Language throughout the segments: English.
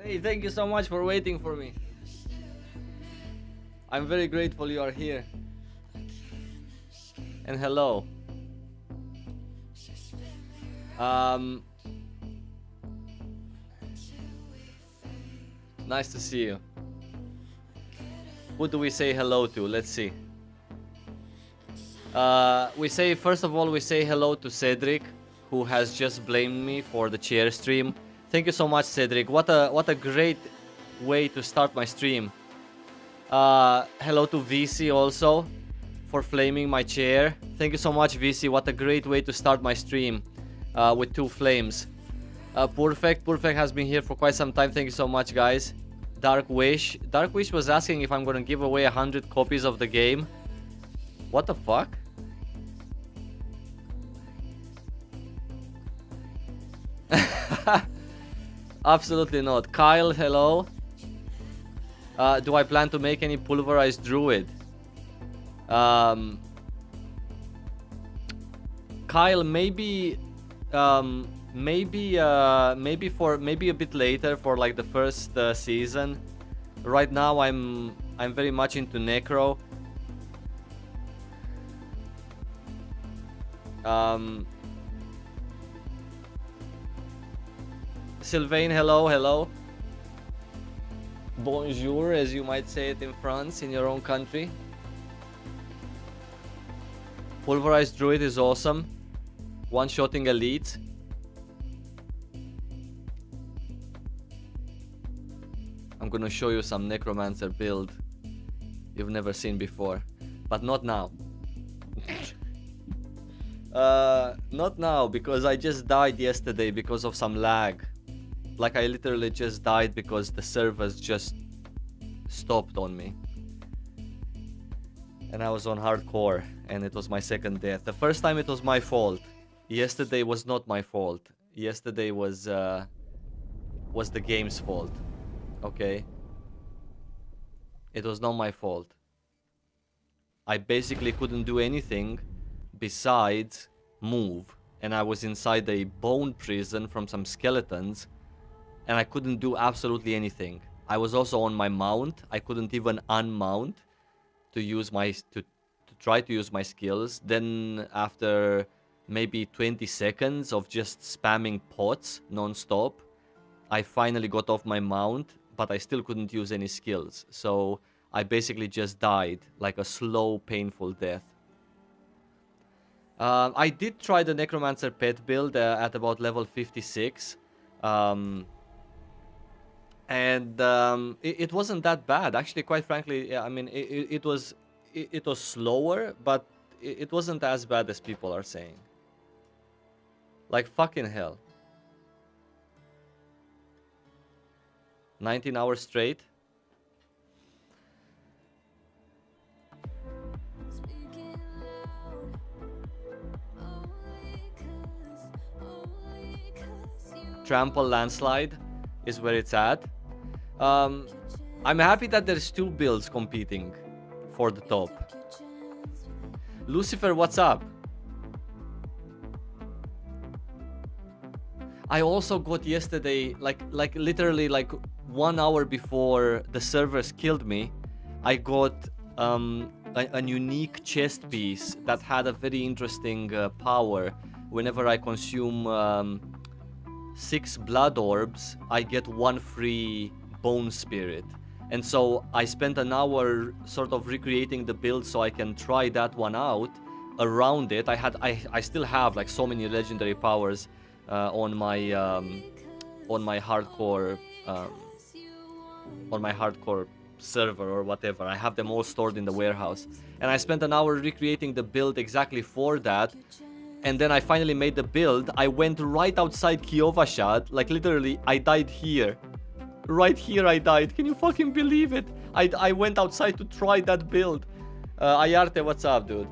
Hey, thank you so much for waiting for me. I'm very grateful you are here. And hello. Nice to see you. Who do we say hello to? Let's see. First of all, we say hello to Cedric, who has just blamed me for the chair stream. Thank you so much, Cedric. What a great way to start my stream. Hello to VC also for flaming my chair. Thank you so much, VC. What a great way to start my stream with 2 flames. Perfect has been here for quite some time. Thank you so much, guys. Dark Wish was asking if I'm gonna give away 100 copies of the game. What the fuck? Absolutely not. Kyle, hello. Do I plan to make any pulverized druid? Kyle, maybe maybe maybe a bit later for like the first season. Right now I'm very much into Necro. Sylvain, hello. Bonjour, as you might say it in France, in your own country. Pulverized Druid is awesome. One-shotting elite. I'm gonna show you some Necromancer build you've never seen before. But not now. Not now, because I just died yesterday because of some lag. Like, I literally just died because the servers just stopped on me. And I was on hardcore, and it was my second death. The first time it was my fault. Yesterday was not my fault. Yesterday was the game's fault. Okay? It was not my fault. I basically couldn't do anything besides move. And I was inside a bone prison from some skeletons. And I couldn't do absolutely anything. I was also on my mount. I couldn't even unmount to use my to try to use my skills. Then after maybe 20 seconds of just spamming pots non-stop, I finally got off my mount, but I still couldn't use any skills. So I basically just died, like a slow, painful death. I did try the Necromancer pet build at about level 56. It wasn't that bad. Actually, quite frankly, I mean, it was slower, but it wasn't as bad as people are saying. Like, fucking hell. 19 hours straight. Trample landslide is where it's at. I'm happy that there's two builds competing for the top. Lucifer, what's up? I also got yesterday, like literally like 1 hour before the servers killed me, I got a unique chest piece that had a very interesting power. Whenever I consume 6 blood orbs, I get 1 free bone spirit. And so I spent an hour sort of recreating the build so I can try that one out. Around it, I still have like so many legendary powers on my hardcore server or whatever. I have them all stored in the warehouse, and I spent an hour recreating the build exactly for that. And then I finally made the build. I went right outside Kiovashad, like literally I died here. Right here I died. Can you fucking believe it? I went outside to try that build. Ayarte, what's up, dude?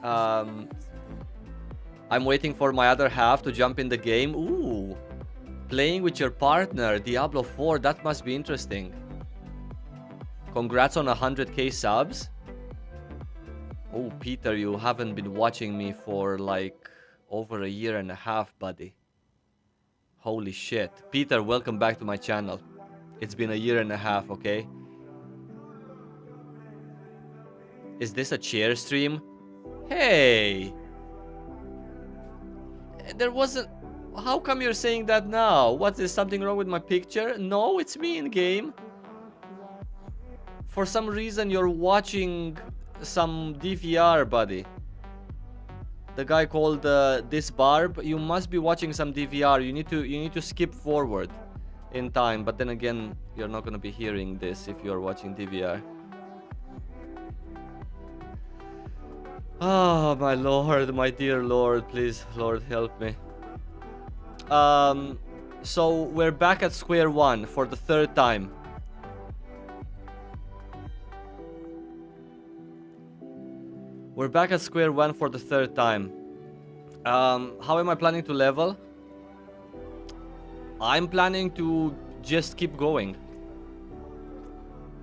I'm waiting for my other half to jump in the game. Ooh. Playing with your partner, Diablo 4, that must be interesting. Congrats on 100k subs. Oh, Peter, you haven't been watching me for like over a year and a half, buddy. Holy shit. Peter, welcome back to my channel. It's been a year and a half, okay? Is this a chair stream? Hey! There wasn't... How come you're saying that now? What, is something wrong with my picture? No, it's me in game. For some reason you're watching some DVR, buddy. The guy called this Barb. You must be watching some DVR. You need to skip forward in time. But then again, you're not gonna be hearing this if you're watching DVR. Oh my lord, my dear lord, please, Lord, help me. So we're back at square one for the 3rd time. We're back at square one for the 3rd time. How am I planning to level? I'm planning to just keep going.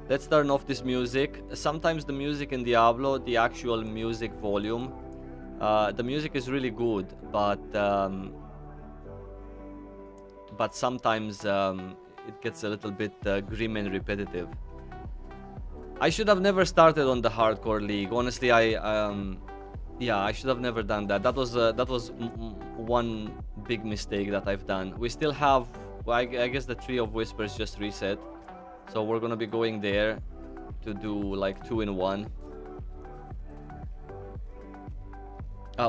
Let's turn off this music. Sometimes the music in Diablo, the actual music volume, The music is really good, but sometimes it gets a little bit grim and repetitive. I should have never started on the hardcore league. Honestly, yeah, I should have never done that. That was one big mistake that I've done. We still have, well, I guess the Tree of Whispers just reset, so we're gonna be going there to do like 2-in-1.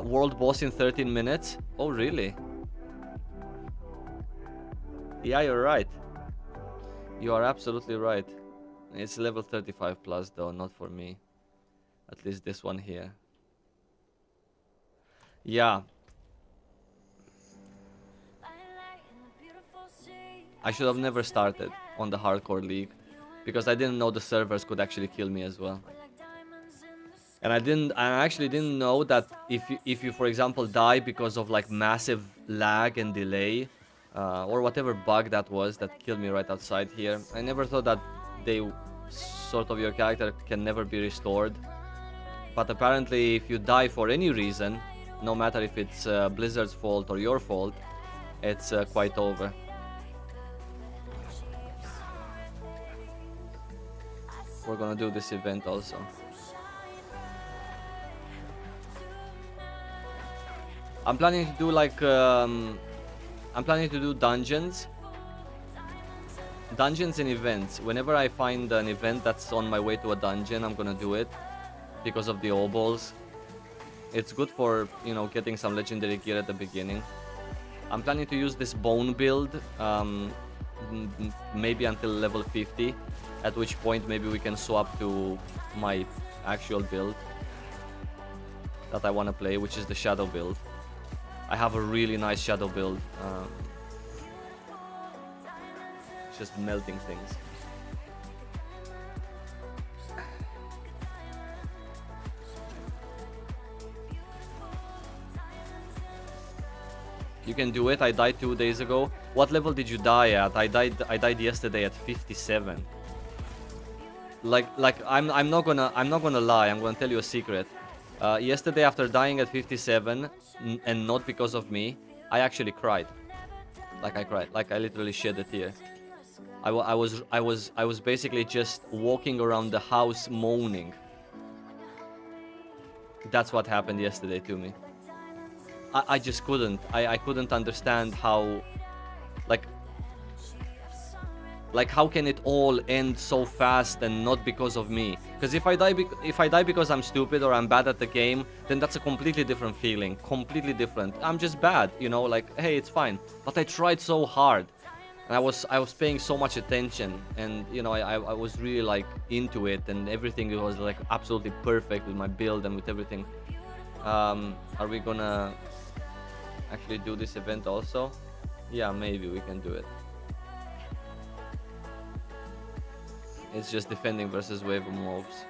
World boss in 13 minutes. Oh, really? Yeah, you're right. You are absolutely right. It's level 35 plus though, not for me. At least this one here. Yeah. I should have never started on the hardcore league because I didn't know the servers could actually kill me as well. And I actually didn't know that if you for example die because of like massive lag and delay or whatever bug that was that killed me right outside here. I never thought that your character can never be restored. But apparently if you die for any reason, no matter if it's Blizzard's fault or your fault, it's quite over. We're gonna do this event also. I'm planning to do like I'm planning to do dungeons and events. Whenever I find an event that's on my way to a dungeon, I'm gonna do it because of the obols. It's good for, you know, getting some legendary gear at the beginning. I'm planning to use this bone build maybe until level 50, at which point maybe we can swap to my actual build that I want to play, which is the shadow build. I have a really nice shadow build. Just melting things. You can do it. I died 2 days ago. What level did you die at? I died yesterday at 57. Like I'm not gonna lie. I'm gonna tell you a secret. Yesterday, after dying at 57, and not because of me, I actually cried. Like I cried. Like I literally shed a tear. I was basically just walking around the house moaning. That's what happened yesterday to me. I just couldn't. I couldn't understand how, like how can it all end so fast and not because of me? Because if I die because I'm stupid or I'm bad at the game, then that's a completely different feeling, completely different. I'm just bad, you know, like, hey, it's fine. But I tried so hard, and I was paying so much attention, and you know, I was really like into it, and everything was like absolutely perfect with my build and with everything. Are we gonna actually do this event also? Yeah, maybe we can do it. It's just defending versus wave of mobs.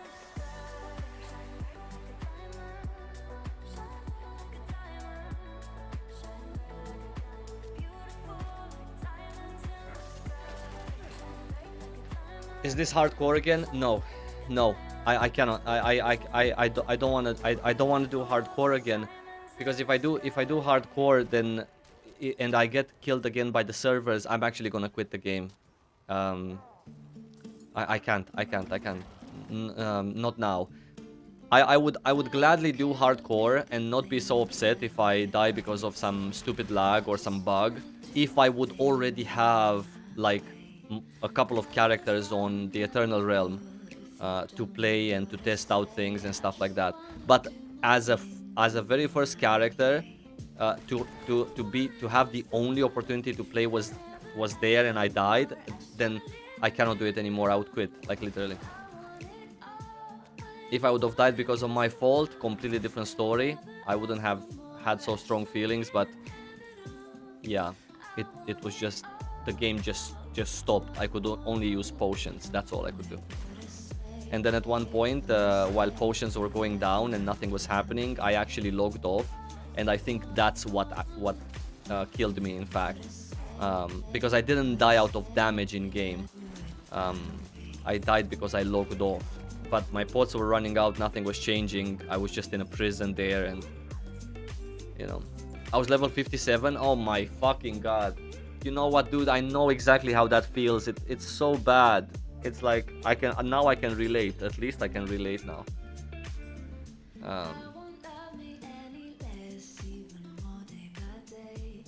Is this hardcore again? No, no, I cannot. I don't want to. I don't want to do hardcore again, because if I do hardcore, then and I get killed again by the servers, I'm actually gonna quit the game. I can't. Not now. I would gladly do hardcore and not be so upset if I die because of some stupid lag or some bug, if I would already have like a couple of characters on the Eternal Realm to play and to test out things and stuff like that. But as a very first character, to have the only opportunity to play was there and I died, then I cannot do it anymore. I would quit, like literally. If I would have died because of my fault, completely different story. I wouldn't have had so strong feelings, but yeah, it was just, the game just stopped. I could only use potions. That's all I could do. And then at one point, while potions were going down and nothing was happening, I actually logged off, and I think that's what killed me, in fact, because I didn't die out of damage in game. I died because I logged off, but my pots were running out, nothing was changing. I was just in a prison there, and you know. I was level 57. Oh my fucking god. You know what, dude? I know exactly how that feels. It's so bad. It's like I can relate. At least I can relate now.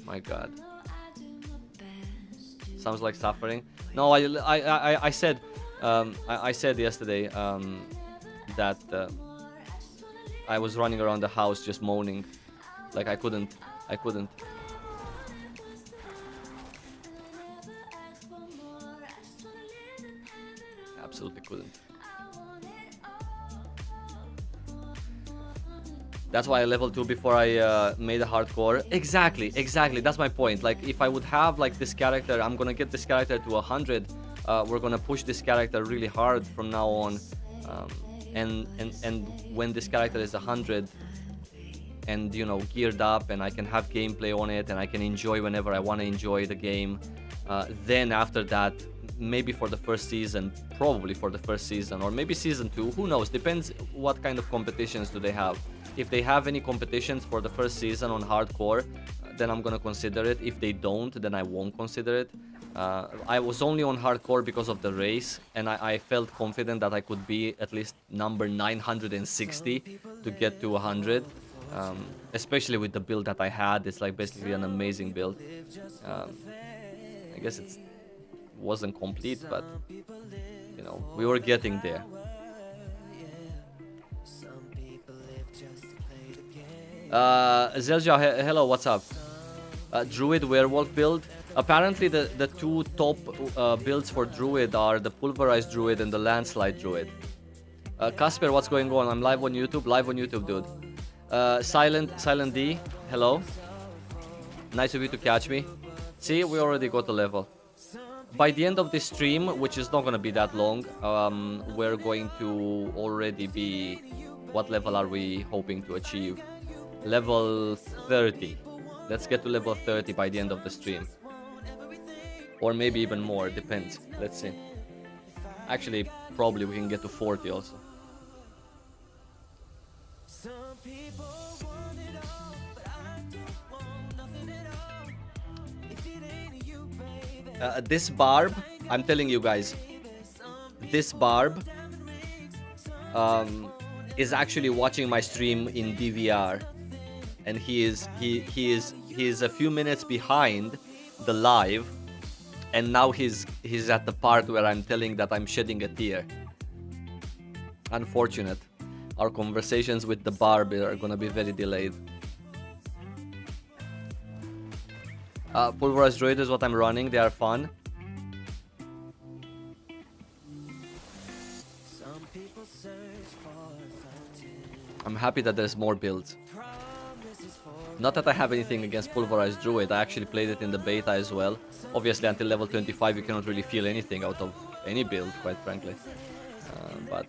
My god. Sounds like suffering. No, I said I said yesterday that I was running around the house just moaning, like I couldn't. Absolutely couldn't. That's why I leveled 2 before I made a hardcore. Exactly. That's my point. Like, if I would have like this character, I'm gonna get this character to 100. We're gonna push this character really hard from now on. And when this character is 100 and, you know, geared up, and I can have gameplay on it, and I can enjoy whenever I want to enjoy the game, then after that, maybe for the first season, probably for the first season, or maybe season 2, who knows, depends what kind of competitions do they have. If they have any competitions for the first season on hardcore, then I'm gonna consider it. If they don't, then I won't consider it. I was only on hardcore because of the race, and I felt confident that I could be at least number 960 to get to 100. Especially with the build that I had. It's like basically an amazing build. I guess it wasn't complete, but you know, we were getting there. Zelja, hello, what's up? Druid werewolf build. Apparently the two top builds for Druid are the pulverized Druid and the landslide Druid. Casper, what's going on? I'm live on YouTube, dude. Silent D, hello. Nice of you to catch me. See, we already got a level. By the end of this stream, which is not gonna be that long, we're going to already be... What level are we hoping to achieve? Level 30. Let's get to level 30 by the end of the stream. Or maybe even more, depends. Let's see. Actually, probably we can get to 40 also. This barb, I'm telling you guys, this barb is actually watching my stream in DVR, and he is a few minutes behind the live, and now he's at the part where I'm telling that I'm shedding a tear. Unfortunate. Our conversations with the barb are gonna be very delayed. Pulverized Druid is what I'm running. They are fun. I'm happy that there's more builds. Not that I have anything against Pulverized Druid. I actually played it in the beta as well. Obviously, until level 25, you cannot really feel anything out of any build, quite frankly. But...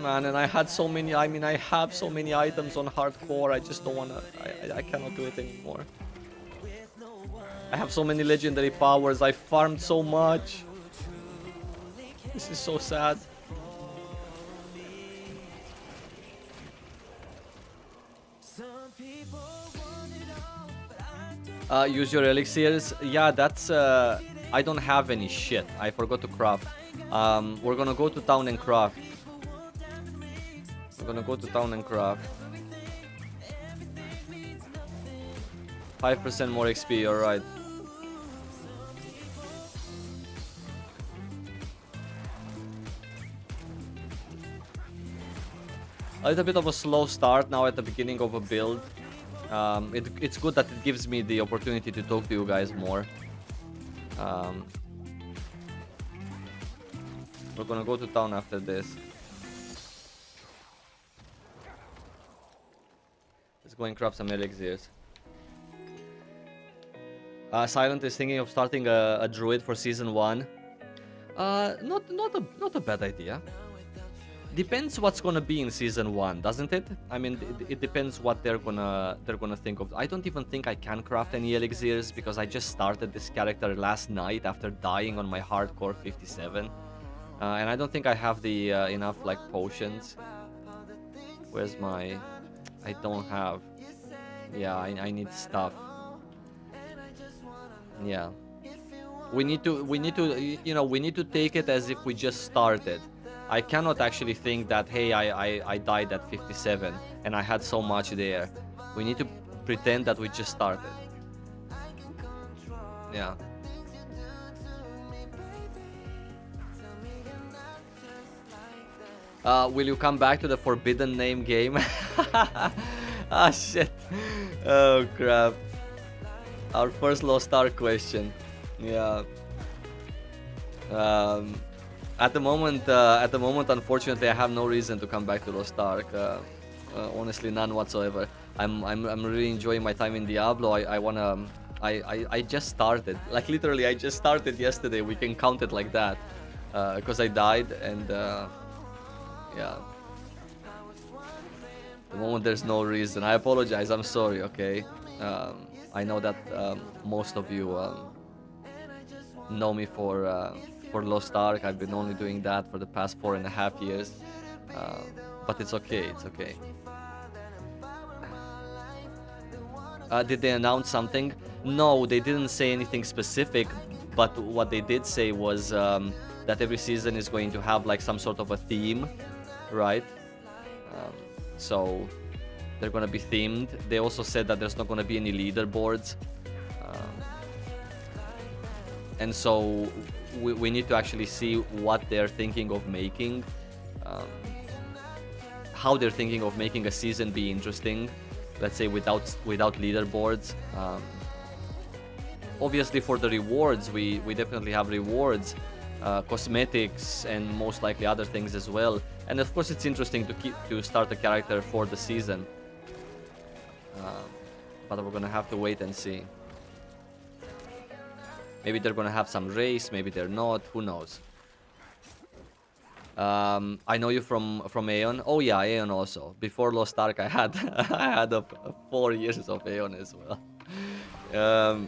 Man, and I had so many, I have so many items on hardcore, I just don't wanna, I cannot do it anymore. I have so many legendary powers, I farmed so much. This is so sad. Use your elixirs. Yeah, that's, I don't have any shit. I forgot to craft. We're gonna go to town and craft. 5% more XP, alright. A little bit of a slow start now at the beginning of a build. It's good that it gives me the opportunity to talk to you guys more. We're gonna go to town after this. Let's go and craft some elixirs. Silent is thinking of starting a druid for season 1. Not a bad idea. Depends what's gonna be in season 1, doesn't it? I mean, it depends what they're gonna think of. I don't even think I can craft any elixirs because I just started this character last night after dying on my hardcore 57. And I don't think I have the enough like potions. Where's my... I don't have. Yeah, I need stuff. Yeah. We need to, you know, we need to take it as if we just started. I cannot actually think that, hey, I died at 57 and I had so much there. We need to pretend that we just started. Yeah. Will you come back to the Forbidden Name game? Ah, shit. Oh, crap. Our first Lost Ark question. Yeah. At the moment, unfortunately, I have no reason to come back to Lost Ark. Honestly, none whatsoever. I'm really enjoying my time in Diablo. I just started. Like literally, I just started yesterday. We can count it like that, because I died and yeah. At the moment, there's no reason. I apologize. I'm sorry. Okay. I know that most of you know me for Lost Ark. I've been only doing that for the past 4.5 years, but it's okay. It's okay. Did they announce something? No, they didn't say anything specific. But what they did say was that every season is going to have like some sort of a theme, right? So they're gonna be themed. They also said that there's not gonna be any leaderboards. And so we need to actually see what they're thinking of making, how they're thinking of making a season be interesting, let's say without leaderboards. Obviously for the rewards, we definitely have rewards, cosmetics, and most likely other things as well. And of course it's interesting to start a character for the season. But we're gonna have to wait and see. Maybe they're gonna have some race, maybe they're not, who knows. I know you from Aeon. Oh yeah, Aeon also. Before Lost Ark I had I had 4 years of Aeon as well.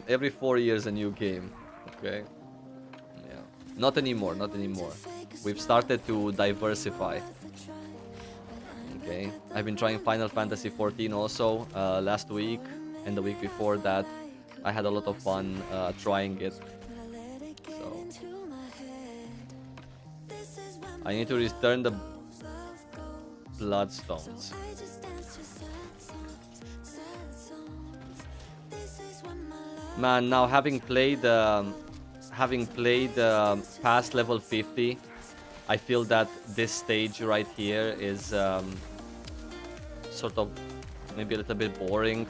Every 4 years a new game. Okay. Yeah. Not anymore, not anymore. We've started to diversify. Okay. I've been trying Final Fantasy XIV also last week and the week before that. I had a lot of fun trying it. So I need to return the Bloodstones. Man, now having played past level 50, I feel that this stage right here is sort of maybe a little bit boring.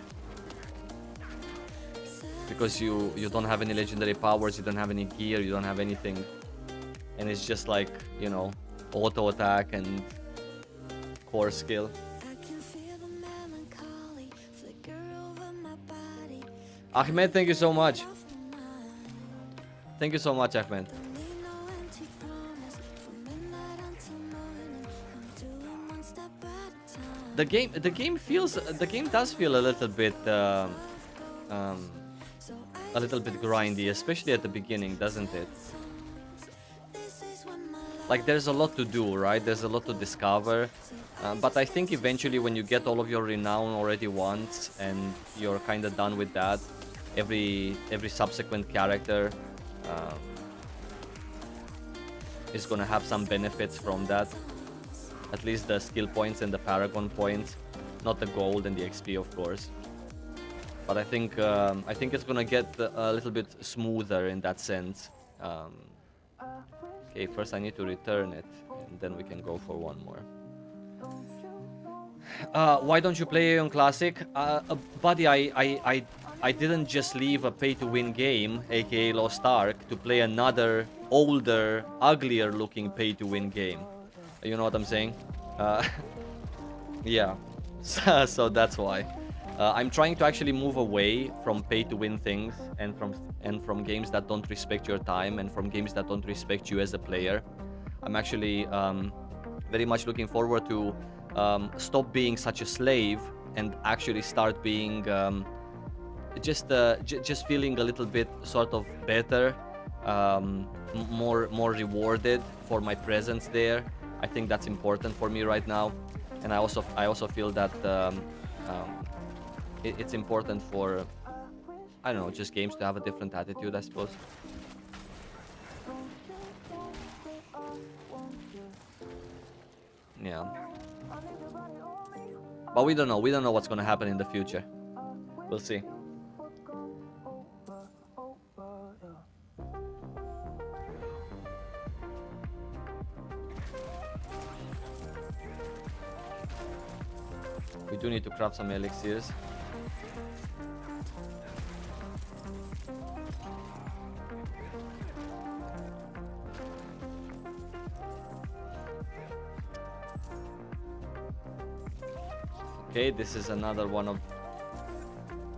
Because you don't have any legendary powers, you don't have any gear, you don't have anything. And it's just like, you know, auto attack and core skill. Ahmed, thank you so much. Thank you so much, Ahmed. The game does feel a little bit grindy, especially at the beginning, doesn't it? Like there's a lot to do, right? There's a lot to discover, but I think eventually when you get all of your renown already once and you're kind of done with that, every subsequent character is gonna have some benefits from that. At least the skill points and the paragon points, not the gold and the XP, of course. But I think it's gonna get a little bit smoother in that sense. Okay, first I need to return it, and then we can go for one more. Why don't you play on Classic? Buddy, I didn't just leave a pay-to-win game, aka Lost Ark, to play another older, uglier looking pay-to-win game. You know what I'm saying? Yeah, so that's why. I'm trying to actually move away from pay-to-win things and from games that don't respect your time and from games that don't respect you as a player. I'm actually very much looking forward to stop being such a slave and actually start being just feeling a little bit sort of better more rewarded for my presence there. I think that's important for me right now, and I also feel that it's important for, I don't know, just games to have a different attitude, I suppose. Yeah. But we don't know. We don't know what's gonna happen in the future. We'll see. We do need to craft some elixirs. Okay, this is another one of...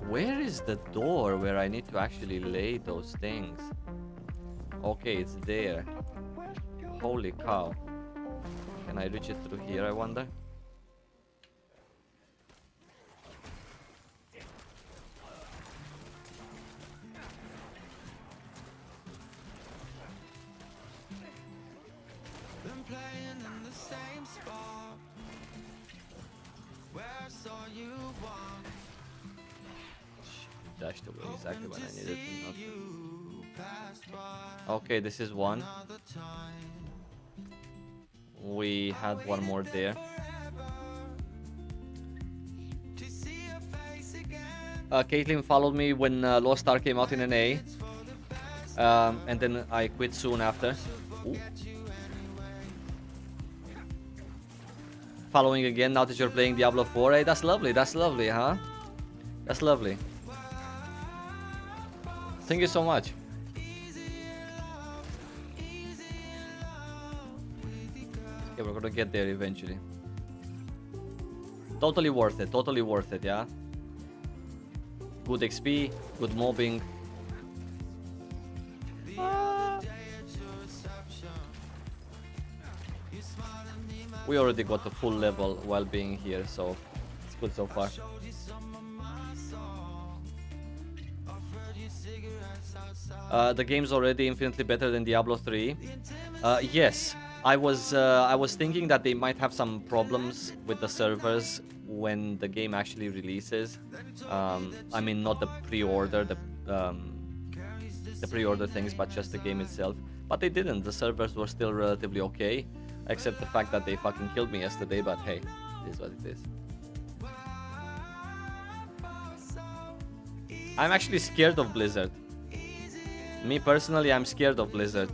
Where is the door where I need to actually lay those things? Okay, it's there. Holy cow. Can I reach it through here, I wonder? Dashed away exactly when I needed to. Okay, this is one. We had one more there. Caitlyn followed me when Lost Star came out in NA. And then I quit soon after. Ooh. Following again now that you're playing Diablo 4. Hey, that's lovely, huh? That's lovely. Thank you so much. Yeah, we're gonna get there eventually. Totally worth it, yeah? Good XP, good mobbing. We already got a full level while being here, so it's good so far. The game's already infinitely better than Diablo 3. Yes, I was thinking that they might have some problems with the servers when the game actually releases. I mean, not the pre-order, the pre-order things, but just the game itself. But they didn't. The servers were still relatively okay, except the fact that they fucking killed me yesterday. But hey, it is what it is. I'm actually scared of Blizzard. Me personally, I'm scared of Blizzard.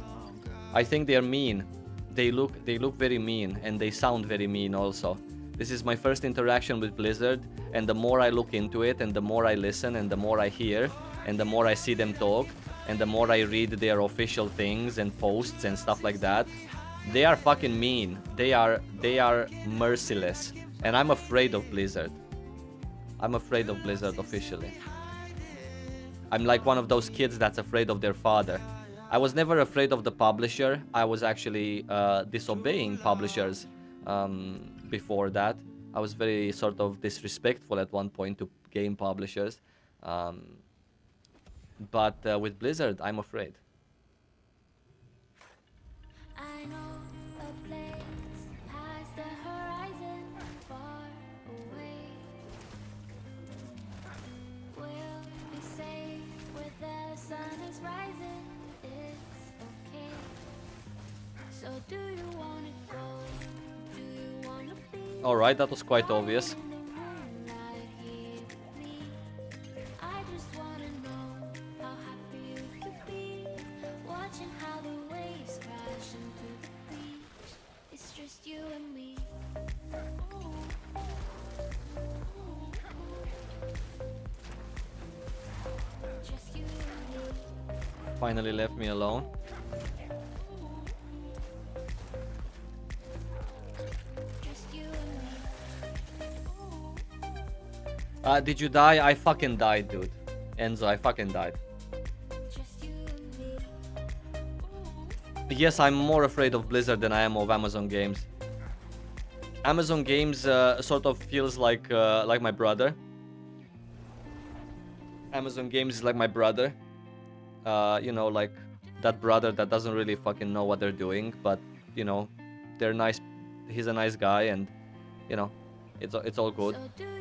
I think they're mean. They look very mean, and they sound very mean also. This is my first interaction with Blizzard, and the more I look into it, and the more I listen, and the more I hear, and the more I see them talk, and the more I read their official things and posts and stuff like that, they are fucking mean. They are merciless, and I'm afraid of Blizzard. I'm afraid of Blizzard officially. I'm like one of those kids that's afraid of their father. I was never afraid of the publisher. I was actually disobeying publishers before that. I was very sort of disrespectful at one point to game publishers. But with Blizzard, I'm afraid. I know a place past the horizon, far away. We'll be safe where the sun is rising. It's okay. So do you wanna go? Do you wanna be? All right, that was quite obvious. Finally left me alone. Did you die? I fucking died, dude. Enzo, I fucking died. Yes, I'm more afraid of Blizzard than I am of Amazon Games. Amazon Games sort of feels like my brother. Amazon Games is like my brother. You know, like that brother that doesn't really fucking know what they're doing, but you know, they're nice. He's a nice guy, and you know, it's all good.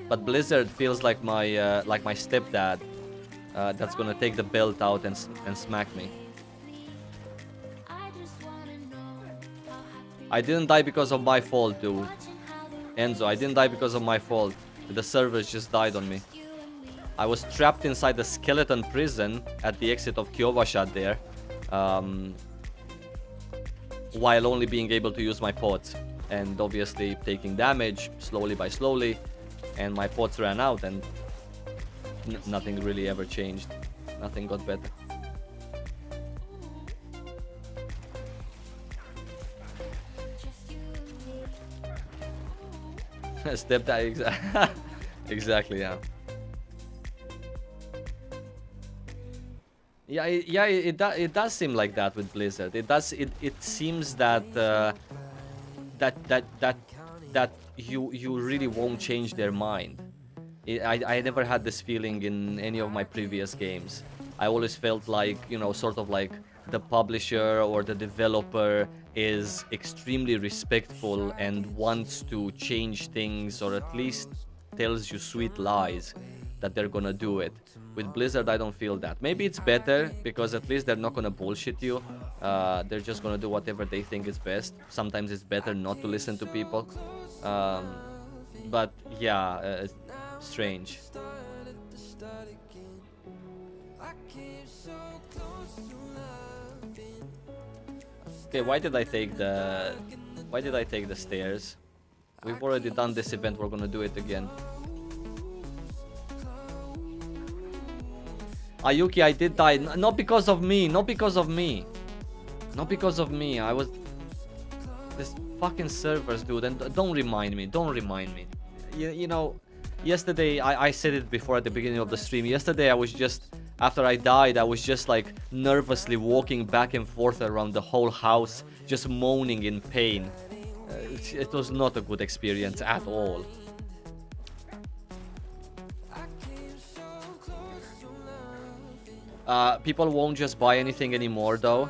But Blizzard feels like my stepdad that's gonna take the belt out and smack me. I didn't die because of my fault, dude. Enzo, I didn't die because of my fault. The servers just died on me. I was trapped inside the skeleton prison at the exit of Kyovashad there, while only being able to use my pods, and obviously taking damage slowly by slowly, and my pods ran out, and nothing really ever changed. Nothing got better. Step that exactly, yeah. Yeah, it does seem like that with Blizzard. It seems that that you really won't change their mind. I never had this feeling in any of my previous games. I always felt like, you know, sort of like the publisher or the developer is extremely respectful and wants to change things, or at least tells you sweet lies that they're gonna do it. With Blizzard, I don't feel that. Maybe it's better because at least they're not gonna bullshit you. They're just gonna do whatever they think is best. Sometimes it's better not to listen to people. But yeah, it's strange. Okay, why did I take the stairs? We've already done this event, we're gonna do it again. Ayuki, I did die. Not because of me, not because of me. Not because of me. I was... This fucking servers, dude. And don't remind me, don't remind me. You know, yesterday, I said it before at the beginning of the stream. Yesterday, I was just... After I died, I was just like nervously walking back and forth around the whole house, just moaning in pain. It was not a good experience at all. People won't just buy anything anymore though,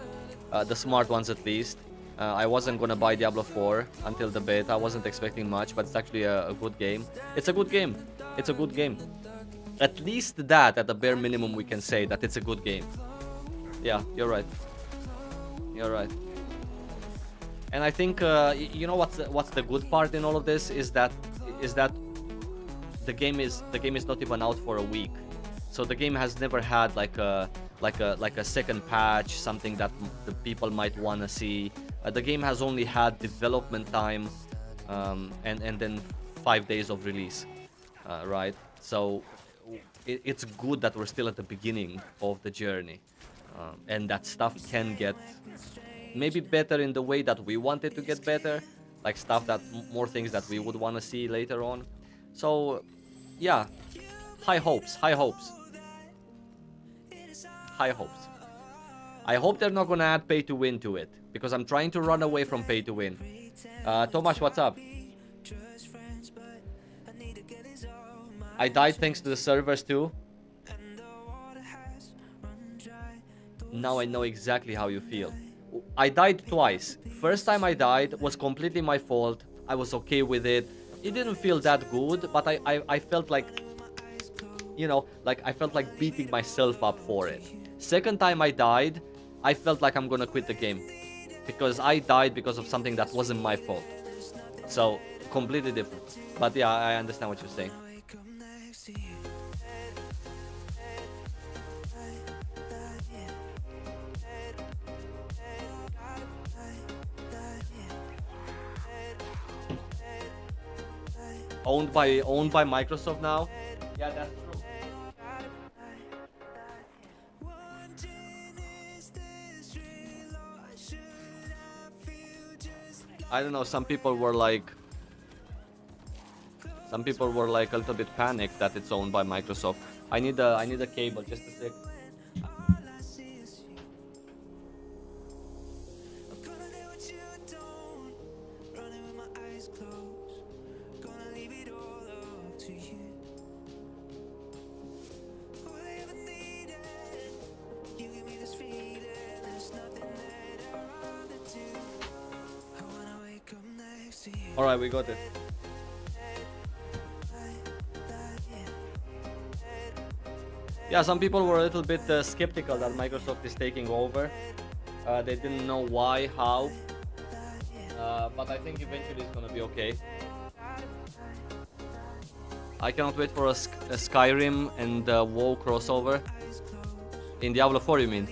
the smart ones at least. I wasn't gonna buy Diablo 4 until the beta. I wasn't expecting much, but it's actually a good game. It's a good game. It's a good game. At least that, at the bare minimum, we can say that it's a good game. Yeah, you're right. You're right. And I think, you know what's the good part in all of this is that the game is not even out for a week. So the game has never had like a second patch, something that the people might want to see. The game has only had development time, and then 5 days of release, right? So it's good that we're still at the beginning of the journey, and that stuff can get maybe better in the way that we want it to get better, like stuff that more things that we would want to see later on. So yeah, high hopes, high hopes. High hopes. I hope they're not gonna add pay to win to it, because I'm trying to run away from pay to win. Tomasz, what's up? I died thanks to the servers too. Now I know exactly how you feel. I died twice. First time I died was completely my fault. I was okay with it. It didn't feel that good, but I felt like, you know, like I felt like beating myself up for it. Second time I died, I felt like I'm gonna quit the game, because I died because of something that wasn't my fault. So, completely different. But yeah, I understand what you're saying. Owned by Microsoft now? Yeah, that's true. I don't know, some people were like a little bit panicked that it's owned by Microsoft. I need a cable, just a sec. Alright, we got it. Yeah, some people were a little bit skeptical that Microsoft is taking over. They didn't know why, how. But I think eventually it's gonna be okay. I cannot wait for a Skyrim and WoW crossover. In Diablo 4, you mean?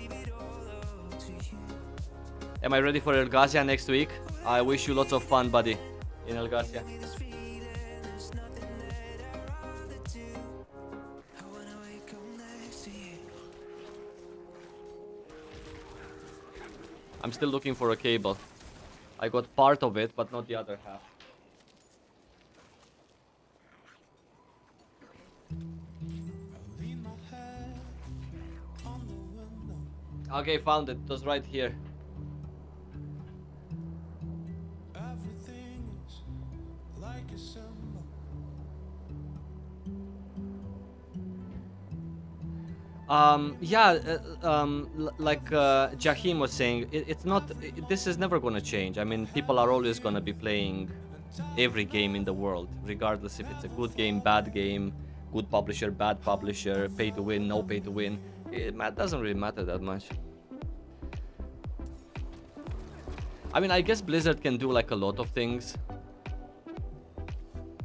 Am I ready for Elgasia next week? I wish you lots of fun, buddy, in Elgasia. I'm still looking for a cable. I got part of it, but not the other half. Okay, found it. It was right here. Like Jahim was saying, it's not. This is never gonna change. I mean, people are always gonna be playing every game in the world, regardless if it's a good game, bad game, good publisher, bad publisher, pay to win, no pay to win. It doesn't really matter that much. I mean, I guess Blizzard can do like a lot of things.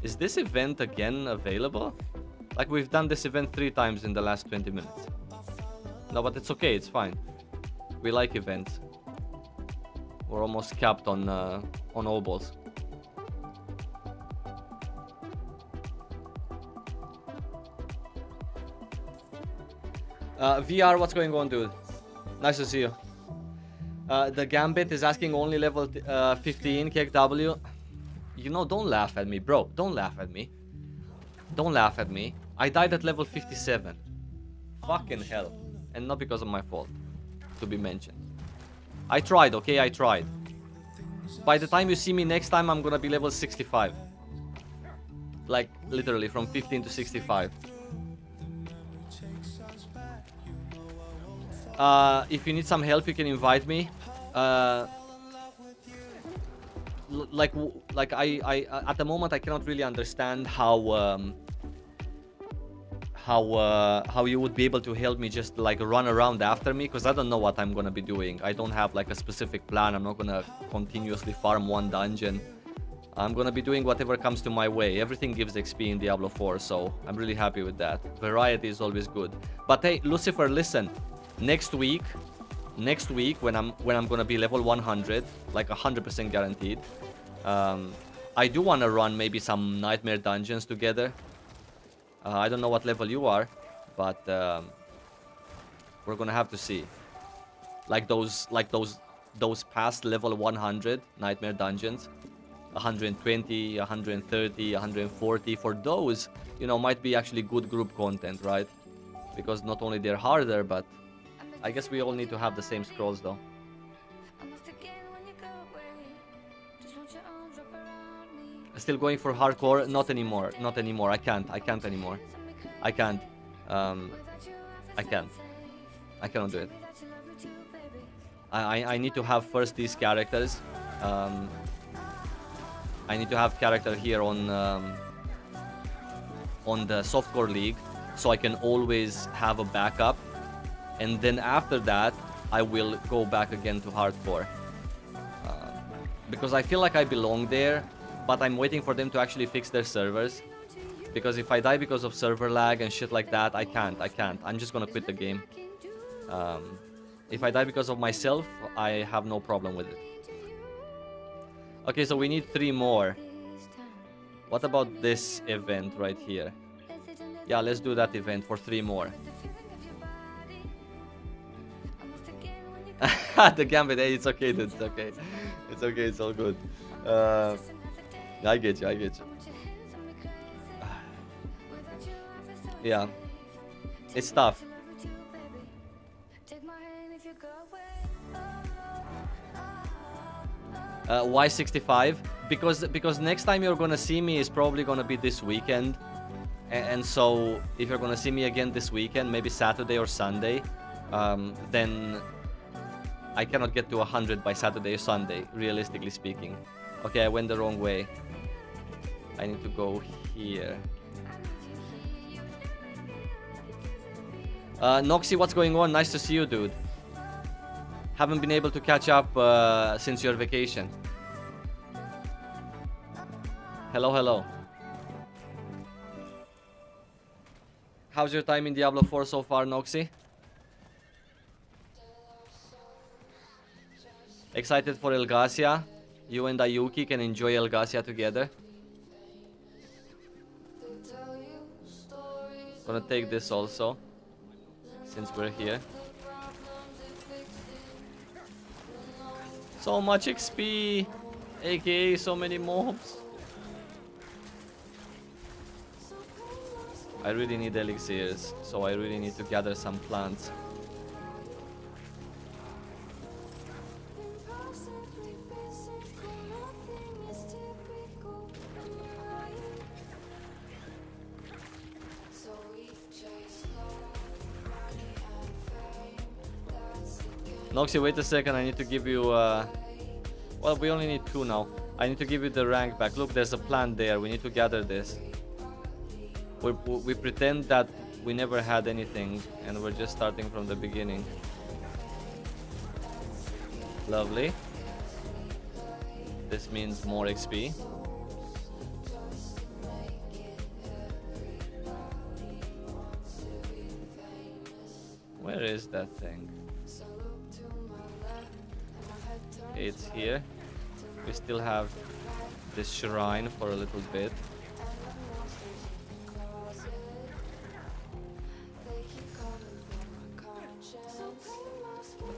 Is this event again available? Like, we've done this event 3 times in the last 20 minutes. No, but it's okay, it's fine. We like events. We're almost capped on obols. VR, what's going on, dude? Nice to see you. The Gambit is asking only level 15 KW. You know, don't laugh at me, bro. Don't laugh at me. Don't laugh at me. I died at level 57. Fucking hell. And not because of my fault, to be mentioned. I tried, okay? I tried. By the time you see me next time, I'm gonna be level 65. Like, literally, from 15 to 65. If you need some help, you can invite me. Like I at the moment I cannot really understand how you would be able to help me just like run around after me, because I don't know what I'm gonna be doing. I don't have like a specific plan. I'm not gonna continuously farm one dungeon. I'm gonna be doing whatever comes to my way. Everything gives XP in Diablo 4, so I'm really happy with that. Variety is always good. But hey, Lucifer, listen. Next week when I'm gonna be level 100, like 100% guaranteed, I do want to run maybe some nightmare dungeons together. I don't know what level you are, but we're gonna have to see. Like those past level 100 nightmare dungeons, 120, 130, 140. For those, you know, might be actually good group content, right? Because not only they're harder, but I guess we all need to have the same scrolls though. Still going for hardcore? Not anymore. Not anymore. I can't anymore. I can't. I can't. I cannot do it. I need to have first these characters. I need to have character here on the Softcore League, so I can always have a backup. And then after that, I will go back again to hardcore. Because I feel like I belong there, but I'm waiting for them to actually fix their servers. Because if I die because of server lag and shit like that, I can't. I'm just gonna quit the game. If I die because of myself, I have no problem with it. Okay, so we need 3 more. What about this event right here? Yeah, let's do that event for 3 more. The Gambit, hey, it's okay, dude, it's okay. It's okay, it's all good. I get you. Yeah, it's tough. Why 65? Because next time you're gonna see me is probably gonna be this weekend. And so if you're gonna see me again this weekend, maybe Saturday or Sunday, then I cannot get to 100 by Saturday or Sunday, realistically speaking. Okay, I went the wrong way. I need to go here. Noxy, what's going on? Nice to see you, dude. Haven't been able to catch up since your vacation. Hello, hello. How's your time in Diablo 4 so far, Noxy? Excited for Elgasia? You and Ayuki can enjoy Elgasia together. Gonna take this also, since we're here. So much XP, aka so many mobs. I really need elixirs, so I really need to gather some plants. Noxy, wait a second, I need to give you, well, we only need 2 now. I need to give you the rank back. Look, there's a plant there, we need to gather this. We pretend that we never had anything, and we're just starting from the beginning. Lovely. This means more XP. Where is that thing? Okay, it's here. We still have this shrine for a little bit.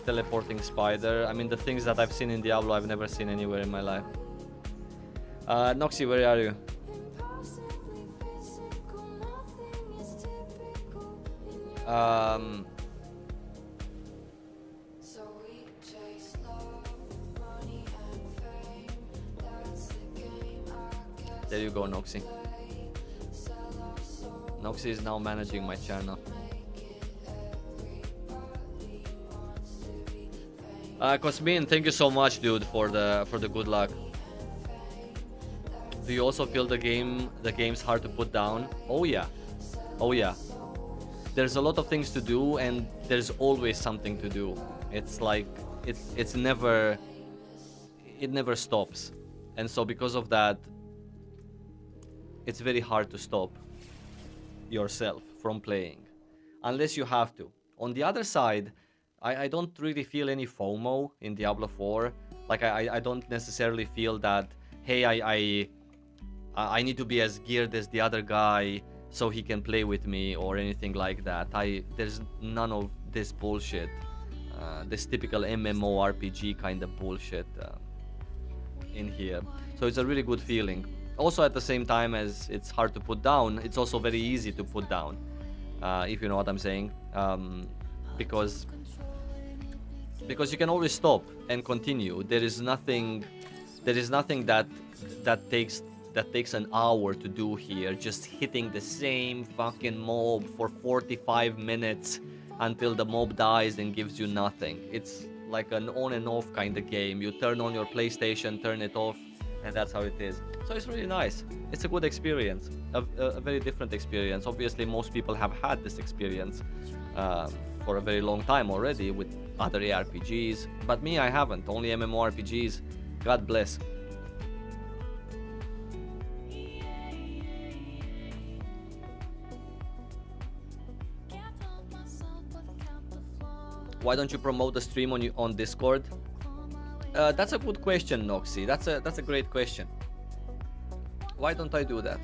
Teleporting spider. I mean, the things that I've seen in Diablo, I've never seen anywhere in my life. Noxy, where are you? There you go, Noxy. Noxy is now managing my channel. Cosmin, thank you so much, dude, for the good luck. Do you also feel the game's hard to put down? Oh yeah. Oh yeah. There's a lot of things to do, and there's always something to do. It's like it never stops. And so because of that, it's very hard to stop yourself from playing unless you have to. On the other side, I don't really feel any FOMO in Diablo 4. Like I don't necessarily feel that, hey, I need to be as geared as the other guy so he can play with me or anything like that. There's none of this bullshit. This typical MMORPG kind of bullshit in here. So it's a really good feeling. Also, at the same time as it's hard to put down, it's also very easy to put down, if you know what I'm saying. Because you can always stop and continue. There is nothing that takes an hour to do here, just hitting the same fucking mob for 45 minutes until the mob dies and gives you nothing. It's like an on and off kind of game. You turn on your PlayStation, turn it off, and that's how it is. So it's really nice. It's a good experience, a very different experience. Obviously, most people have had this experience for a very long time already with other ARPGs, but me, I haven't. Only MMORPGs. God bless. Why don't you promote the stream on Discord? That's a good question, Noxy. That's a great question. Why don't I do that?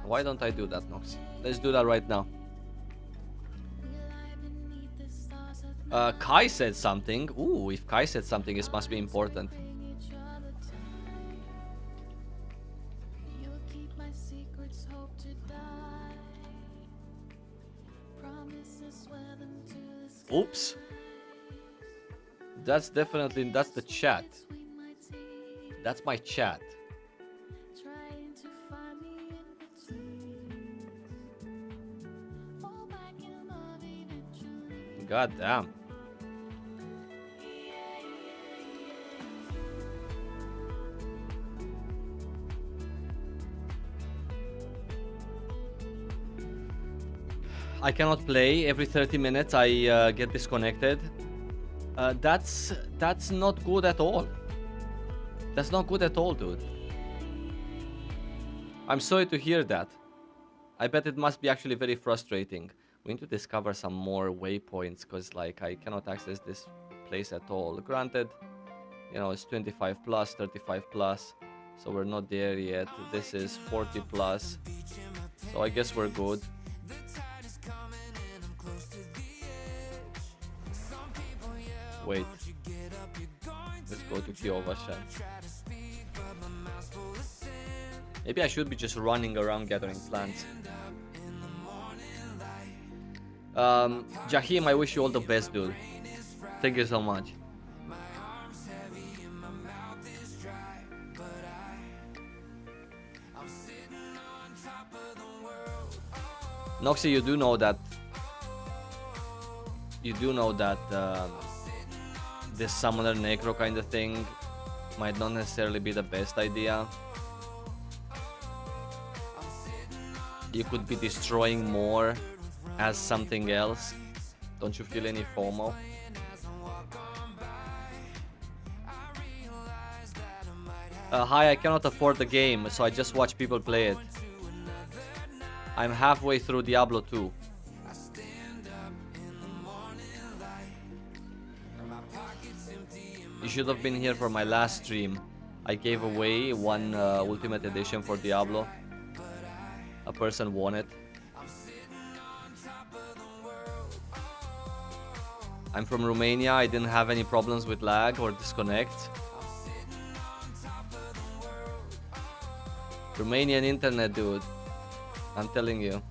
Why don't I do that, Noxy? Let's do that right now. Kai said something. Ooh, if Kai said something, it must be important. Oops. That's the chat. That's my chat. God damn. I cannot play. Every 30 minutes I get disconnected. That's not good at all. That's not good at all, dude. I'm sorry to hear that. I bet it must be actually very frustrating. We need to discover some more waypoints, because like I cannot access this place at all. Granted, you know, it's 25 plus, 35 plus, so we're not there yet. This is 40 plus, so I guess we're good. Wait, let's go to Kiovashan. Maybe I should be just running around gathering plants. Jahim, I wish you all the best, dude. Thank you so much. Noxy, you do know that this summoner necro kind of thing might not necessarily be the best idea. You could be destroying more as something else. Don't you feel any FOMO? Hi, I cannot afford the game, so I just watch people play it. I'm halfway through Diablo 2. You should have been here for my last stream. I gave away one Ultimate Edition for Diablo. A person won it. I'm from Romania. I didn't have any problems with lag or disconnect. Romanian internet, dude. I'm telling you.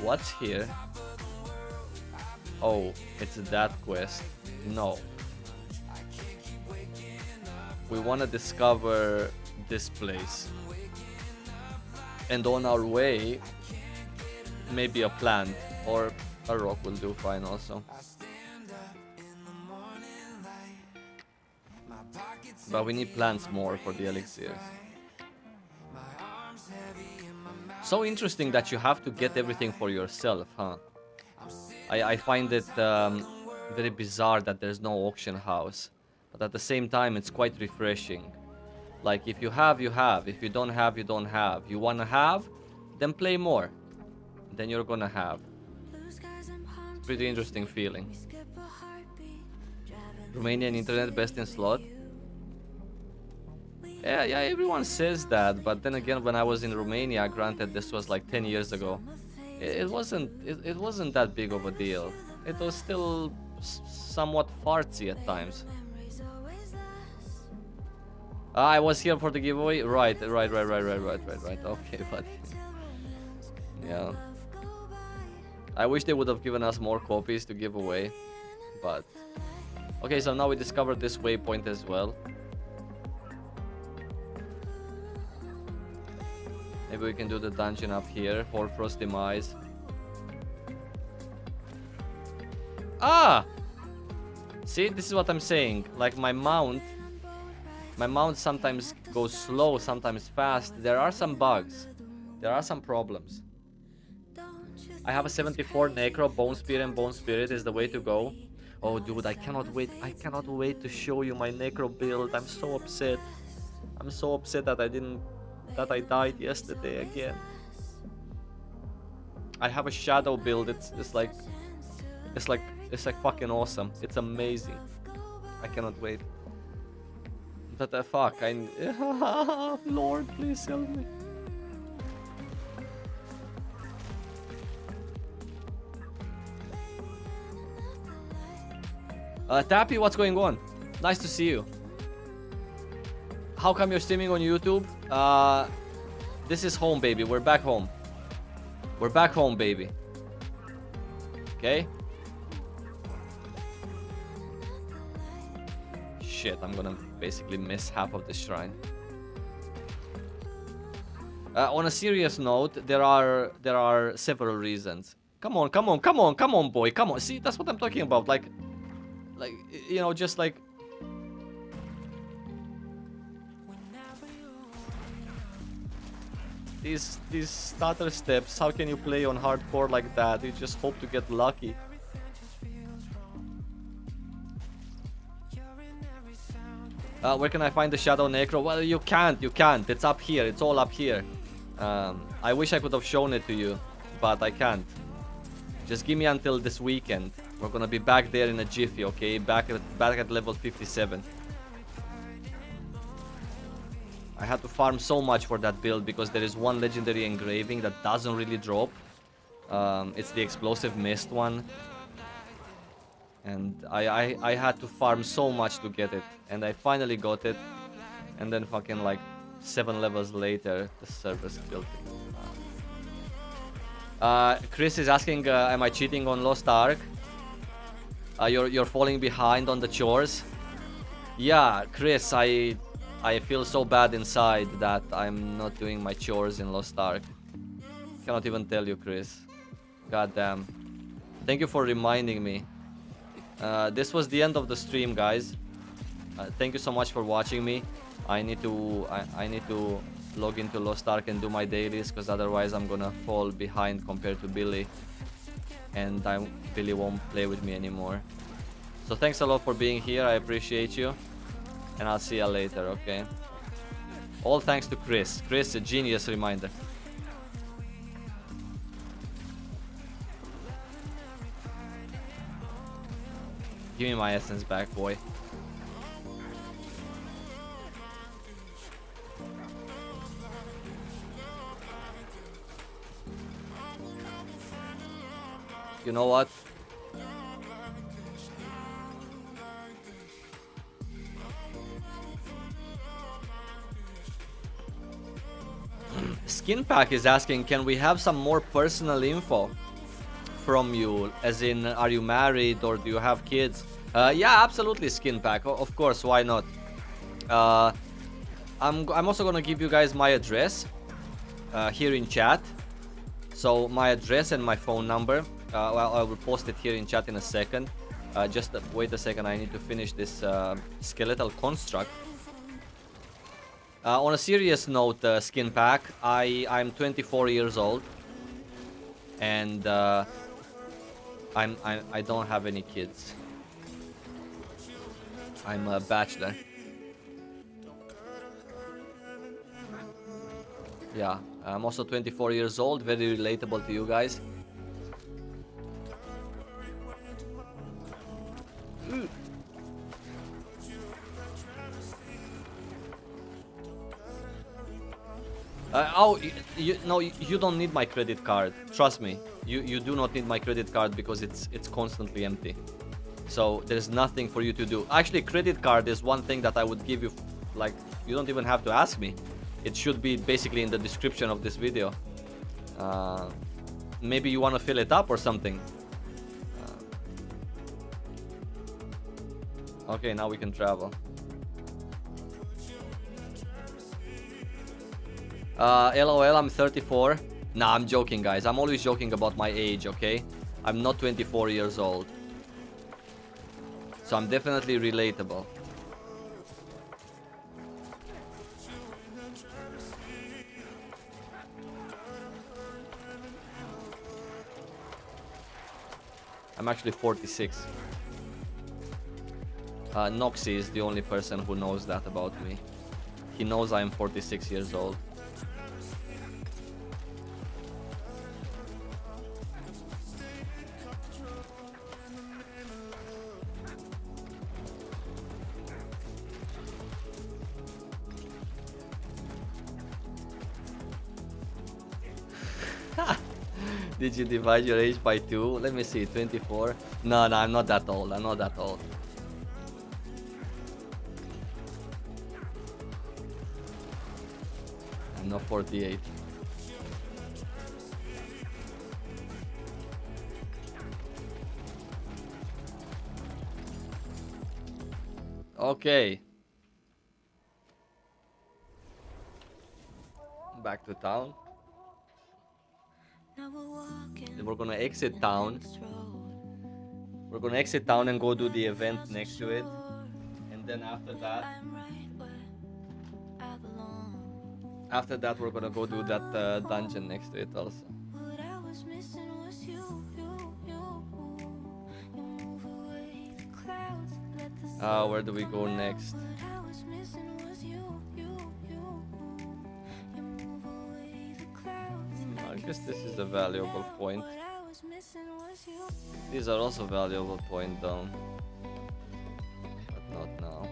What's here? Oh, it's that quest. No. We want to discover this place. And on our way, maybe a plant or a rock will do fine also. But we need plants more for the elixirs. So interesting that you have to get everything for yourself, huh? I find it very bizarre that there's no auction house. But at the same time, it's quite refreshing. Like, if you have, you have. If you don't have, you don't have. You wanna have? Then play more. Then you're gonna have. It's pretty interesting feeling. Romanian internet best in slot? Yeah, everyone says that. But then again, when I was in Romania, granted this was like 10 years ago, it wasn't that big of a deal. It was still somewhat fartsy at times. I was here for the giveaway. Right. Okay, buddy. Yeah. I wish they would have given us more copies to give away, but okay. So now we discovered this waypoint as well. Maybe we can do the dungeon up here. Hoarfrost Demise. Ah! See, this is what I'm saying. Like my mount sometimes goes slow, sometimes fast. There are some bugs. There are some problems. I have a 74 Necro. Bone Spear and Bone Spirit is the way to go. Oh, dude, I cannot wait. I cannot wait to show you my Necro build. I'm so upset. I'm so upset that I died yesterday again. I have a shadow build. It's like fucking awesome. It's amazing. I cannot wait. But fuck, Lord, please help me. Tappy, what's going on? Nice to see you. How come you're streaming on YouTube? This is home, baby. We're back home. We're back home, baby. Okay? Shit, I'm gonna basically miss half of the shrine. On a serious note, there are several reasons. Come on, boy, come on. See, that's what I'm talking about. Like, you know, just like. these stutter steps. How can you play on hardcore like that? You just hope to get lucky. Where can I find the Shadow Necro? Well, you can't. It's up here. It's all up here. I wish I could have shown it to you, but I can't. Just give me until this weekend. We're gonna be back there in a jiffy, okay? Back at level 57. I had to farm so much for that build because there is one legendary engraving that doesn't really drop. It's the explosive mist one. And I had to farm so much to get it. And I finally got it. And then fucking like 7 levels later, the servers built it. Chris is asking, am I cheating on Lost Ark? You're falling behind on the chores? Yeah, Chris, I feel so bad inside that I'm not doing my chores in Lost Ark. Cannot even tell you, Chris. God damn. Thank you for reminding me. This was the end of the stream, guys. Thank you so much for watching me. I need to log into Lost Ark and do my dailies, because otherwise I'm gonna fall behind compared to Billy, and Billy won't play with me anymore. So thanks a lot for being here. I appreciate you, and I'll see you later. Okay. All thanks to Chris. Chris, a genius reminder. Give me my essence back, boy. You know what? Skin Pack is asking, can we have some more personal info from you? As in, are you married or do you have kids? Yeah, absolutely, Skin Pack. Of course, why not? I'm also gonna give you guys my address here in chat. So my address and my phone number. Well, I will post it here in chat in a second. Just wait a second. I need to finish this skeletal construct. On a serious note, Skin Pack, I'm 24 years old, and I don't have any kids. I'm a bachelor. Yeah, I'm also 24 years old. Very relatable to you guys. No, you don't need my credit card. Trust me, you do not need my credit card because it's constantly empty. So there's nothing for you to do. Actually, credit card is one thing that I would give you. Like, you don't even have to ask me. It should be basically in the description of this video. Maybe you want to fill it up or something. Okay, now we can travel. LOL, I'm 34. Nah, I'm joking, guys. I'm always joking about my age, okay? I'm not 24 years old. So I'm definitely relatable. I'm actually 46. Noxy is the only person who knows that about me. He knows I'm 46 years old. Did you divide your age by 2? Let me see, 24. No, I'm not that old. I'm not that old. I'm not 48. Okay. Back to town. Then we're gonna exit town. We're gonna exit town and go do the event next to it. And then after that, After that, we're gonna go do that dungeon next to it also. Where do we go next? I guess this is a valuable point. These are also valuable point though. But not now.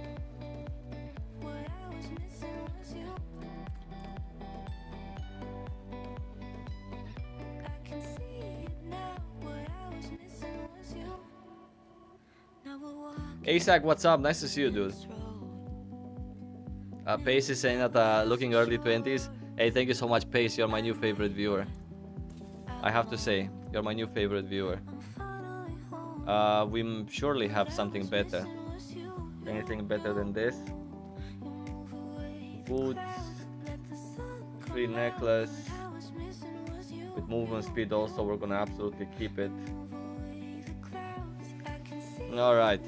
ASAC, what's up? Nice to see you, dude. Pace is saying that looking early 20s. Hey, thank you so much, Pace. You're my new favorite viewer. I have to say, you're my new favorite viewer. We surely have something better. Anything better than this? Boots. Free necklace. With movement speed also, we're gonna absolutely keep it. Alright.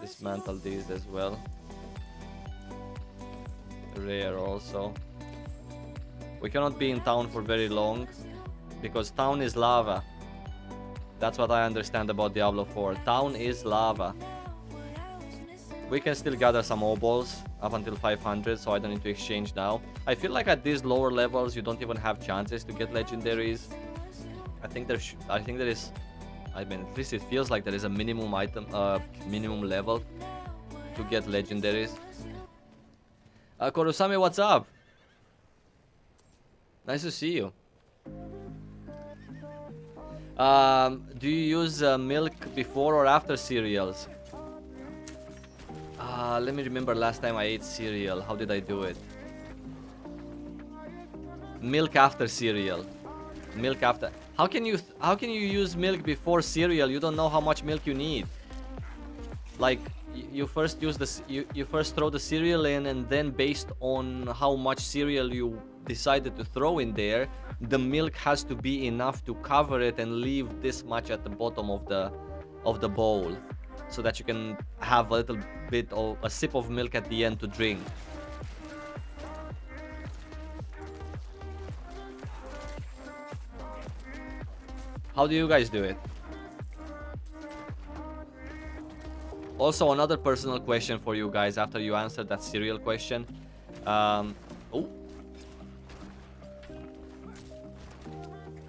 Dismantle these as well. Rare also. We cannot be in town for very long because town is lava. That's what I understand about Diablo 4. Town is lava. We can still gather some obols up until 500, so I don't need to exchange now. I feel like at these lower levels you don't even have chances to get legendaries. I think there is, I mean, at least it feels like there is a minimum item, minimum level to get legendaries. Korusami, what's up? Nice to see you. Do you use milk before or after cereals? Let me remember last time I ate cereal. How did I do it? Milk after cereal. Milk after. How can you use milk before cereal? You don't know how much milk you need. Like you first use this. You first throw the cereal in, and then based on how much cereal you decided to throw in there, the milk has to be enough to cover it and leave this much at the bottom of the bowl, so that you can have a little bit of a sip of milk at the end to drink. How do you guys do it? Also, another personal question for you guys after you answered that cereal question. Oh.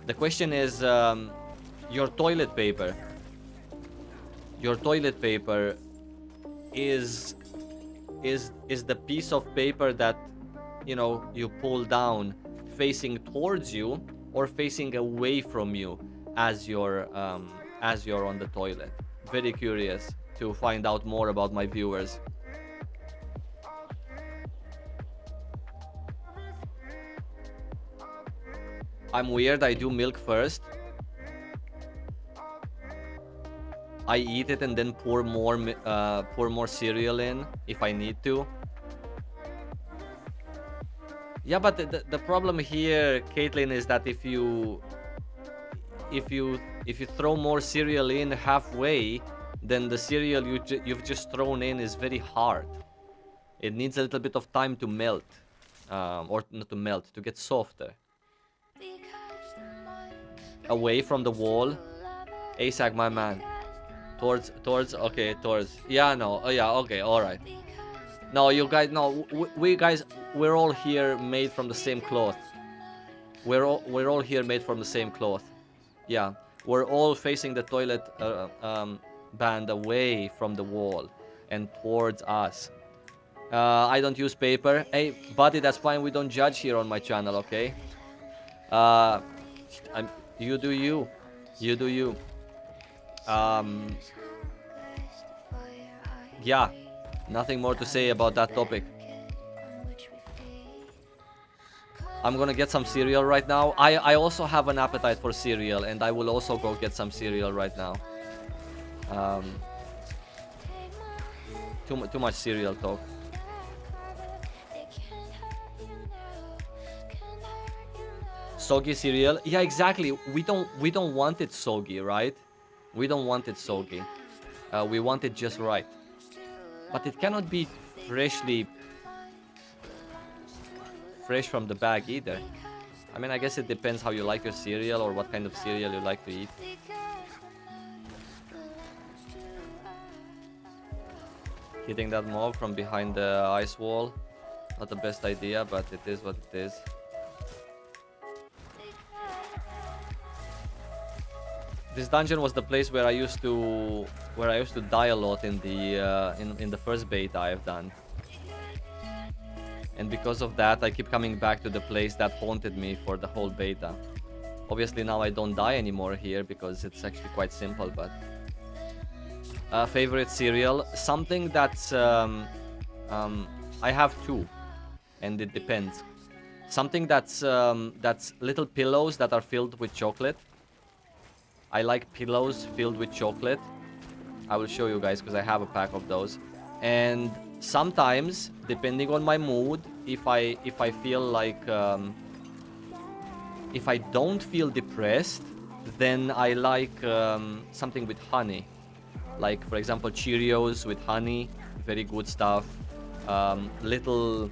The question is your toilet paper. Your toilet paper is the piece of paper that, you know, you pull down facing towards you or facing away from you as you're on the toilet. Very curious to find out more about my viewers. I'm weird, I do milk first. I eat it and then pour more cereal in if I need to. Yeah, but the problem here, Caitlin, is that if you throw more cereal in halfway, then the cereal you've just thrown in is very hard. It needs a little bit of time to melt, or not to melt, to get softer. Away from the wall, ASAC, my man. Towards, okay, towards. Yeah, no, oh yeah, okay, all right. No, you guys, no, we guys, we're all here made from the same cloth. We're all here made from the same cloth. Yeah, we're all facing the toilet band away from the wall and towards us. I don't use paper. Hey, buddy, that's fine. We don't judge here on my channel, okay? You do you. You do you. Yeah, nothing more to say about that topic. I'm gonna get some cereal right now. I also have an appetite for cereal, and I will also go get some cereal right now. Too much cereal talk. Soggy cereal? Yeah, exactly. We don't want it soggy, right? We don't want it soggy. We want it just right. But it cannot be freshly fresh from the bag either. I mean, I guess it depends how you like your cereal or what kind of cereal you like to eat. Hitting that mob from behind the ice wall, not the best idea, but it is what it is. This dungeon was the place where I used to die a lot in the first beta I've done. And because of that, I keep coming back to the place that haunted me for the whole beta. Obviously now I don't die anymore here because it's actually quite simple, but favorite cereal, something that's I have two, and it depends. Something that's little pillows that are filled with chocolate. I like pillows filled with chocolate. I will show you guys because I have a pack of those. And sometimes, depending on my mood, if I feel like if I don't feel depressed, then I like something with honey. Like, for example, Cheerios with honey, very good stuff. Little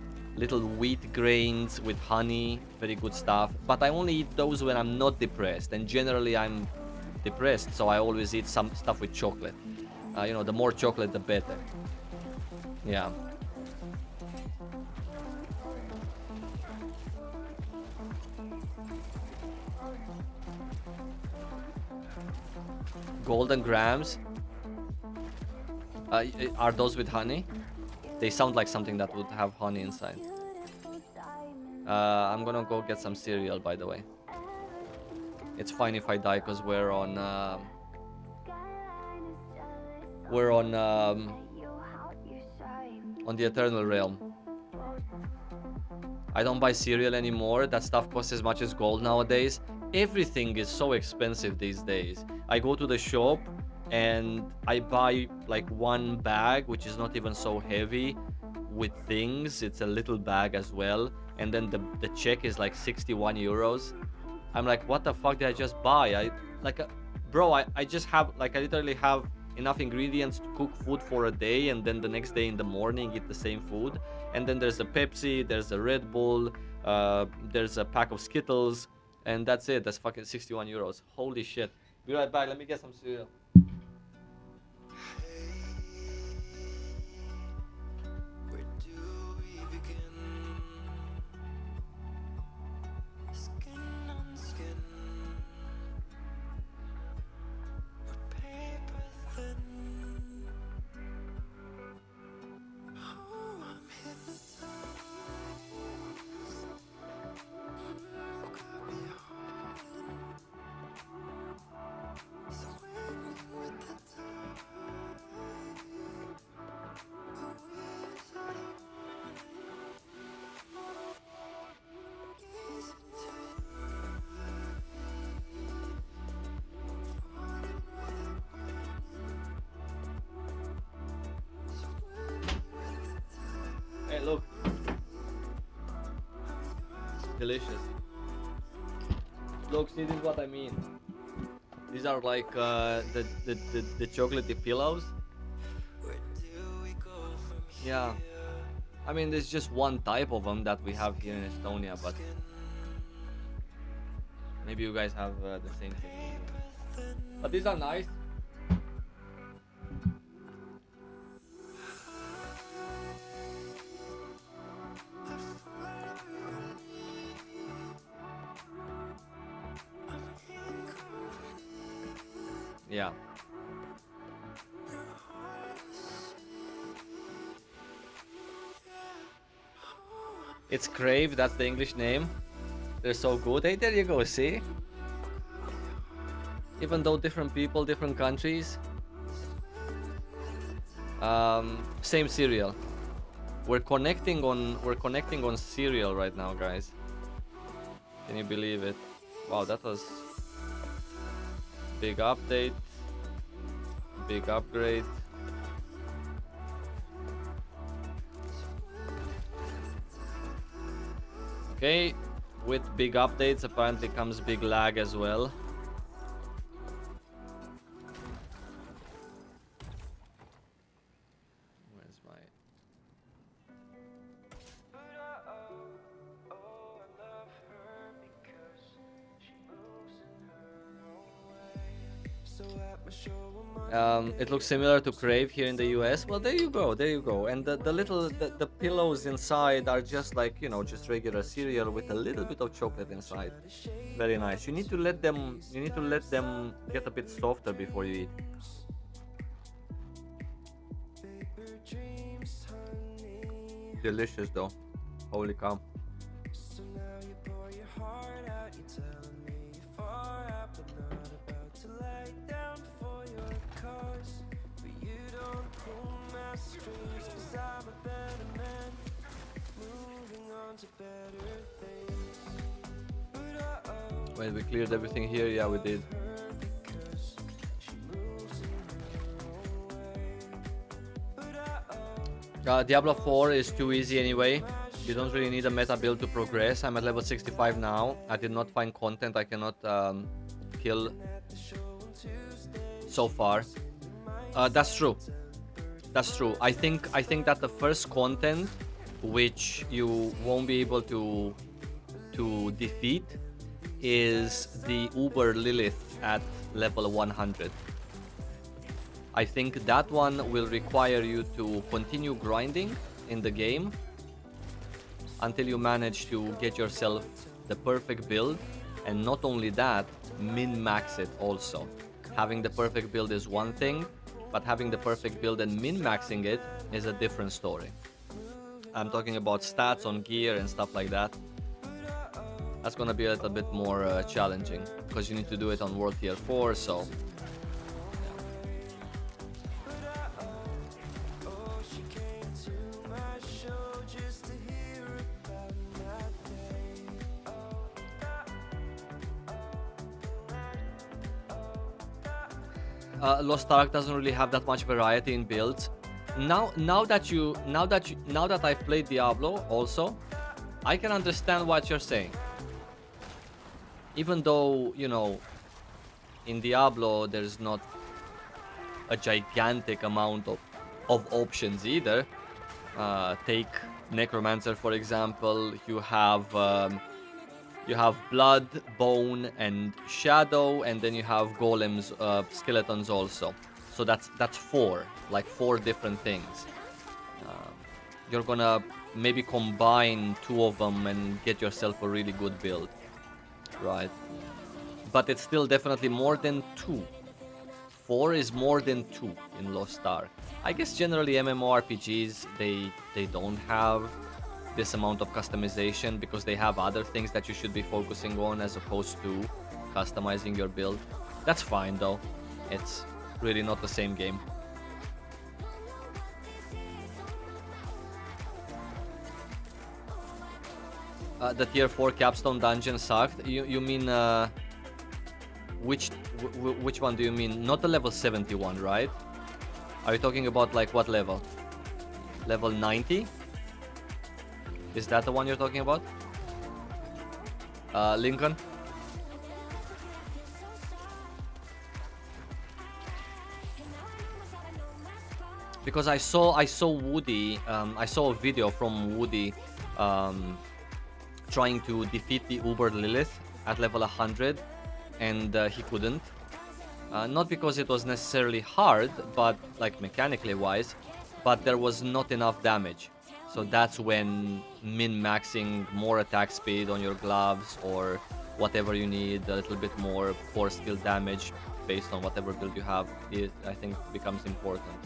wheat grains with honey, very good stuff. But I only eat those when I'm not depressed, and generally I'm depressed, so I always eat some stuff with chocolate. You know, the more chocolate, the better. Yeah. Golden grams. Are those with honey? They sound like something that would have honey inside. I'm gonna go get some cereal, by the way. It's fine if I die because we're on the Eternal Realm. I don't buy cereal anymore. That stuff costs as much as gold nowadays. Everything is so expensive these days. I go to the shop and I buy like one bag, which is not even so heavy, with things. It's a little bag as well, and then the check is like 61 euros. I'm like, what the fuck did I just buy? Bro, I just have, like, I literally have enough ingredients to cook food for a day, and then the next day in the morning eat the same food. And then there's a Pepsi, there's a Red Bull, there's a pack of Skittles, and that's it. That's fucking 61 euros. Holy shit. Be right back. Let me get some cereal. Hey, look. Delicious. Look, see, this is what I mean. These are like the chocolatey pillows. Yeah. I mean, there's just one type of them that we have here in Estonia, but maybe you guys have the same thing. But these are nice. Yeah. It's Crave, that's the English name. They're so good. Hey, there you go, see? Even though different people, different countries. Same cereal. We're connecting on cereal right now, guys. Can you believe it? Wow, that was big update. Big upgrade. Okay, with big updates apparently comes big lag as well. Where's my... It looks similar to Crave here in the US. Well, there you go, there you go. And the pillows inside are just like, you know, just regular cereal with a little bit of chocolate inside. Very nice. You need to let them get a bit softer before you eat. Delicious though. Holy cow. Wait, we cleared everything here? Yeah, we did. Diablo 4 is too easy anyway. You don't really need a meta build to progress. I'm at level 65 now. I did not find content I cannot kill so far. That's true. That's true. I think that the first content which you won't be able to defeat is the Uber Lilith at level 100. I think that one will require you to continue grinding in the game until you manage to get yourself the perfect build, and not only that, min-max it also. Having the perfect build is one thing, but having the perfect build and min-maxing it is a different story. I'm talking about stats on gear and stuff like that. That's gonna be a little bit more challenging, because you need to do it on World Tier 4, so... Lost Ark doesn't really have that much variety in builds. Now that I've played Diablo also, I can understand what you're saying. Even though, you know, in Diablo there's not a gigantic amount of options either. Take Necromancer for example. You have blood, bone, and shadow, and then you have golems, skeletons also. So that's four different things. You're gonna maybe combine two of them and get yourself a really good build, right? But it's still definitely more than two. 4 is more than 2 in Lost Ark. I guess generally MMORPGs, they don't have this amount of customization because they have other things that you should be focusing on as opposed to customizing your build. That's fine though. It's really not the same game. The tier 4 capstone dungeon sucked. You mean which one do you mean? Not the level 71, right? Are you talking about like what level? Level 90? Is that the one you're talking about? Lincoln? Because I saw Woody, I saw a video from Woody trying to defeat the Uber Lilith at level 100, and he couldn't. Not because it was necessarily hard, but like mechanically wise, but there was not enough damage. So that's when min-maxing more attack speed on your gloves or whatever you need, a little bit more core skill damage based on whatever build you have, it, I think, becomes important.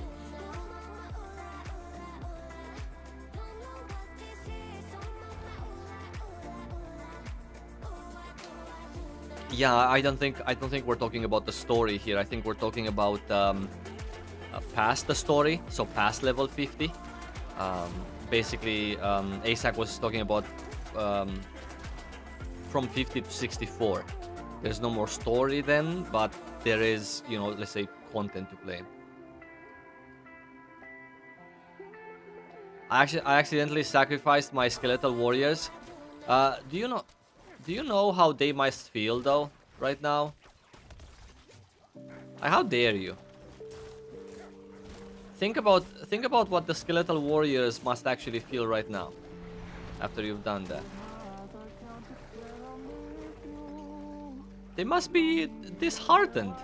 Yeah, I don't think we're talking about the story here. I think we're talking about past the story, so past level 50. Basically, ASAC was talking about from 50 to 64. There's no more story then, but there is, you know, let's say content to play. I accidentally sacrificed my skeletal warriors. Do you know how they must feel though right now? How dare you? Think about what the skeletal warriors must actually feel right now after you've done that. They must be disheartened.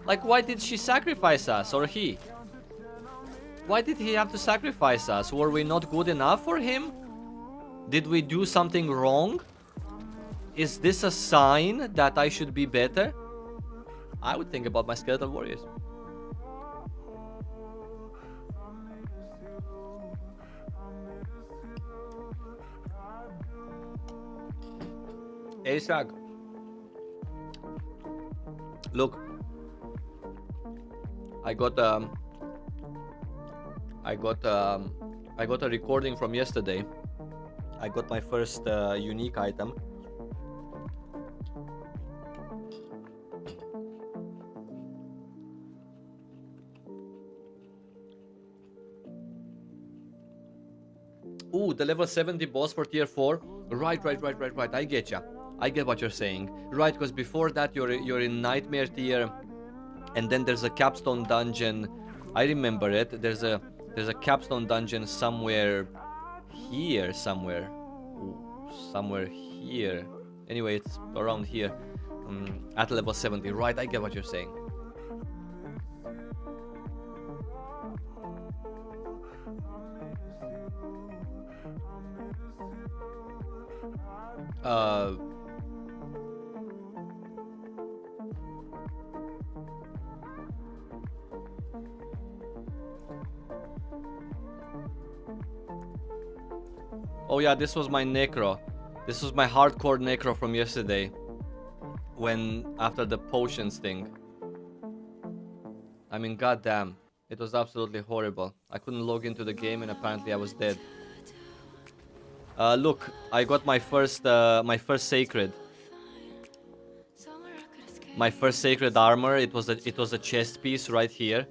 Like, why did she sacrifice us, or he? Why did he have to sacrifice us? Were we not good enough for him? Did we do something wrong? Is this a sign that I should be better? I would think about my skeletal warriors. ASAG. Look, I got a recording from yesterday. I got my first unique item. Ooh, the level 70 boss for tier 4. Right. I get ya. I get what you're saying. Right, because before that you're in nightmare tier, and then there's a capstone dungeon. I remember it. There's a capstone dungeon somewhere here, somewhere. Ooh, somewhere here. Anyway, it's around here. At level 70. Right, I get what you're saying. Oh yeah, this was my necro. This was my hardcore necro from yesterday. After the potions thing. I mean, goddamn. It was absolutely horrible. I couldn't log into the game and apparently I was dead. Look, I got my first sacred. My first sacred armor. It was a chest piece right here.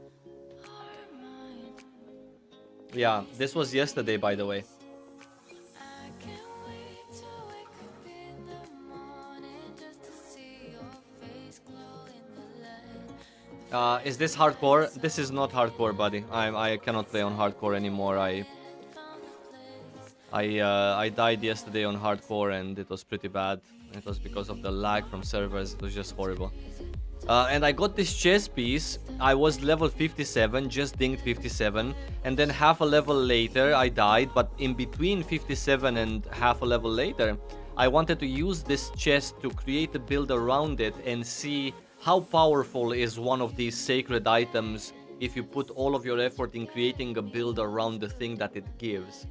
Yeah, this was yesterday, by the way. Is this hardcore? This is not hardcore, buddy. I cannot play on hardcore anymore. I died yesterday on hardcore and it was pretty bad. It was because of the lag from servers. It was just horrible. And I got this chest piece. I was level 57, just dinged 57, and then half a level later I died. But in between 57 and half a level later, I wanted to use this chest to create a build around it and see how powerful is one of these sacred items if you put all of your effort in creating a build around the thing that it gives.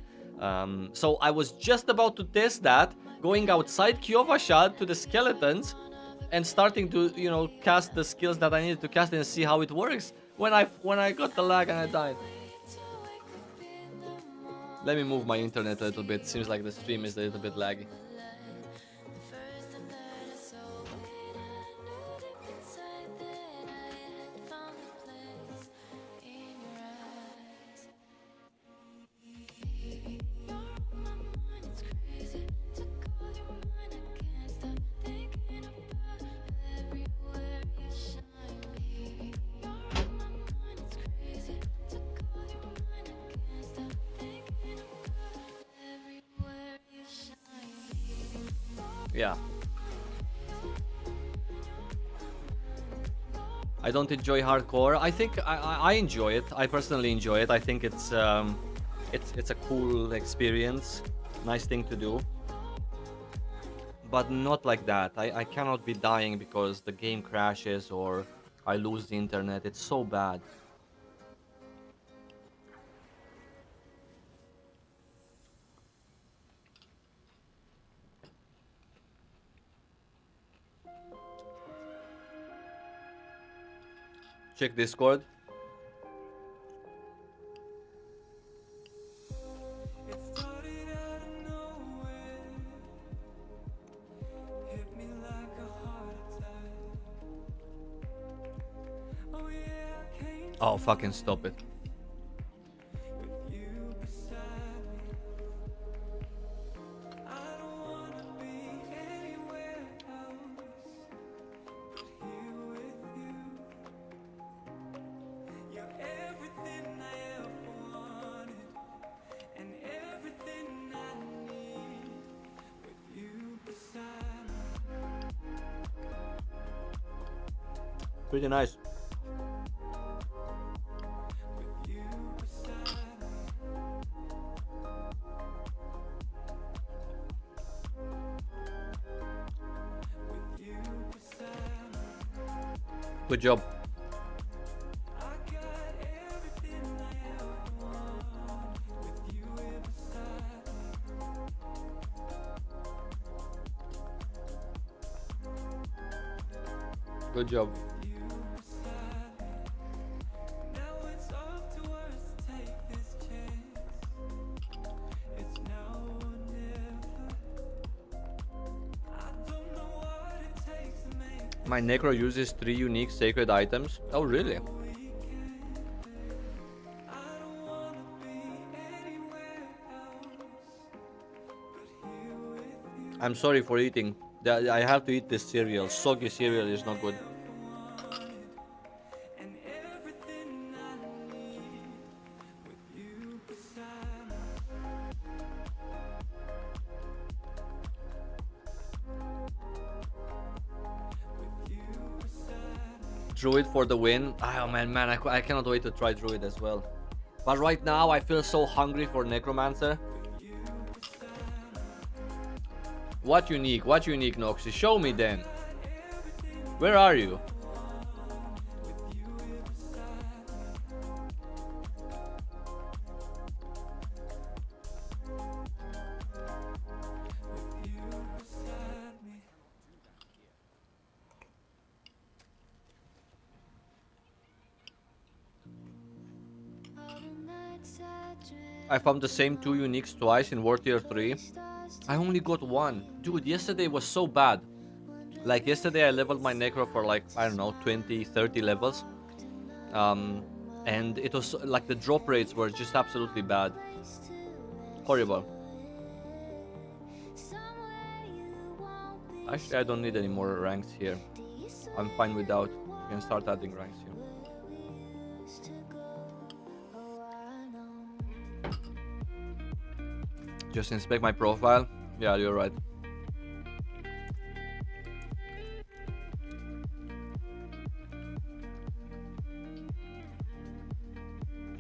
So I was just about to test that, going outside Kyovashad to the skeletons and starting to, you know, cast the skills that I needed to cast and see how it works when I got the lag and I died. Let me move my internet a little bit. Seems like the stream is a little bit laggy. Yeah. I don't enjoy hardcore. I think I enjoy it. I personally enjoy it. I think it's a cool experience, nice thing to do. But not like that. I cannot be dying because the game crashes or I lose the internet. It's so bad. Check Discord. Oh, fucking stop it. Pretty nice. Good job. Good job. My Necro uses 3 unique sacred items. Oh, really? I'm sorry for eating. I have to eat this cereal. Soggy cereal is not good. Druid for the win. Oh man, I cannot wait to try Druid as well. But right now I feel so hungry for Necromancer. What unique, Noxy? Show me then. Where are you? I found the same 2 uniques twice in War Tier 3. I only got 1. Dude, yesterday was so bad. Like yesterday I leveled my Necro for like, I don't know, 20, 30 levels. And it was like the drop rates were just absolutely bad. Horrible. Actually, I don't need any more ranks here. I'm fine without. You can start adding ranks here. Just inspect my profile. Yeah, you're right.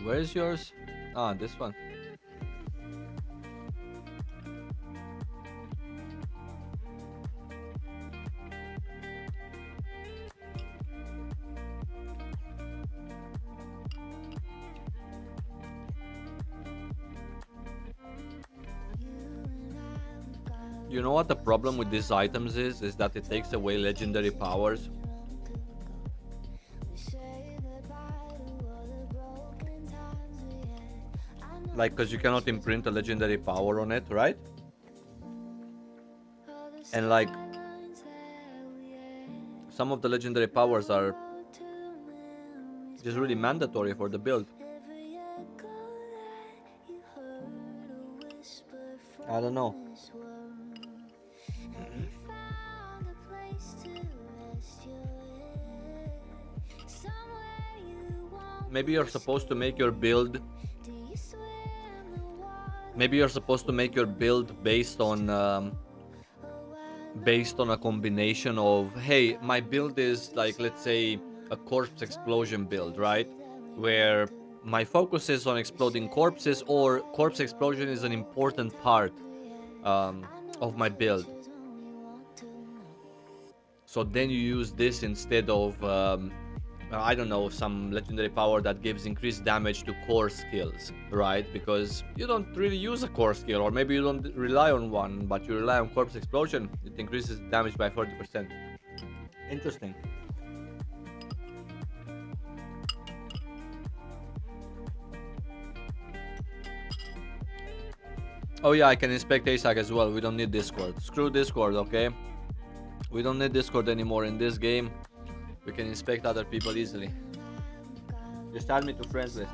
Where's yours? Ah, this one. You know what the problem with these items is? Is that it takes away legendary powers. Like, because you cannot imprint a legendary power on it, right? And like, some of the legendary powers are just really mandatory for the build. I don't know. Maybe you're supposed to make your build. Maybe you're supposed to make your build based on a combination of, hey, my build is like, let's say, a corpse explosion build, right? Where my focus is on exploding corpses, or corpse explosion is an important part of my build. So then you use this instead of I don't know, some legendary power that gives increased damage to core skills, right? Because you don't really use a core skill, or maybe you don't rely on one, but you rely on corpse explosion. It increases damage by 40%. Interesting. Oh yeah, I can inspect ASAC as well. We don't need Discord. Screw Discord, okay? We don't need Discord anymore in this game. We can inspect other people easily. Just add me to friends list.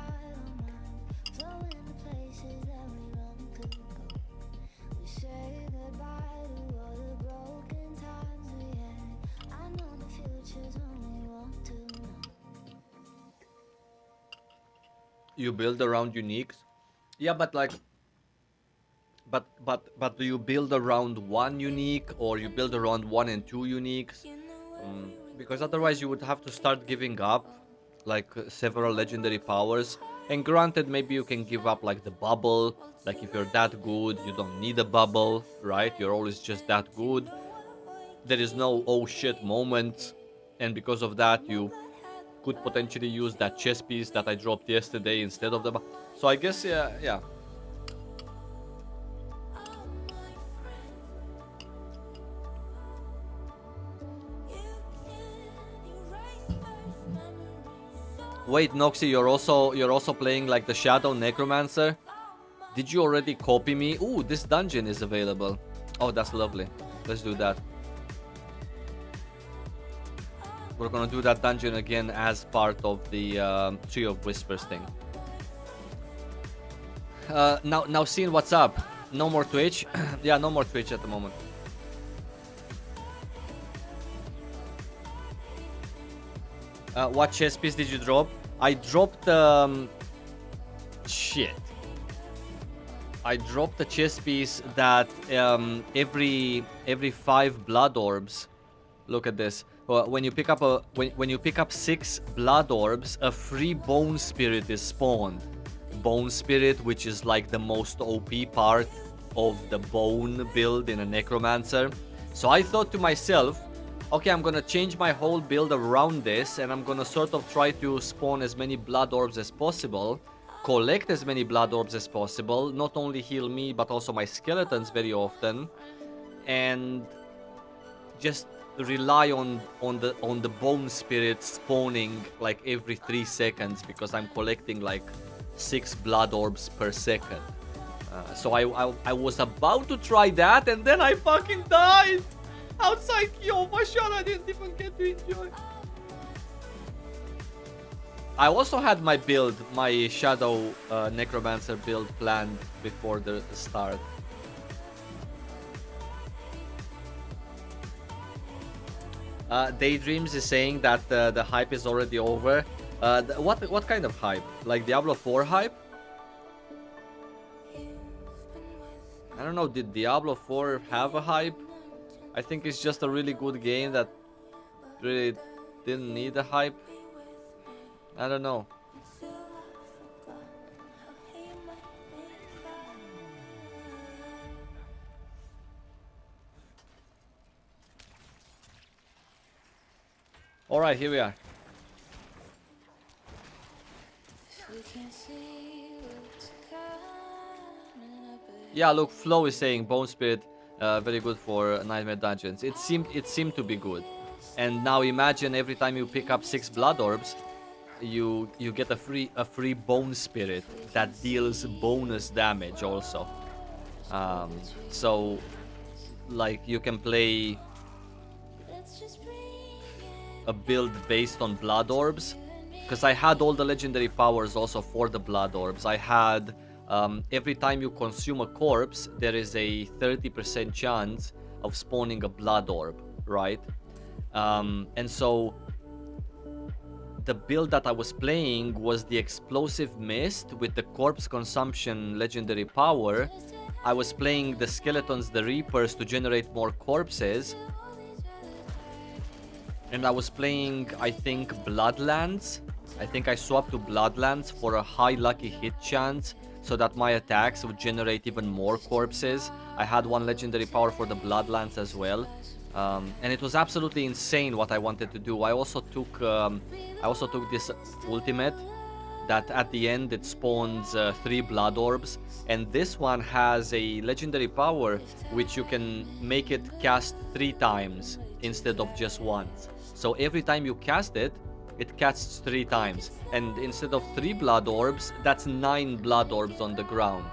You build around uniques? Yeah, but like, but do you build around one unique, or you build around 1 and 2 uniques? Because otherwise you would have to start giving up like several legendary powers. And granted, maybe you can give up like the bubble. Like if you're that good, you don't need a bubble, right? You're always just that good. There is no oh shit moment, and because of that you could potentially use that chest piece that I dropped yesterday instead of the... So I guess, yeah. Wait, Noxy, you're also playing like the Shadow Necromancer? Did you already copy me? Ooh, this dungeon is available. Oh, that's lovely. Let's do that. We're gonna do that dungeon again as part of the Tree of Whispers thing. Now seeing what's up. No more Twitch. Yeah, no more Twitch at the moment. What chess piece did you drop? I dropped shit. I dropped a chess piece that every 5 blood orbs. Look at this. When you pick up when you pick up 6 blood orbs, a free bone spirit is spawned. Bone spirit, which is like the most OP part of the bone build in a necromancer. So I thought to myself, okay, I'm gonna change my whole build around this, and I'm gonna sort of try to spawn as many blood orbs as possible, collect as many blood orbs as possible, not only heal me but also my skeletons very often, and just rely on the bone spirit spawning like every 3 seconds, because I'm collecting like 6 blood orbs per second. So I was about to try that, and then I fucking died outside Kyoto. Shot, I didn't even get to enjoy. I also had my build, my Shadow Necromancer build planned before the start. Daydreams is saying that the hype is already over. What kind of hype? Like Diablo 4 hype? I don't know, did Diablo 4 have a hype? I think it's just a really good game that really didn't need a hype. I don't know. Alright, here we are. Yeah, look, Flo is saying Bone Spirit very good for Nightmare Dungeons. It seemed to be good. And now imagine every time you pick up 6 blood orbs, you get a free Bone Spirit that deals bonus damage also. So like you can play a build based on blood orbs, because I had all the legendary powers also for the blood orbs. I had every time you consume a corpse, there is a 30% chance of spawning a blood orb, right? And so the build that I was playing was the Explosive Mist with the corpse consumption legendary power. I was playing the Skeletons, the Reapers to generate more corpses. And I was playing, I think, Bloodlands. I think I swapped to Bloodlands for a high lucky hit chance, so that my attacks would generate even more corpses. I had one legendary power for the Bloodlands as well. And it was absolutely insane what I wanted to do. I also took this ultimate that at the end it spawns 3 blood orbs, and this one has a legendary power which you can make it cast 3 times instead of just once. So every time you cast it, it casts 3 times, and instead of 3 blood orbs, that's 9 blood orbs on the ground.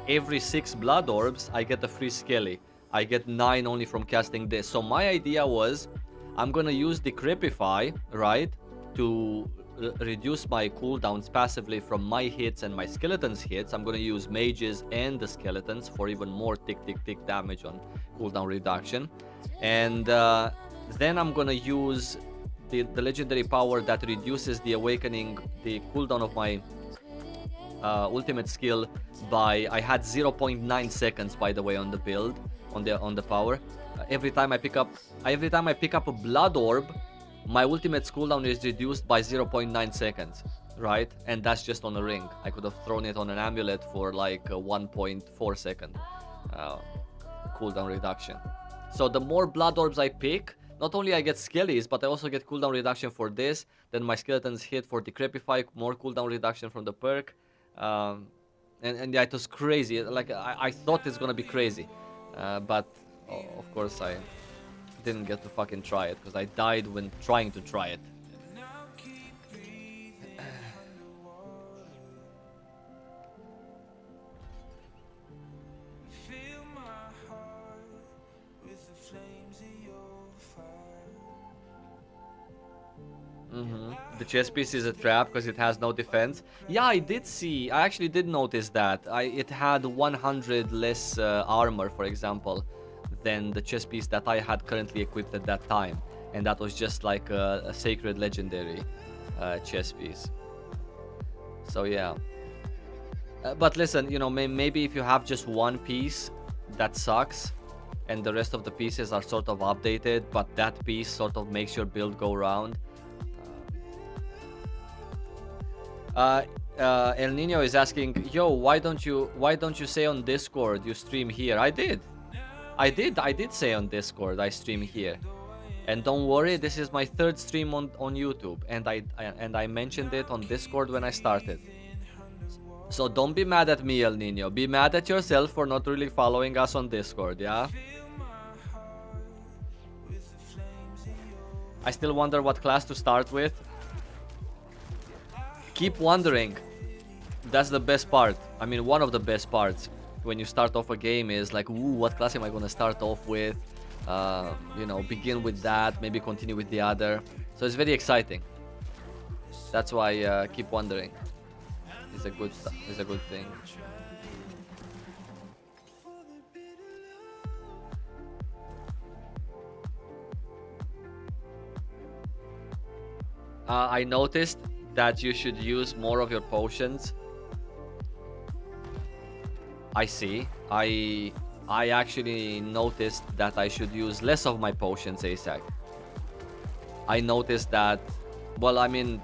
Every 6 blood orbs, I get a free skelly. I get 9 only from casting this. So my idea was, I'm gonna use Decrepify, right, to reduce my cooldowns passively from my hits and my skeletons hits. I'm gonna use mages and the skeletons for even more tick damage on cooldown reduction. And then I'm gonna use the legendary power that reduces the awakening, the cooldown of my ultimate skill by, I had 0.9 seconds by the way on the build, on the power. Every time I pick up a blood orb, my ultimate cooldown is reduced by 0.9 seconds, right? And that's just on a ring. I could have thrown it on an amulet for like a 1.4 second cooldown reduction. So the more blood orbs I pick, not only I get skellies, but I also get cooldown reduction for this. Then my skeletons hit for Decrepify, more cooldown reduction from the perk. And yeah, it was crazy. Like, I thought it's gonna be crazy. But, of course, I didn't get to fucking try it, because I died when trying to try it. The chest piece is a trap because it has no defense. Yeah, I actually did notice that. It had 100 less armor, for example, than the chest piece that I had currently equipped at that time. And that was just like a sacred legendary chest piece. So yeah. But listen, you know, maybe if you have just one piece that sucks and the rest of the pieces are sort of updated, but that piece sort of makes your build go round. El Nino is asking, yo, why don't you say on Discord you stream here? I did say on Discord I stream here. And don't worry, this is my third stream on YouTube, and I mentioned it on Discord when I started. So don't be mad at me, El Nino. Be mad at yourself for not really following us on Discord, yeah? I still wonder what class to start with. Keep wondering. That's the best part. I mean, one of the best parts when you start off a game is like, ooh, what class am I gonna start off with? You know, begin with that, maybe continue with the other. So it's very exciting. That's why keep wondering. It's a good thing. I noticed that you should use more of your potions. I see. I actually noticed that I should use less of my potions ASAC. I noticed that, well, I mean,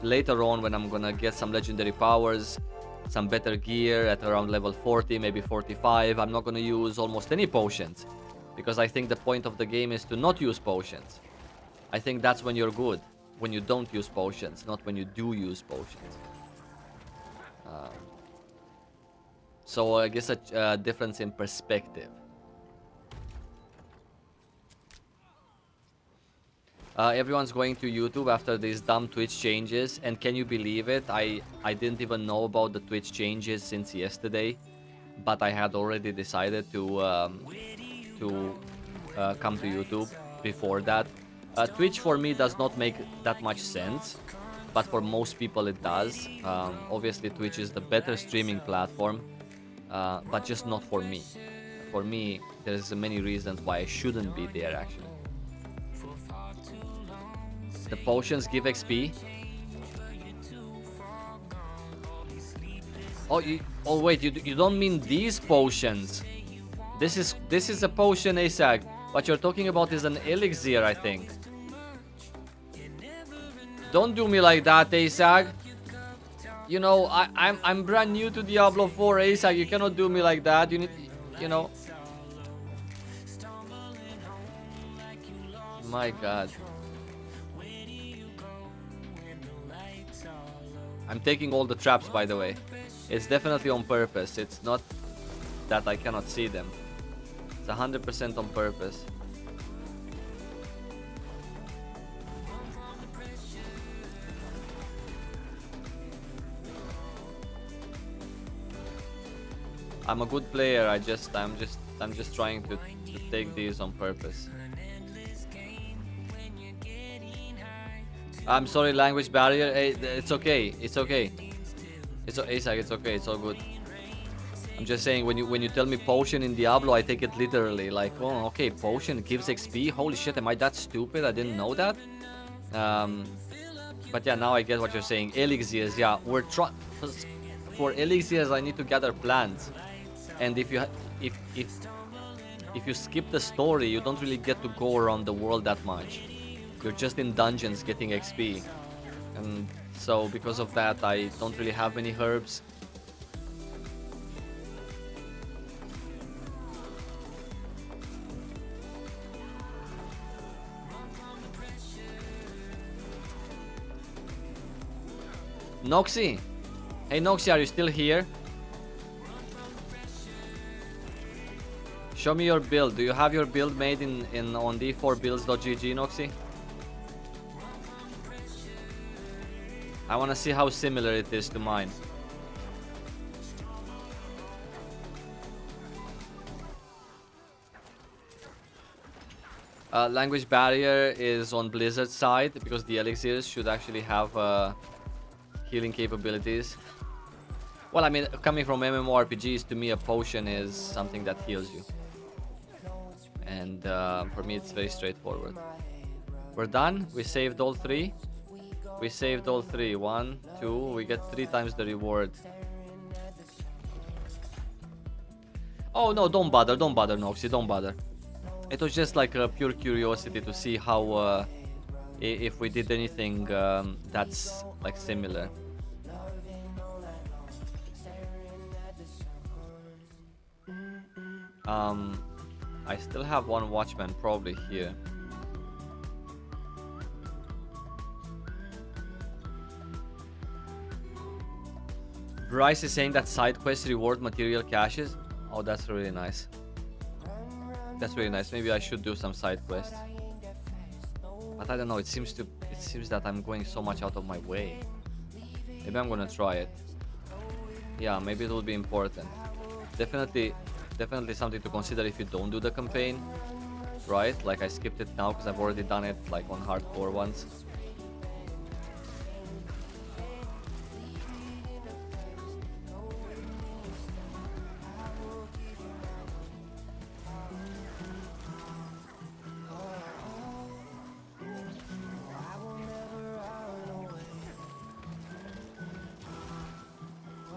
later on when I'm gonna get some legendary powers, some better gear at around level 40, maybe 45, I'm not gonna use almost any potions, because I think the point of the game is to not use potions. I think that's when you're good, when you don't use potions, not when you do use potions. So I guess a difference in perspective. Everyone's going to YouTube after these dumb Twitch changes, and can you believe it? I didn't even know about the Twitch changes since yesterday, but I had already decided to come to YouTube before that. Twitch for me does not make that much sense, but for most people it does. Obviously Twitch is the better streaming platform, but just not for me. For me, there's many reasons why I shouldn't be there actually. The potions give XP. Oh wait, you don't mean these potions. This is a potion, ASAG. What you're talking about is an elixir, I think. Don't do me like that, ASAG. You know, I'm brand new to Diablo 4, ASAG. You cannot do me like that. You need, you know. My God. I'm taking all the traps, by the way. It's definitely on purpose. It's not that I cannot see them. It's 100% on purpose. I'm a good player. I'm just trying to take these on purpose. I'm sorry, language barrier. Hey, it's okay. It's okay. It's ASAC. It's okay. It's all good. I'm just saying, when you tell me potion in Diablo, I take it literally. Like, oh, okay, potion gives XP. Holy shit, am I that stupid? I didn't know that. But yeah, now I get what you're saying. Elixirs, yeah, for elixirs, I need to gather plants, and if you skip the story, you don't really get to go around the world that much. You're just in dungeons getting XP, and so because of that, I don't really have many herbs. Noxy! Hey Noxy, are you still here? Show me your build. Do you have your build made in on d4builds.gg, Noxy? I wanna see how similar it is to mine. Language barrier is on Blizzard's side because the elixirs should actually have healing capabilities. Well, I mean, coming from MMORPGs, to me a potion is something that heals you. And for me it's very straightforward. We're done. We saved all three. We saved all three. 1, 2. We get 3 times the reward. Oh no, don't bother, Noxy, don't bother. It was just like a pure curiosity to see how if we did anything that's like similar. I still have one watchman probably here. Bryce is saying that side quests reward material caches. Oh, that's really nice. That's really nice. Maybe I should do some side quests. But I don't know, it seems that I'm going so much out of my way. Maybe I'm gonna try it. Yeah, maybe it will be important. Definitely something to consider if you don't do the campaign, right? Like I skipped it now because I've already done it like on hardcore once.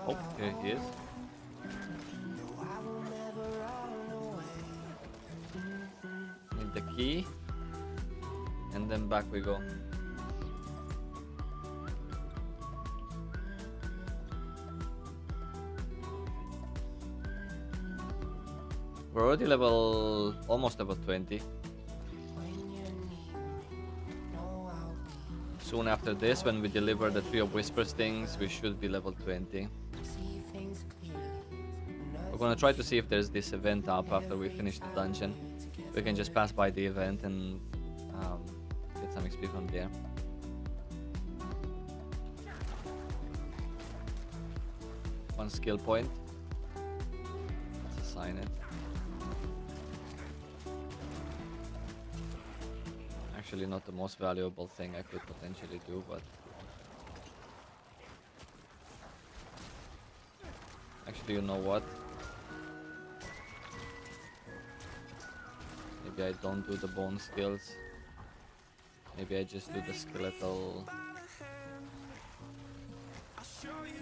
Oh, here he is. Need the key. And then back we go. We're already almost level 20. Soon after this, when we deliver the Tree of Whispers things, we should be level 20. We're gonna try to see if there's this event up after we finish the dungeon. We can just pass by the event and get some XP from there. One skill point. Let's assign it. Actually not the most valuable thing I could potentially do, but actually, you know what? Maybe I don't do the bone skills. Maybe I just do the skeletal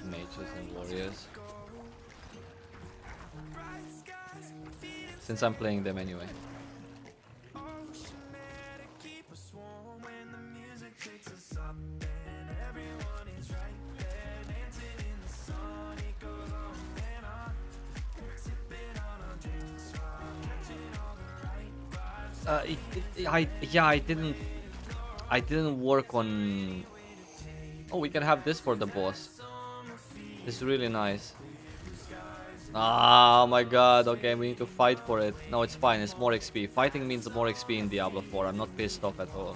mages and warriors. Since I'm playing them anyway. I didn't work on. Oh, we can have this for the boss. This is really nice. Oh my god, okay, we need to fight for it. No, it's fine, it's more XP. Fighting means more XP in Diablo 4. I'm not pissed off at all.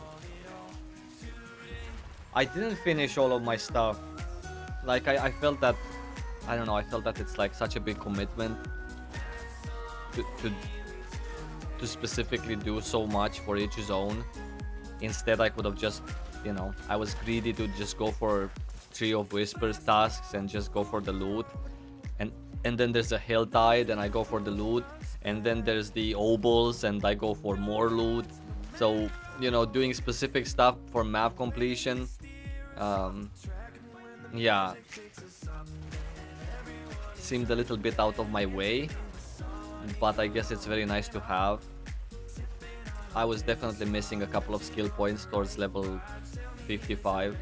I didn't finish all of my stuff. Like, I felt that, I don't know, I felt that it's like such a big commitment to specifically do so much for each zone. Instead, I could have just, you know, I was greedy to just go for Tree of Whispers tasks and just go for the loot. And then there's a Hell Tide and I go for the loot. And then there's the Obols and I go for more loot. So, you know, doing specific stuff for map completion. Yeah. Seemed a little bit out of my way. But I guess it's very nice to have. I was definitely missing a couple of skill points towards level 55.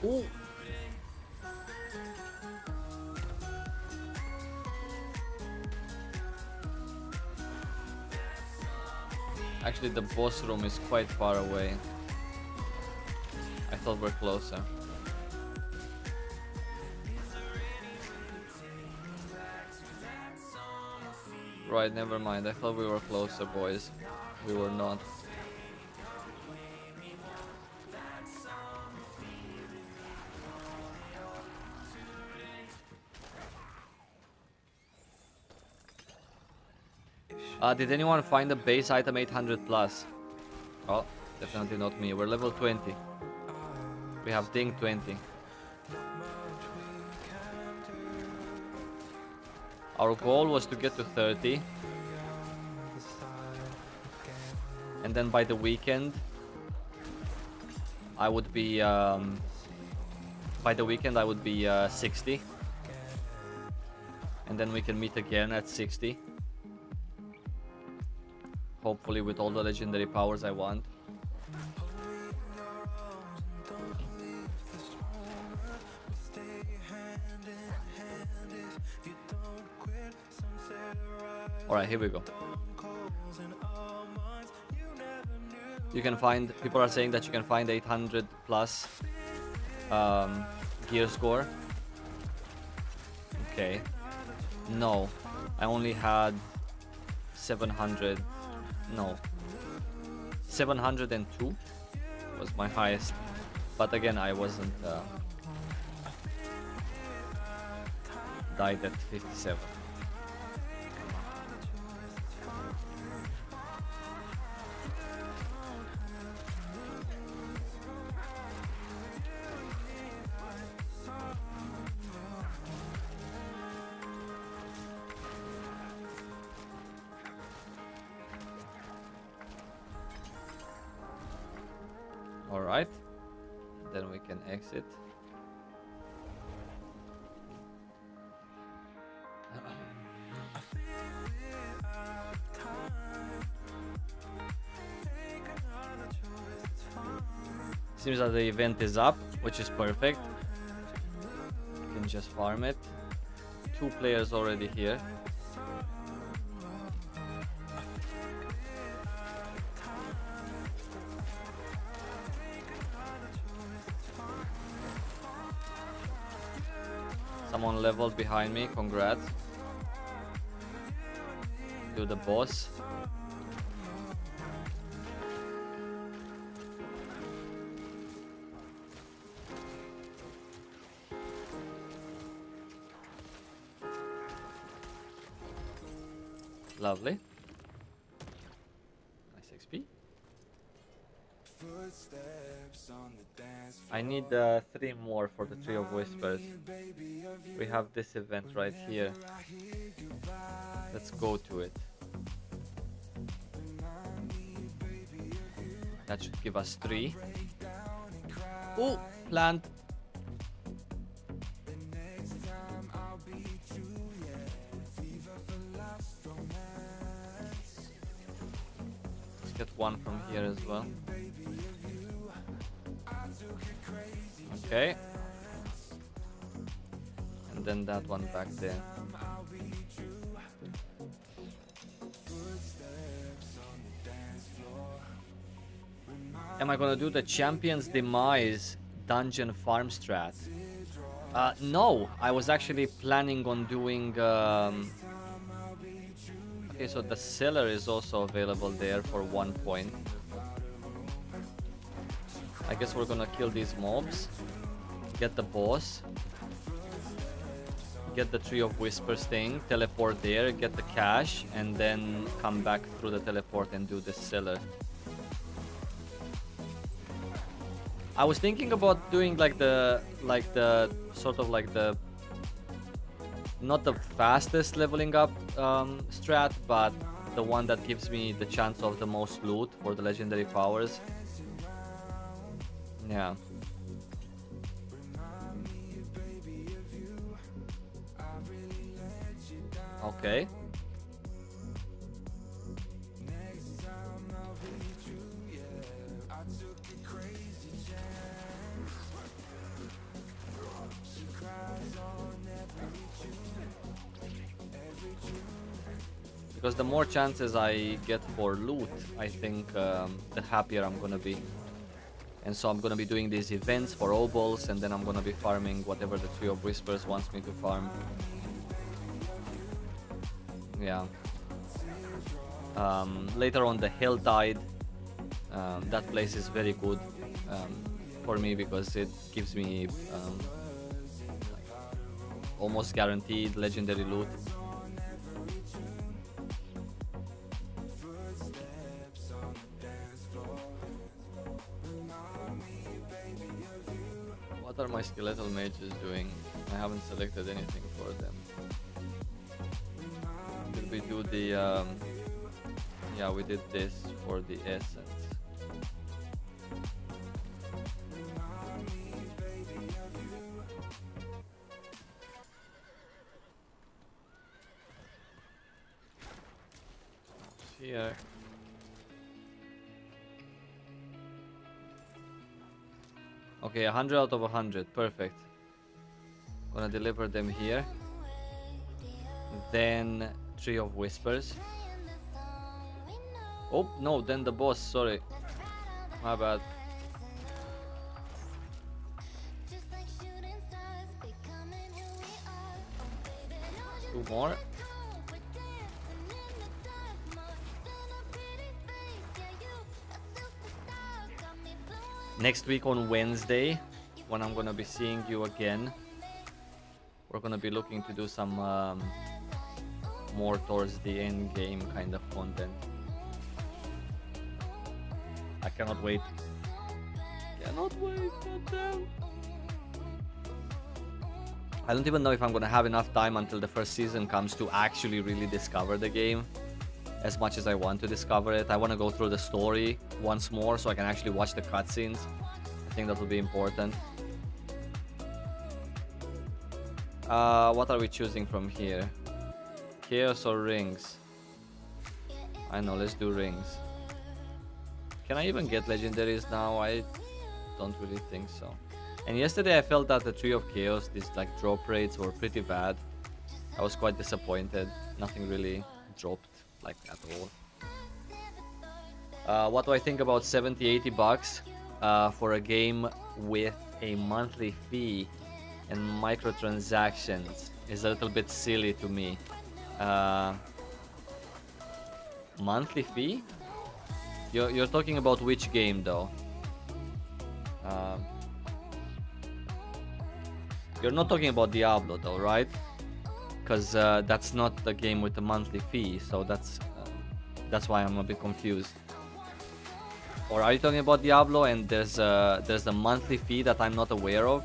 Ooh. Actually, the boss room is quite far away. I thought we're closer. Right, never mind. I thought we were closer, boys. We were not. Did anyone find the base item 800 plus? Oh, definitely not me. We're level 20. We have ding 20. Our goal was to get to 30. And then by the weekend, I would be 60. And then we can meet again at 60. Hopefully with all the legendary powers I want. Alright, here we go. You can find, people are saying that you can find 800 plus gear score. Okay. No, I only had 700. No, 702 was my highest. But again, I wasn't died at 57. Alright, then we can exit. Seems that the event is up, which is perfect. You can just farm it. 2 players already here. Someone leveled behind me, congrats. Do the boss. Lovely. Nice XP. I need 3 more for the Tree of Whispers. We have this event right here. Let's go to it. That should give us 3. Ooh, plant. Let's get 1 from here as well. Okay. And then that one back there. Am I gonna do the Champion's Demise dungeon farm strat? No, I was actually planning on doing... Okay, so the cellar is also available there for 1 point. I guess we're gonna kill these mobs, get the boss, get the Tree of Whispers thing, teleport there, get the cash, and then come back through the teleport and do the cellar. I was thinking about doing like the sort of like the not the fastest leveling up strat, but the one that gives me the chance of the most loot for the legendary powers. Yeah. Okay. Because the more chances I get for loot, I think the happier I'm gonna be. And so I'm gonna be doing these events for obols, and then I'm gonna be farming whatever the Tree of Whispers wants me to farm. Yeah. Later on the Helltide. That place is very good for me because it gives me almost guaranteed legendary loot. What are my skeletal mages doing? I haven't selected anything for them. Did we do the... yeah, we did this for the essence. Here. Okay, 100 out of 100, perfect. Gonna deliver them here. Then Tree of Whispers. Oh, no, then the boss, sorry. My bad. Two more. Next week on Wednesday, when I'm gonna be seeing you again, we're gonna be looking to do some more towards the end game kind of content. I cannot wait. Cannot wait, goddamn. I don't even know if I'm gonna have enough time until the first season comes to actually really discover the game as much as I want to discover it. I want to go through the story once more so I can actually watch the cutscenes. I think that will be important. What are we choosing from here? Chaos or rings? I know, let's do rings. Can I even get legendaries now? I don't really think so. And yesterday I felt that the Tree of Chaos, these like drop rates were pretty bad. I was quite disappointed. Nothing really dropped like at all. What do I think about 70-80 bucks for a game with a monthly fee and microtransactions? Is a little bit silly to me. Monthly fee? You're talking about which game though? You're not talking about Diablo though, right? Because that's not the game with the monthly fee, so that's why I'm a bit confused. Or are you talking about Diablo and there's a monthly fee that I'm not aware of?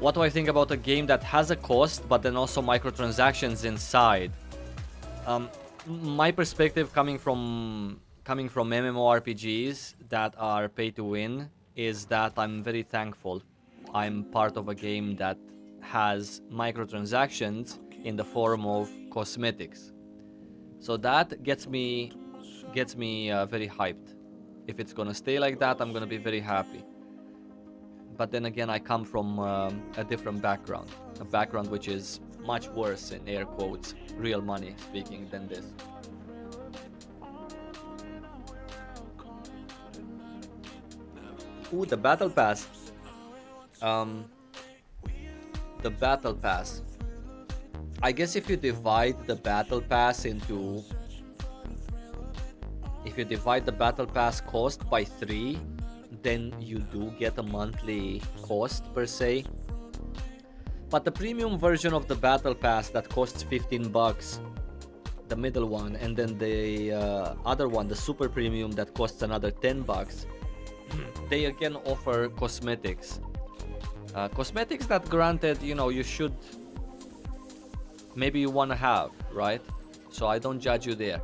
What do I think about a game that has a cost but then also microtransactions inside? My perspective coming from MMORPGs that are pay to win is that I'm very thankful I'm part of a game that has microtransactions in the form of cosmetics. So that gets me very hyped. If it's gonna stay like that, I'm gonna be very happy. But then again, I come from a different background, a background which is much worse, in air quotes, real money speaking, than this. Ooh, the battle pass. The battle pass. I guess if you divide the battle pass into... If you divide the battle pass cost by 3, then you do get a monthly cost per se. But the premium version of the battle pass that costs 15 bucks, the middle one, and then the other one, the super premium, that costs another 10 bucks, they again offer cosmetics. Cosmetics that, granted, you know, you should... Maybe you want to have, right? So I don't judge you there.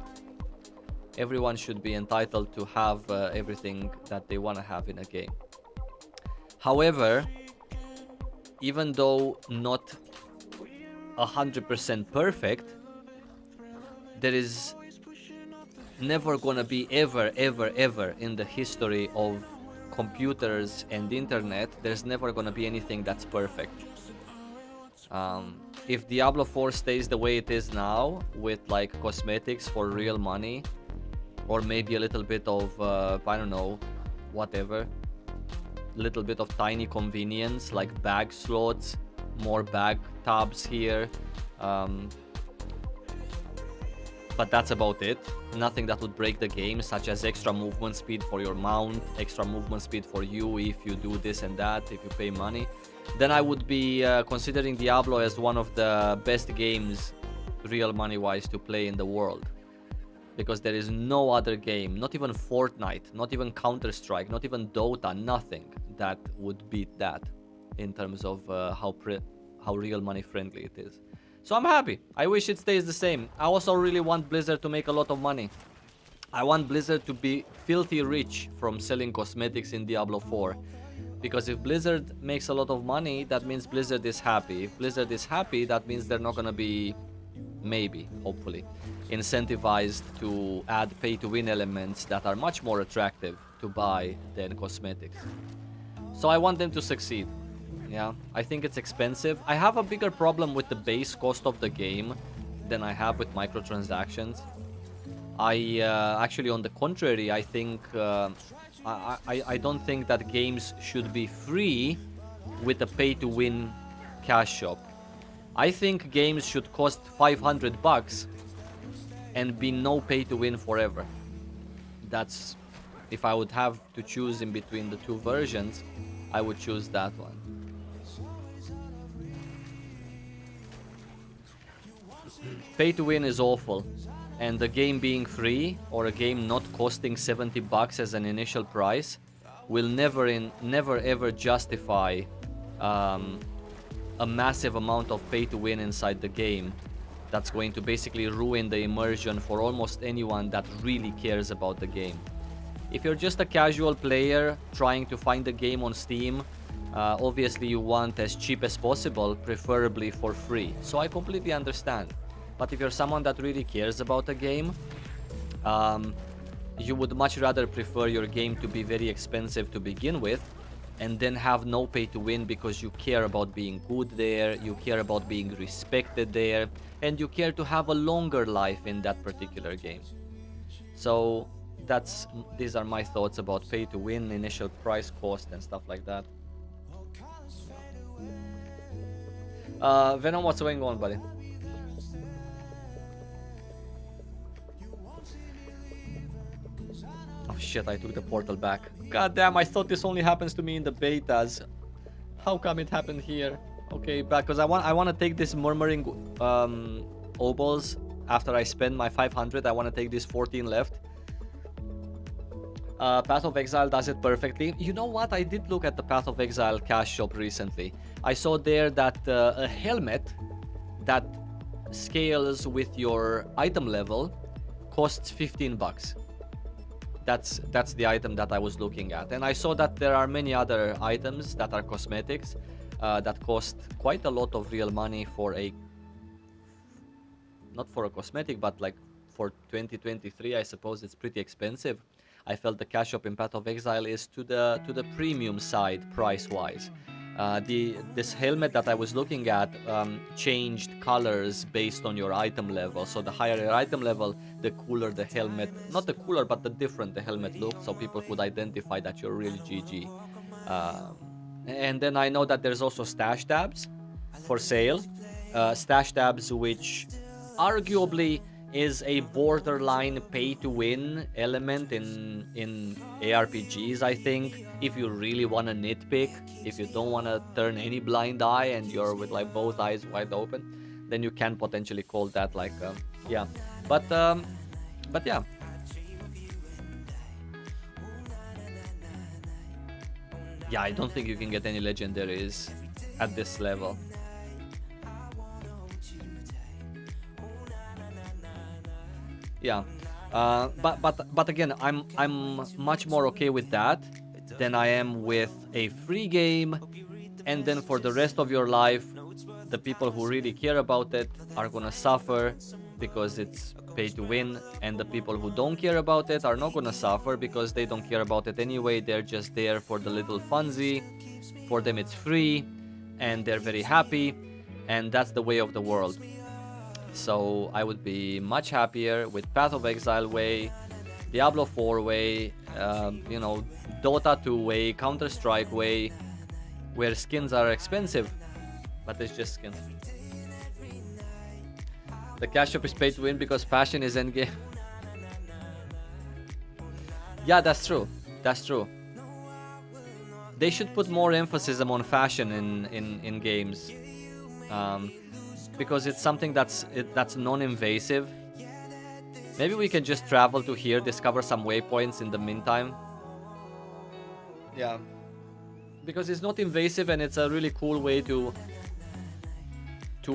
Everyone should be entitled to have everything that they want to have in a game. However, even though not 100% perfect, there is never gonna be ever in the history of computers and internet, there's never gonna be anything that's perfect. If Diablo 4 stays the way it is now, with like cosmetics for real money, or maybe a little bit of, I don't know, whatever, little bit of tiny convenience like bag slots, more bag tabs here, but that's about it. Nothing that would break the game, such as extra movement speed for your mount, extra movement speed for you if you do this and that, if you pay money. Then I would be considering Diablo as one of the best games, real money wise, to play in the world. Because there is no other game, not even Fortnite, not even Counter-Strike, not even Dota, nothing that would beat that in terms of how real money friendly it is. So I'm happy. I wish it stays the same. I also really want Blizzard to make a lot of money. I want Blizzard to be filthy rich from selling cosmetics in Diablo 4. Because if Blizzard makes a lot of money, that means Blizzard is happy. If Blizzard is happy, that means they're not gonna be, maybe, hopefully, incentivized to add pay-to-win elements that are much more attractive to buy than cosmetics. So I want them to succeed. Yeah, I think it's expensive. I have a bigger problem with the base cost of the game than I have with microtransactions. Actually, on the contrary, I think I don't think that games should be free with a pay-to-win cash shop. I think games should cost $500 and be no pay-to-win forever. That's, if I would have to choose in between the two versions, I would choose that one. Pay-to-win is awful, and the game being free or a game not costing $70 as an initial price will never ever justify a massive amount of pay-to-win inside the game. That's going to basically ruin the immersion for almost anyone that really cares about the game. If you're just a casual player trying to find the game on Steam, obviously you want as cheap as possible, preferably for free. So I completely understand. But if you're someone that really cares about a game, you would much rather prefer your game to be very expensive to begin with, and then have no pay to win because you care about being good there, you care about being respected there, and you care to have a longer life in that particular game. So these are my thoughts about pay to win, initial price, cost, and stuff like that. Venom, what's going on, buddy? Oh shit, I took the portal back. God damn, I thought this only happens to me in the betas. How come it happened here? Okay, back, because I want to take this murmuring obols after I spend my 500. I want to take this 14 left. Path of Exile does it perfectly. You know what? I did look at the Path of Exile cash shop recently. I saw there that a helmet that scales with your item level costs $15. That's the item that I was looking at, and I saw that there are many other items that are cosmetics that cost quite a lot of real money for a, not for a cosmetic, but like for 2023, I suppose it's pretty expensive. I felt the cash shop in Path of Exile is to the premium side price-wise. This helmet that I was looking at changed colors based on your item level. So the higher your item level, the cooler the helmet, not the cooler, but the different the helmet looked, so people could identify that you're really GG. And then I know that there's also stash tabs for sale. Stash tabs, which arguably is a borderline pay-to-win element in ARPGs, I think. If you really want to nitpick, if you don't want to turn any blind eye and you're with like both eyes wide open, then you can potentially call that like, yeah. But yeah. Yeah, I don't think you can get any legendaries at this level. Yeah, but again, I'm much more okay with that than I am with a free game, and then for the rest of your life, the people who really care about it are gonna suffer because it's pay to win, and the people who don't care about it are not gonna suffer because they don't care about it anyway. They're just there for the little funsy. For them, it's free, and they're very happy. and that's the way of the world. So I would be much happier with Path of Exile way, Diablo 4 way, you know, Dota 2 way, Counter-Strike way, where skins are expensive, but it's just skins. The cash shop is pay to win because fashion is endgame. Yeah, that's true. That's true. They should put more emphasis on fashion in games, because it's something that's non-invasive. Maybe we can just travel to here, discover some waypoints in the meantime. Yeah, because it's not invasive and it's a really cool way to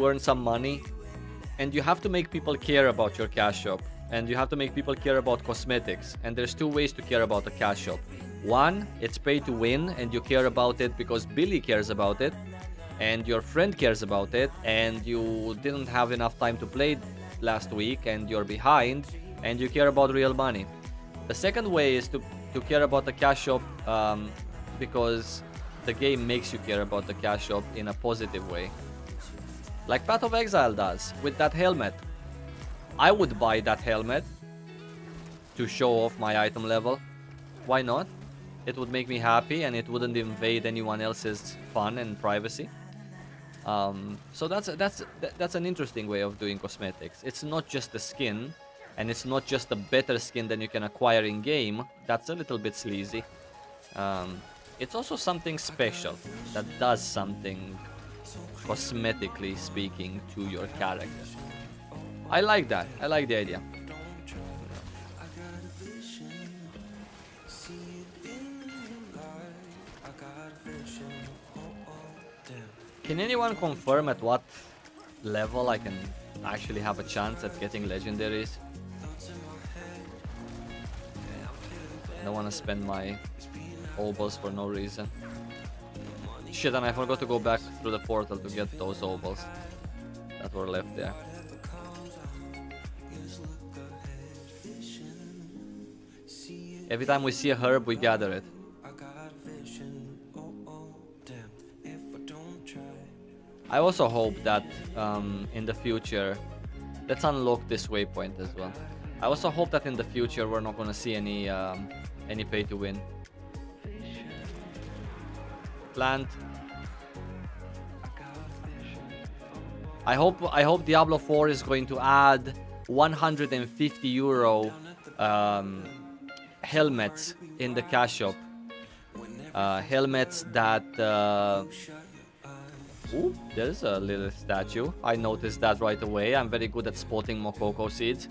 earn some money. And you have to make people care about your cash shop, and you have to make people care about cosmetics. And there's two ways to care about a cash shop. One, it's pay to win, and you care about it because Billy cares about it, and your friend cares about it, and you didn't have enough time to play last week, and you're behind, and you care about real money. The second way is to care about the cash shop because the game makes you care about the cash shop in a positive way. Like Path of Exile does with that helmet. I would buy that helmet to show off my item level. Why not? It would make me happy and it wouldn't invade anyone else's fun and privacy. So that's an interesting way of doing cosmetics. It's not just the skin, and it's not just a better skin than you can acquire in game. That's a little bit sleazy. It's also something special that does something, cosmetically speaking, to your character. I like that. I like the idea. Can anyone confirm at what level I can actually have a chance at getting legendaries? I don't want to spend my obols for no reason. Shit, and I forgot to go back through the portal to get those obols that were left there. Every time we see a herb, we gather it. I also hope that in the future, let's unlock this waypoint as well. I also hope that in the future we're not gonna see any pay to win. Plant. I hope Diablo 4 is going to add 150 euro helmets in the cash shop. Helmets that ooh, there's a little statue. I noticed that right away. I'm very good at spotting Mokoko seeds.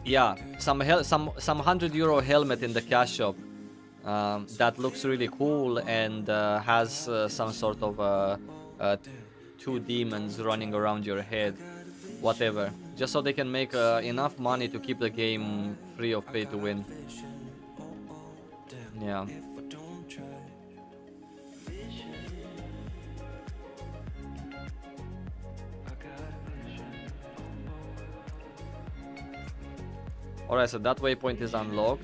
Yeah, some 100 euro helmet in the cash shop. That looks really cool and has some sort of two demons running around your head. Whatever. Just so they can make enough money to keep the game free of pay to win. Yeah. Alright, so that waypoint is unlocked.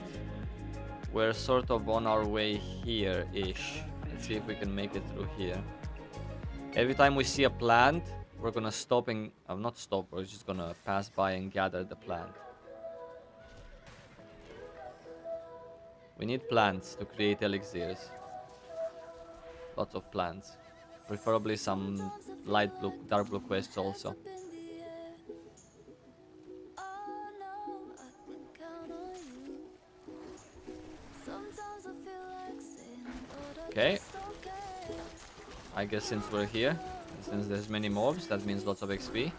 We're sort of on our way here-ish. Let's see if we can make it through here. Every time we see a plant, we're gonna stop and... not stop, we're just gonna pass by and gather the plant. We need plants to create elixirs. Lots of plants. Preferably some light blue, dark blue quests also. Okay. I guess since we're here, since there's many mobs, that means lots of XP.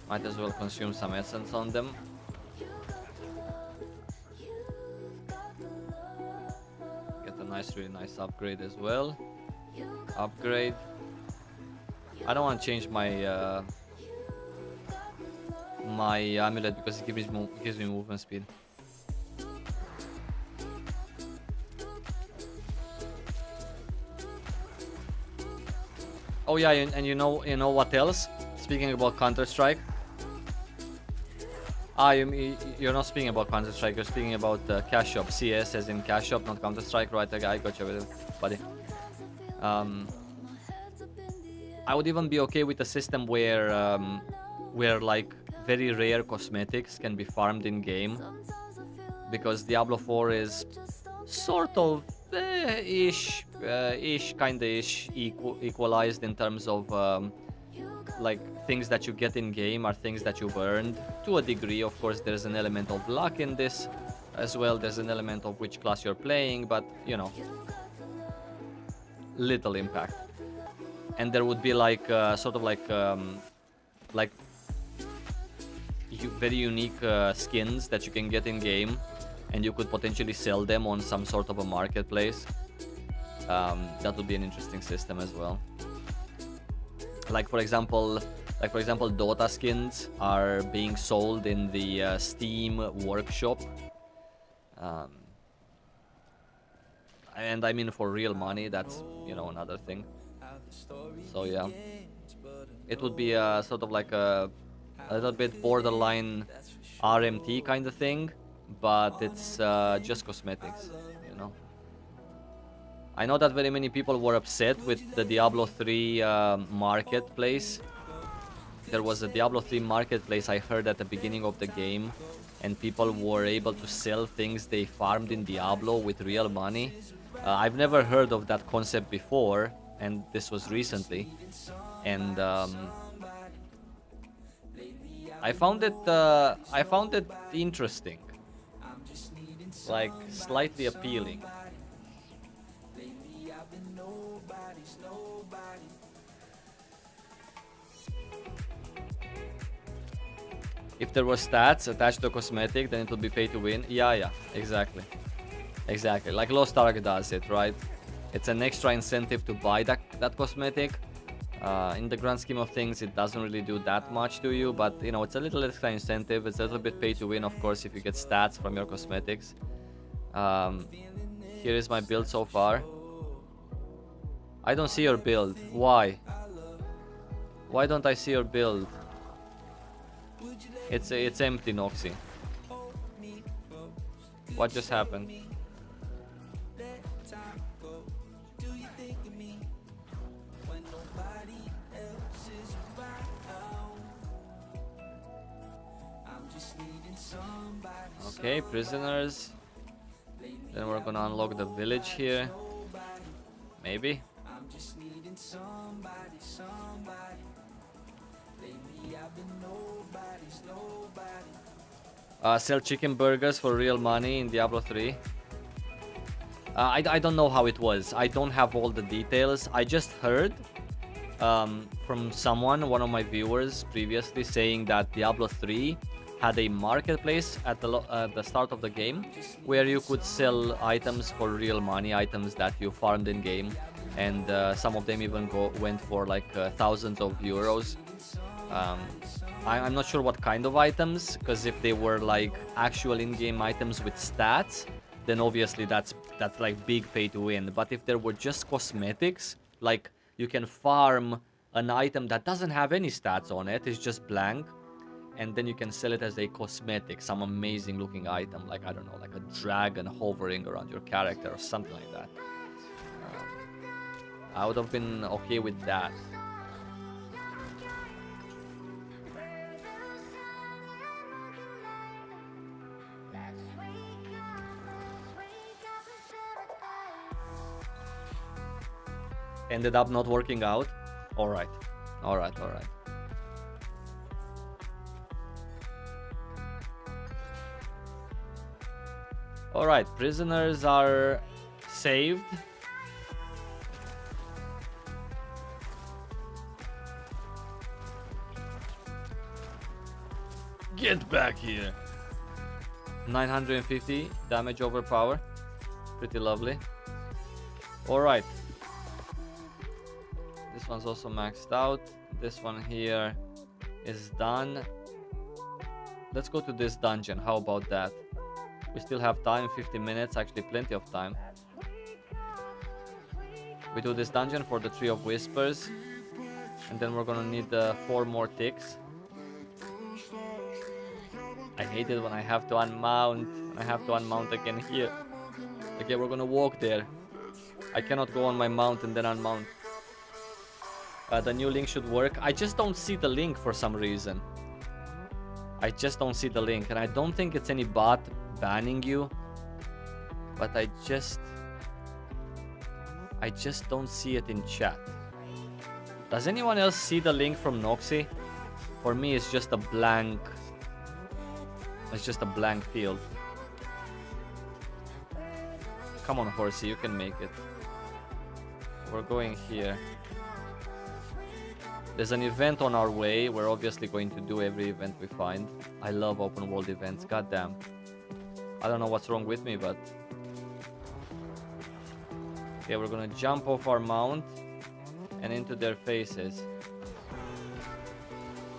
Might as well consume some essence on them. Get a really nice upgrade as well. Upgrade. I don't want to change my my amulet because it gives me movement speed. Oh yeah, and you know what else? Speaking about Counter-Strike. You're not speaking about Counter-Strike. You're speaking about cash shop. CS as in cash shop, not Counter-Strike, right? I got you with it, buddy. I would even be okay with a system where like very rare cosmetics can be farmed in game, because Diablo 4 is sort of equalized in terms of like things that you get in game are things that you've earned to a degree. Of course, there's an element of luck in this as well. There's an element of which class you're playing, but you know, little impact. And there would be like sort of like very unique skins that you can get in game, and you could potentially sell them on some sort of a marketplace. That would be an interesting system as well. Like for example, Dota skins are being sold in the Steam workshop, and I mean for real money. That's, you know, another thing. So yeah, it would be sort of like a little bit borderline RMT kind of thing, but it's just cosmetics, you know. I know that very many people were upset with the Diablo 3 marketplace. There was a Diablo 3 marketplace, I heard, at the beginning of the game, and people were able to sell things they farmed in Diablo with real money. I've never heard of that concept before, and this was recently. And I found it interesting, like slightly appealing. If there were stats attached to a cosmetic, then it would be pay to win. Yeah, exactly. Exactly, like Lost Ark does it, right? It's an extra incentive to buy that cosmetic. In the grand scheme of things, it doesn't really do that much to you, but you know, it's a little extra incentive. It's a little bit pay to win, of course, if you get stats from your cosmetics. Here is my build so far. I don't see your build. Why? Why don't I see your build? It's empty, Noxy. What just happened? Okay, prisoners. Then we're gonna unlock the village here. Maybe. Sell chicken burgers for real money in Diablo 3. I don't know how it was. I don't have all the details. I just heard from someone, one of my viewers previously, saying that Diablo 3 had a marketplace at the start of the game where you could sell items for real money, items that you farmed in game, and some of them even went for like thousands of euros. I'm not sure what kind of items, because if they were like actual in-game items with stats, then obviously that's like big pay to win. But if there were just cosmetics, like you can farm an item that doesn't have any stats on it, it's just blank, and then you can sell it as a cosmetic, some amazing looking item, like, I don't know, like a dragon hovering around your character or something like that. I would have been okay with that. Ended up not working out. Alright. Alright, prisoners are saved. Get back here. 950 damage over power. Pretty lovely. Alright. This one's also maxed out. This one here is done. Let's go to this dungeon. How about that? We still have time, 50 minutes, actually plenty of time. We do this dungeon for the Tree of Whispers, and then we're gonna need 4 more ticks. I hate it when I have to unmount. I have to unmount again here. Okay, we're gonna walk there. I cannot go on my mount and then unmount. The new link should work. I just don't see the link for some reason. I just don't see the link, and I don't think it's any bot banning you, but I just don't see it in chat. Does anyone else see the link from Noxy? For me, it's just a blank. It's just a blank field. Come on, Horsey, you can make it. We're going here. There's an event on our way. We're obviously going to do every event we find. I love open world events. Goddamn. I don't know what's wrong with me, but... Okay, we're gonna jump off our mount and into their faces.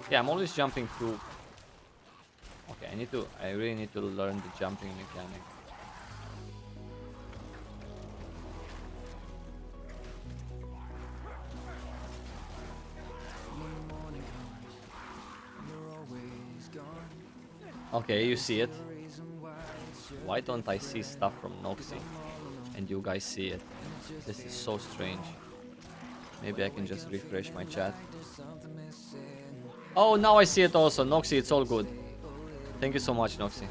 Yeah, I'm always jumping through. Okay, I really need to learn the jumping mechanic. Okay, you see it. Why don't I see stuff from Noxy and you guys see it? This is so strange. Maybe I can just refresh my chat. Oh, now I see it also. Noxy, it's all good. Thank you so much, Noxy.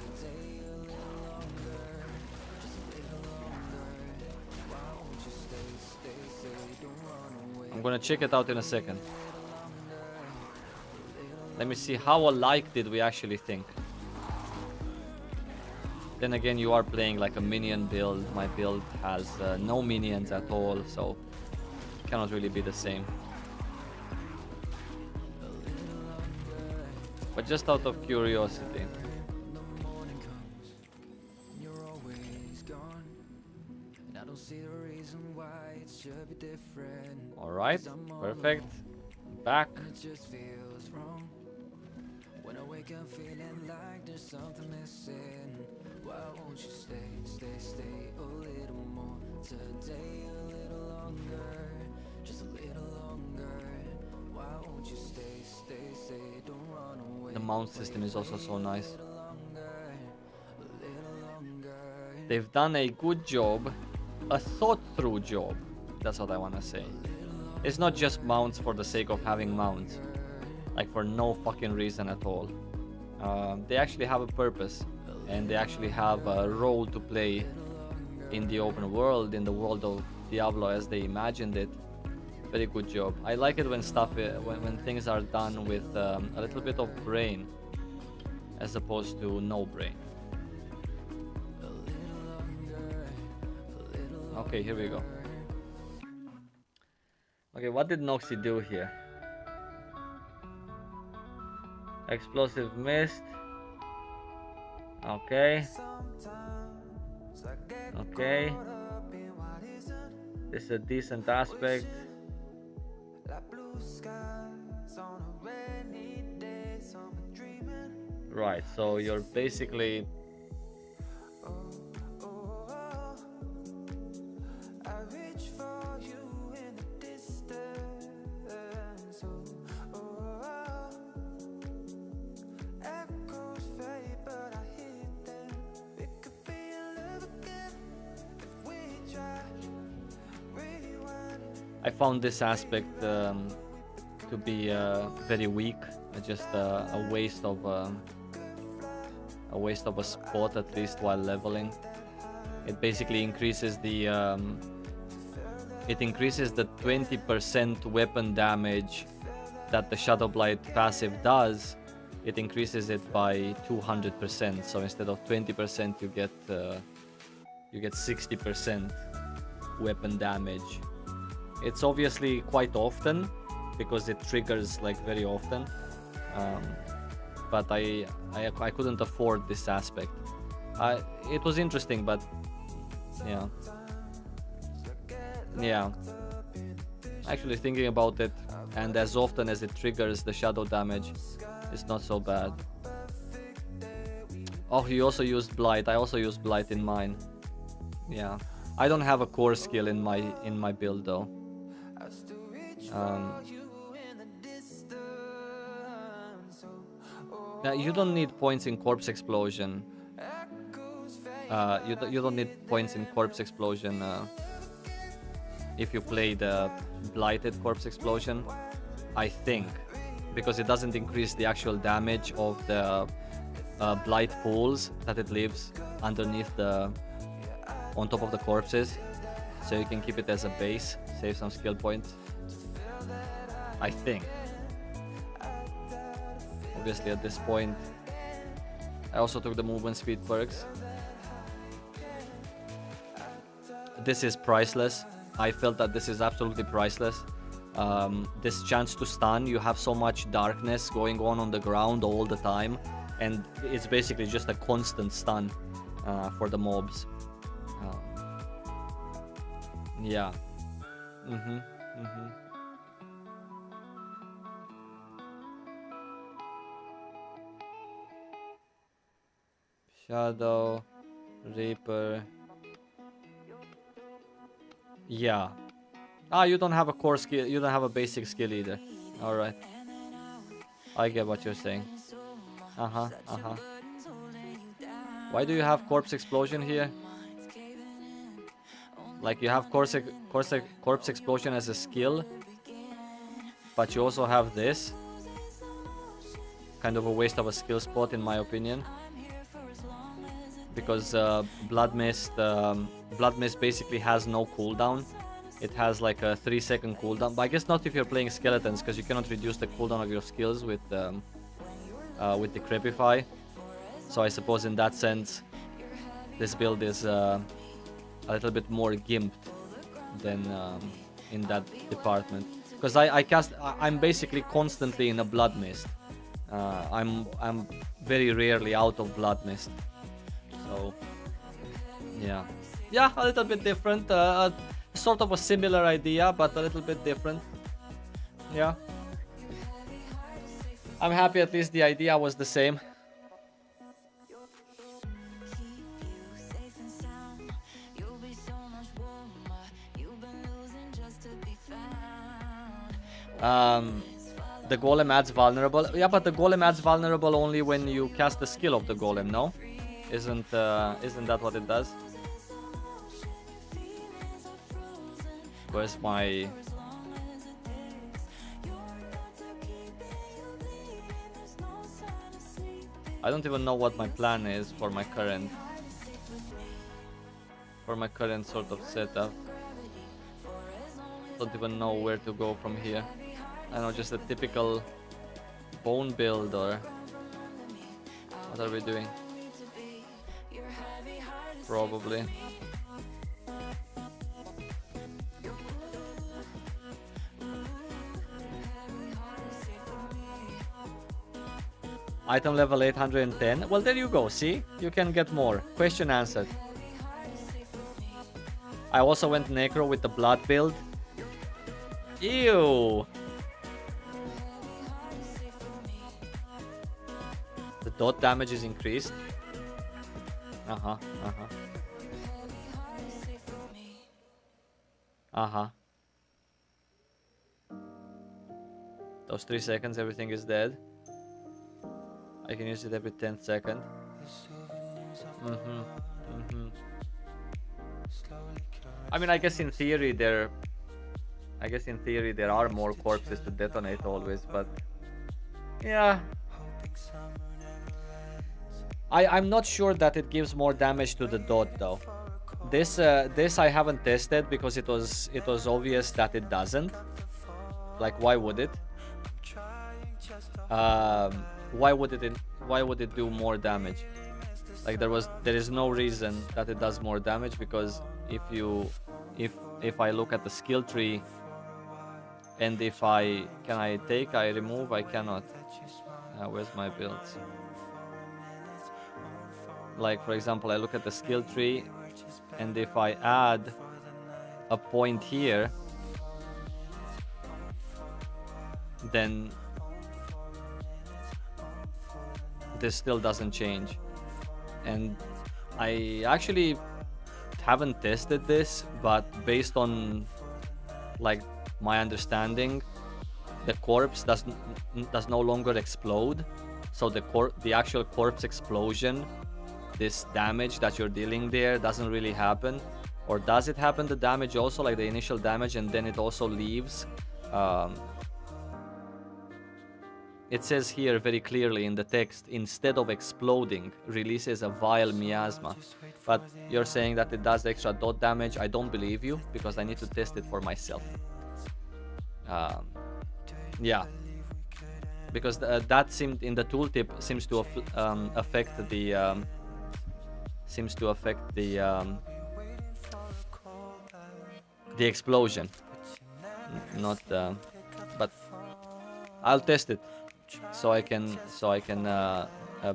I'm gonna check it out in a second. Let me see how alike did we actually think. Then again, you are playing like a minion build. My build has no minions at all, so it cannot really be the same. But just out of curiosity. Alright, perfect. Back. When I wake up feeling like there's something missing. Why won't you stay a little more today, a little longer, just a little longer. Why won't you stay, don't run away. The mount system is also so nice. They've done a good job, a thought through job. That's what I want to say. It's not just mounts for the sake of having mounts, like for no fucking reason at all. They actually have a purpose, and they actually have a role to play in the open world, in the world of Diablo as they imagined it. Very good job. I like it when stuff, when things are done with a little bit of brain, as opposed to no brain. Okay, here we go. Okay, what did Noxy do here? Explosive mist. Okay. Okay. This is a decent aspect. Right, so you're basically... I found this aspect to be very weak, just a waste of a spot, at least while leveling. It basically increases the 20% weapon damage that the Shadow Blight passive does. It increases it by 200%. So instead of 20%, you get 60% weapon damage. It's obviously quite often because it triggers like very often, but I couldn't afford this aspect. It was interesting, but yeah. Actually thinking about it, and as often as it triggers the shadow damage, it's not so bad. Oh, he also used Blight. I also used Blight in mine. Yeah, I don't have a core skill in my build though. Now you don't need points in corpse explosion. You don't need points in corpse explosion if you play the blighted corpse explosion, I think, because it doesn't increase the actual damage of the blight pools that it leaves underneath the on top of the corpses, so you can keep it as a base, save some skill points, I think. Obviously at this point I also took the movement speed perks. This is priceless. I felt that this is absolutely priceless. This chance to stun, you have so much darkness going on the ground all the time, and it's basically just a constant stun for the mobs. Yeah. Shadow, Reaper. Yeah. Ah, you don't have a core skill. You don't have a basic skill either. All right. I get what you're saying. Why do you have corpse explosion here? Like you have corpse explosion as a skill, but you also have this. Kind of a waste of a skill spot in my opinion. Because Blood Mist basically has no cooldown. It has like a 3-second cooldown, but I guess not if you're playing skeletons, because you cannot reduce the cooldown of your skills with Decrepify. So I suppose in that sense, this build is a little bit more gimped than in that department. Because I'm basically constantly in a Blood Mist. I'm very rarely out of Blood Mist. So yeah, a little bit different. Sort of a similar idea, but a little bit different. Yeah, I'm happy at least the idea was the same. The golem adds vulnerable. Yeah, but the golem adds vulnerable only when you cast the skill of the golem, no? Isn't that what it does? Where's my... I don't even know what my plan is for my current sort of setup. Don't even know where to go from here. I know, just a typical bone build, or what are we doing? Probably. Item level 810. Well, there you go. See? You can get more. Question answered. I also went Necro with the blood build. Ew. The dot damage is increased. Those 3 seconds, everything is dead. I can use it every 10th second. I mean, I guess in theory there are more corpses to detonate always, but yeah. I'm not sure that it gives more damage to the dot though. This I haven't tested because it was obvious that it doesn't. Like, why would it? Why would it do more damage? Like, there is no reason that it does more damage, because if I look at the skill tree, and if I remove, I cannot. Where's my builds? Like, for example, I look at the skill tree, and if I add a point here, then this still doesn't change. And I actually haven't tested this, but based on like my understanding, the corpse does no longer explode. So the actual corpse explosion, this damage that you're dealing there, doesn't really happen. Or does it happen the damage also, like the initial damage, and then it also leaves? It says here very clearly in the text, instead of exploding, releases a vile miasma. But you're saying that it does extra dot damage. I don't believe you, because I need to test it for myself. Yeah. Because that seemed in the tooltip seems to affect the the explosion, not but I'll test it so I can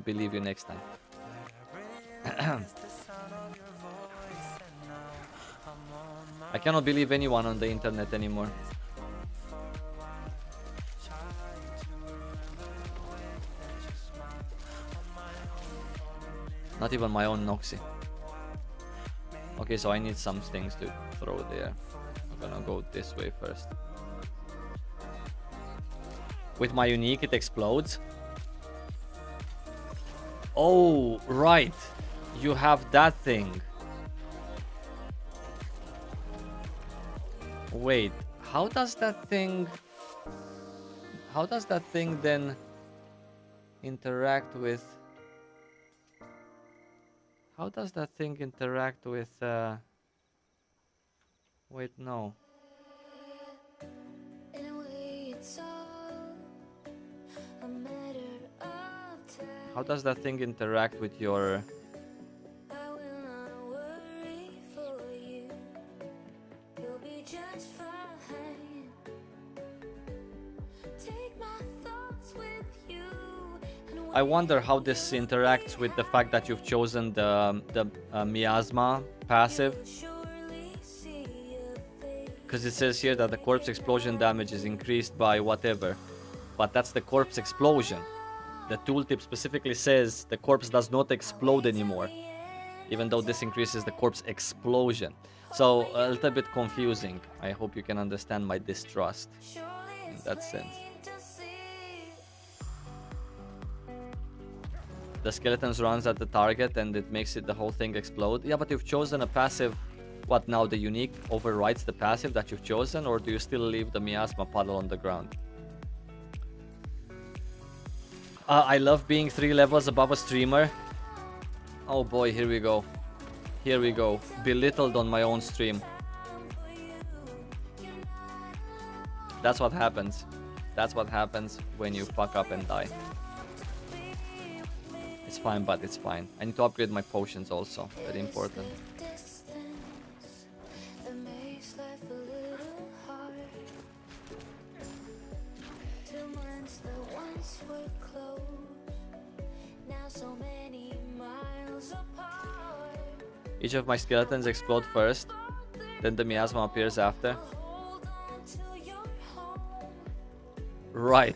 believe you next time. I cannot believe anyone on the internet anymore. Not even my own Noxy. Okay, so I need some things to throw there. I'm gonna go this way first. With my unique, it explodes. Oh, right. You have that thing. Wait, how does that thing then interact with... How does that thing interact with... Wait, no. How does that thing interact with your... I wonder how this interacts with the fact that you've chosen the miasma passive. Because it says here that the corpse explosion damage is increased by whatever. But that's the corpse explosion. The tooltip specifically says the corpse does not explode anymore, even though this increases the corpse explosion. So a little bit confusing. I hope you can understand my distrust in that sense. The skeletons runs at the target and it makes it the whole thing explode. Yeah, but you've chosen a passive. What now? The unique overrides the passive that you've chosen, or do you still leave the miasma puddle on the ground? I love being 3 levels above a streamer. Oh boy, here we go. Here we go. Belittled on my own stream. That's what happens. That's what happens when you fuck up and die. It's fine, but it's fine. I need to upgrade my potions also. Very important. Each of my skeletons explode first, then the miasma appears after. Right.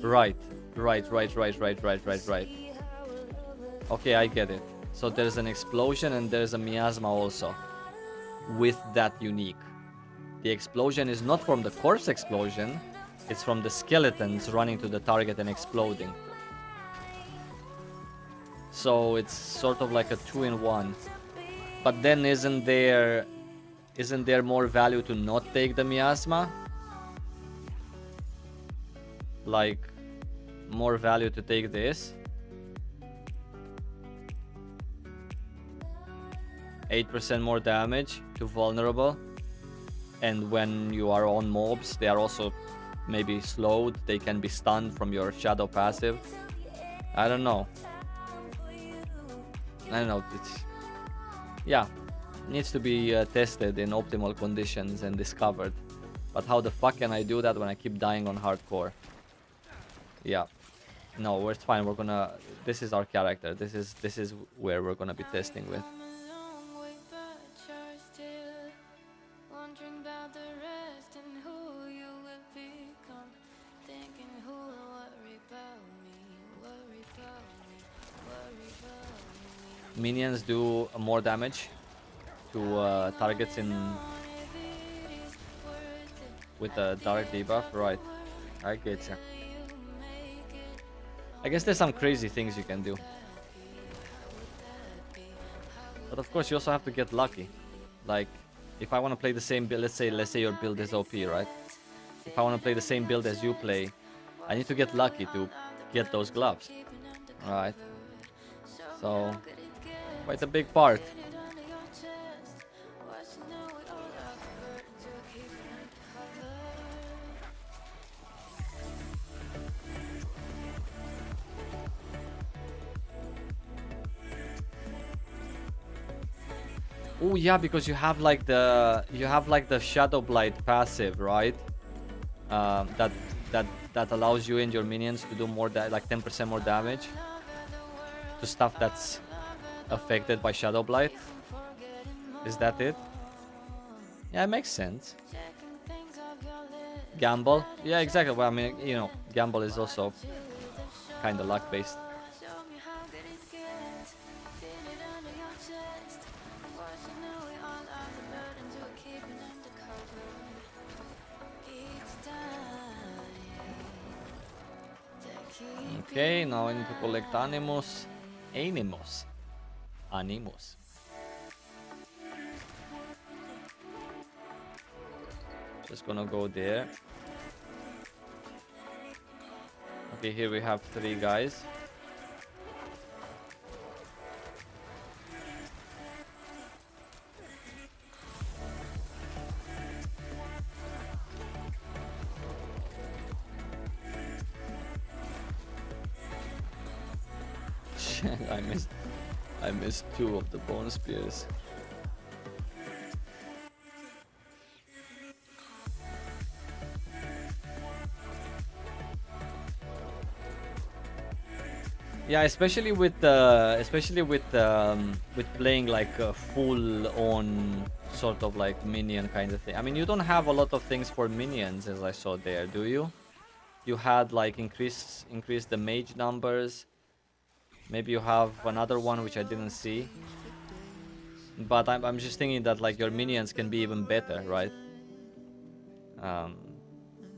Right. Okay, I get it. So there's an explosion and there's a miasma also with that unique. The explosion is not from the corpse explosion, it's from the skeletons running to the target and exploding. So it's sort of like a 2-in-1. But then isn't there more value to not take the miasma? Like, more value to take this? 8% more damage to vulnerable. And when you are on mobs, they are also maybe slowed. They can be stunned from your shadow passive. I don't know. It's... Yeah. Needs to be tested in optimal conditions and discovered. But how the fuck can I do that when I keep dying on hardcore? Yeah. No, it's fine. We're gonna... This is our character. This is where we're gonna be testing with. Minions do more damage to targets in with a dark debuff, right? I get ya. I guess there's some crazy things you can do. But of course, you also have to get lucky. Like, if I want to play the same build, let's say your build is OP, right? If I want to play the same build as you play, I need to get lucky to get those gloves. Alright. So, quite a big part. Oh yeah, because you have like the Shadow Blight passive, right? That that allows you and your minions to do more like 10% more damage to stuff that's affected by Shadow Blight. Is that it? Yeah, it makes sense. Gamble? Yeah, exactly. Well, I mean, you know, gamble is also kind of luck based. Okay, now I need to collect animus. Animus. Animus. Just gonna go there. Okay, here we have 3 guys. I missed 2 of the bone spears. Yeah, especially with playing like a full-on sort of like minion kind of thing. I mean, you don't have a lot of things for minions, as I saw there, do you? You had like increase the mage numbers. Maybe you have another one which I didn't see. But I'm just thinking that like your minions can be even better, right?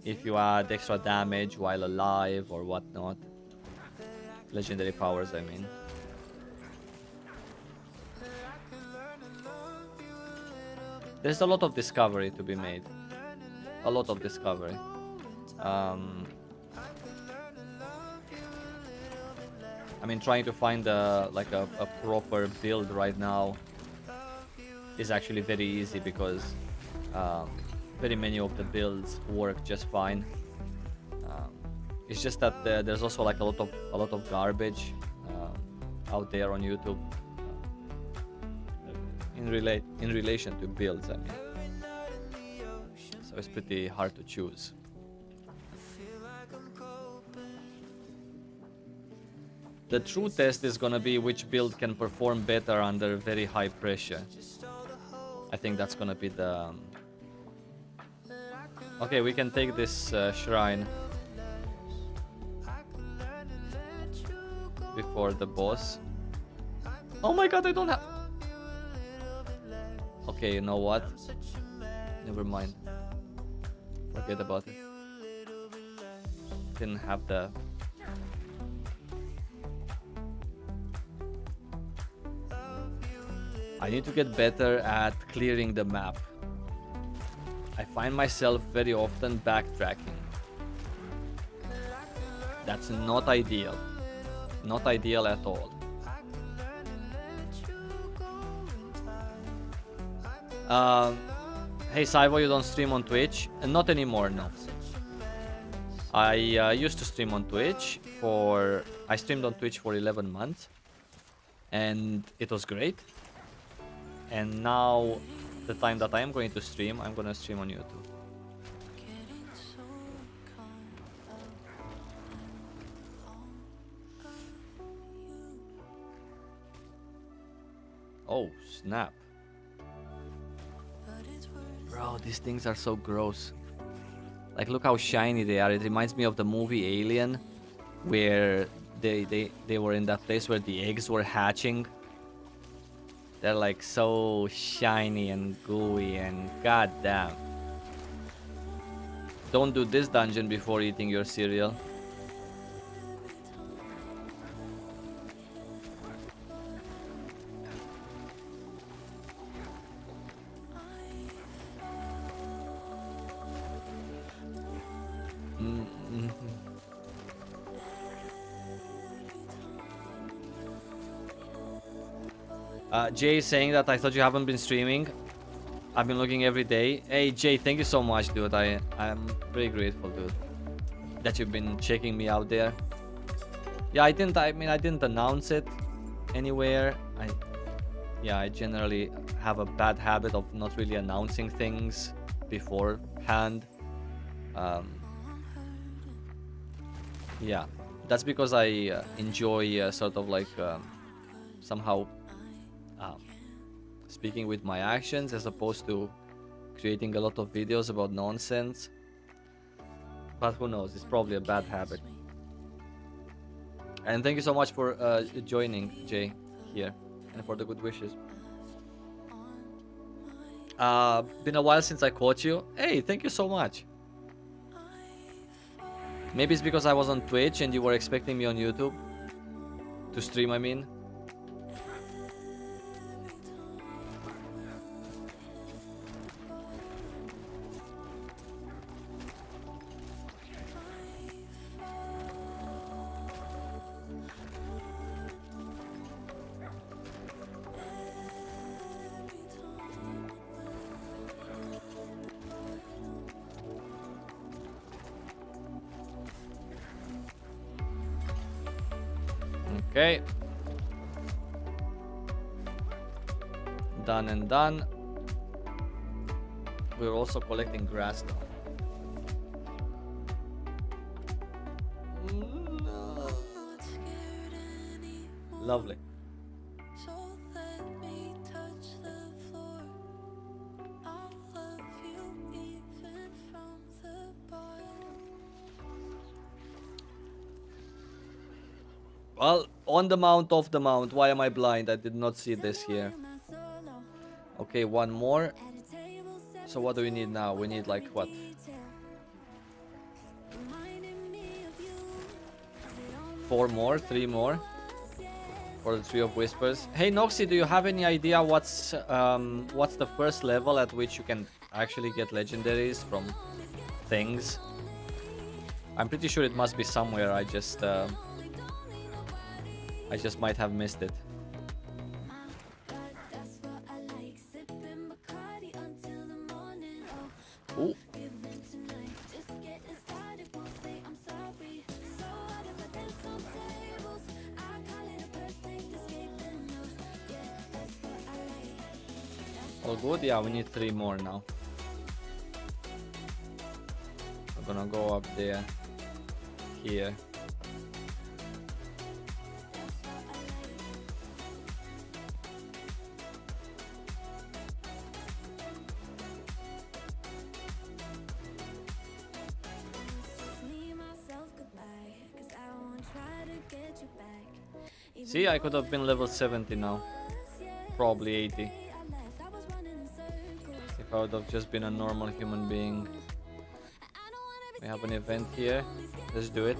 If you add extra damage while alive or whatnot. Legendary powers, I mean. There's a lot of discovery to be made. A lot of discovery. I mean, trying to find a proper build right now is actually very easy because very many of the builds work just fine. It's just that there's also like a lot of garbage out there on YouTube in relation to builds. I mean, so it's pretty hard to choose. The true test is gonna be which build can perform better under very high pressure. I think that's gonna be the... Okay, we can take this shrine before the boss. Oh my god, I don't have... Okay, you know what? Never mind. Forget about it. Didn't have the... I need to get better at clearing the map. I find myself very often backtracking. That's not ideal. Not ideal at all. Hey Saivo, you don't stream on Twitch? Not anymore, no. I used to stream on Twitch for... I streamed on Twitch for 11 months. And it was great. And now, the time that I am going to stream, I'm gonna stream on YouTube. Oh, snap. Bro, these things are so gross. Like, look how shiny they are. It reminds me of the movie Alien, where they were in that place where the eggs were hatching. They're like so shiny and gooey and goddamn. Don't do this dungeon before eating your cereal. Jay is saying that I thought you haven't been streaming. I've been looking every day. Hey Jay, thank you so much, dude. I'm very grateful, dude, that you've been checking me out there. Yeah, I didn't announce it anywhere. I generally have a bad habit of not really announcing things beforehand. Yeah, that's because I enjoy sort of like somehow speaking with my actions as opposed to creating a lot of videos about nonsense. But who knows, it's probably a bad habit. And thank you so much for joining, Jay, here, and for the good wishes. Been a while since I caught you. Hey, thank you so much. Maybe it's because I was on Twitch and you were expecting me on YouTube to stream, I mean. Okay. Done and done. We're also collecting grass now. No. Lovely. Well, on the mount, off the mount. Why am I blind? I did not see this here. Okay, one more. So what do we need now? We need like what? 4 more, 3 more for the Tree of Whispers. Hey Noxy, do you have any idea what's the first level at which you can actually get legendaries from things? I'm pretty sure it must be somewhere. I just might have missed it. Ooh. All good? Yeah, we need 3 more now. We're gonna go up there. Here. See, I could have been level 70 now. Probably 80. If I would have just been a normal human being. We have an event here. Let's do it.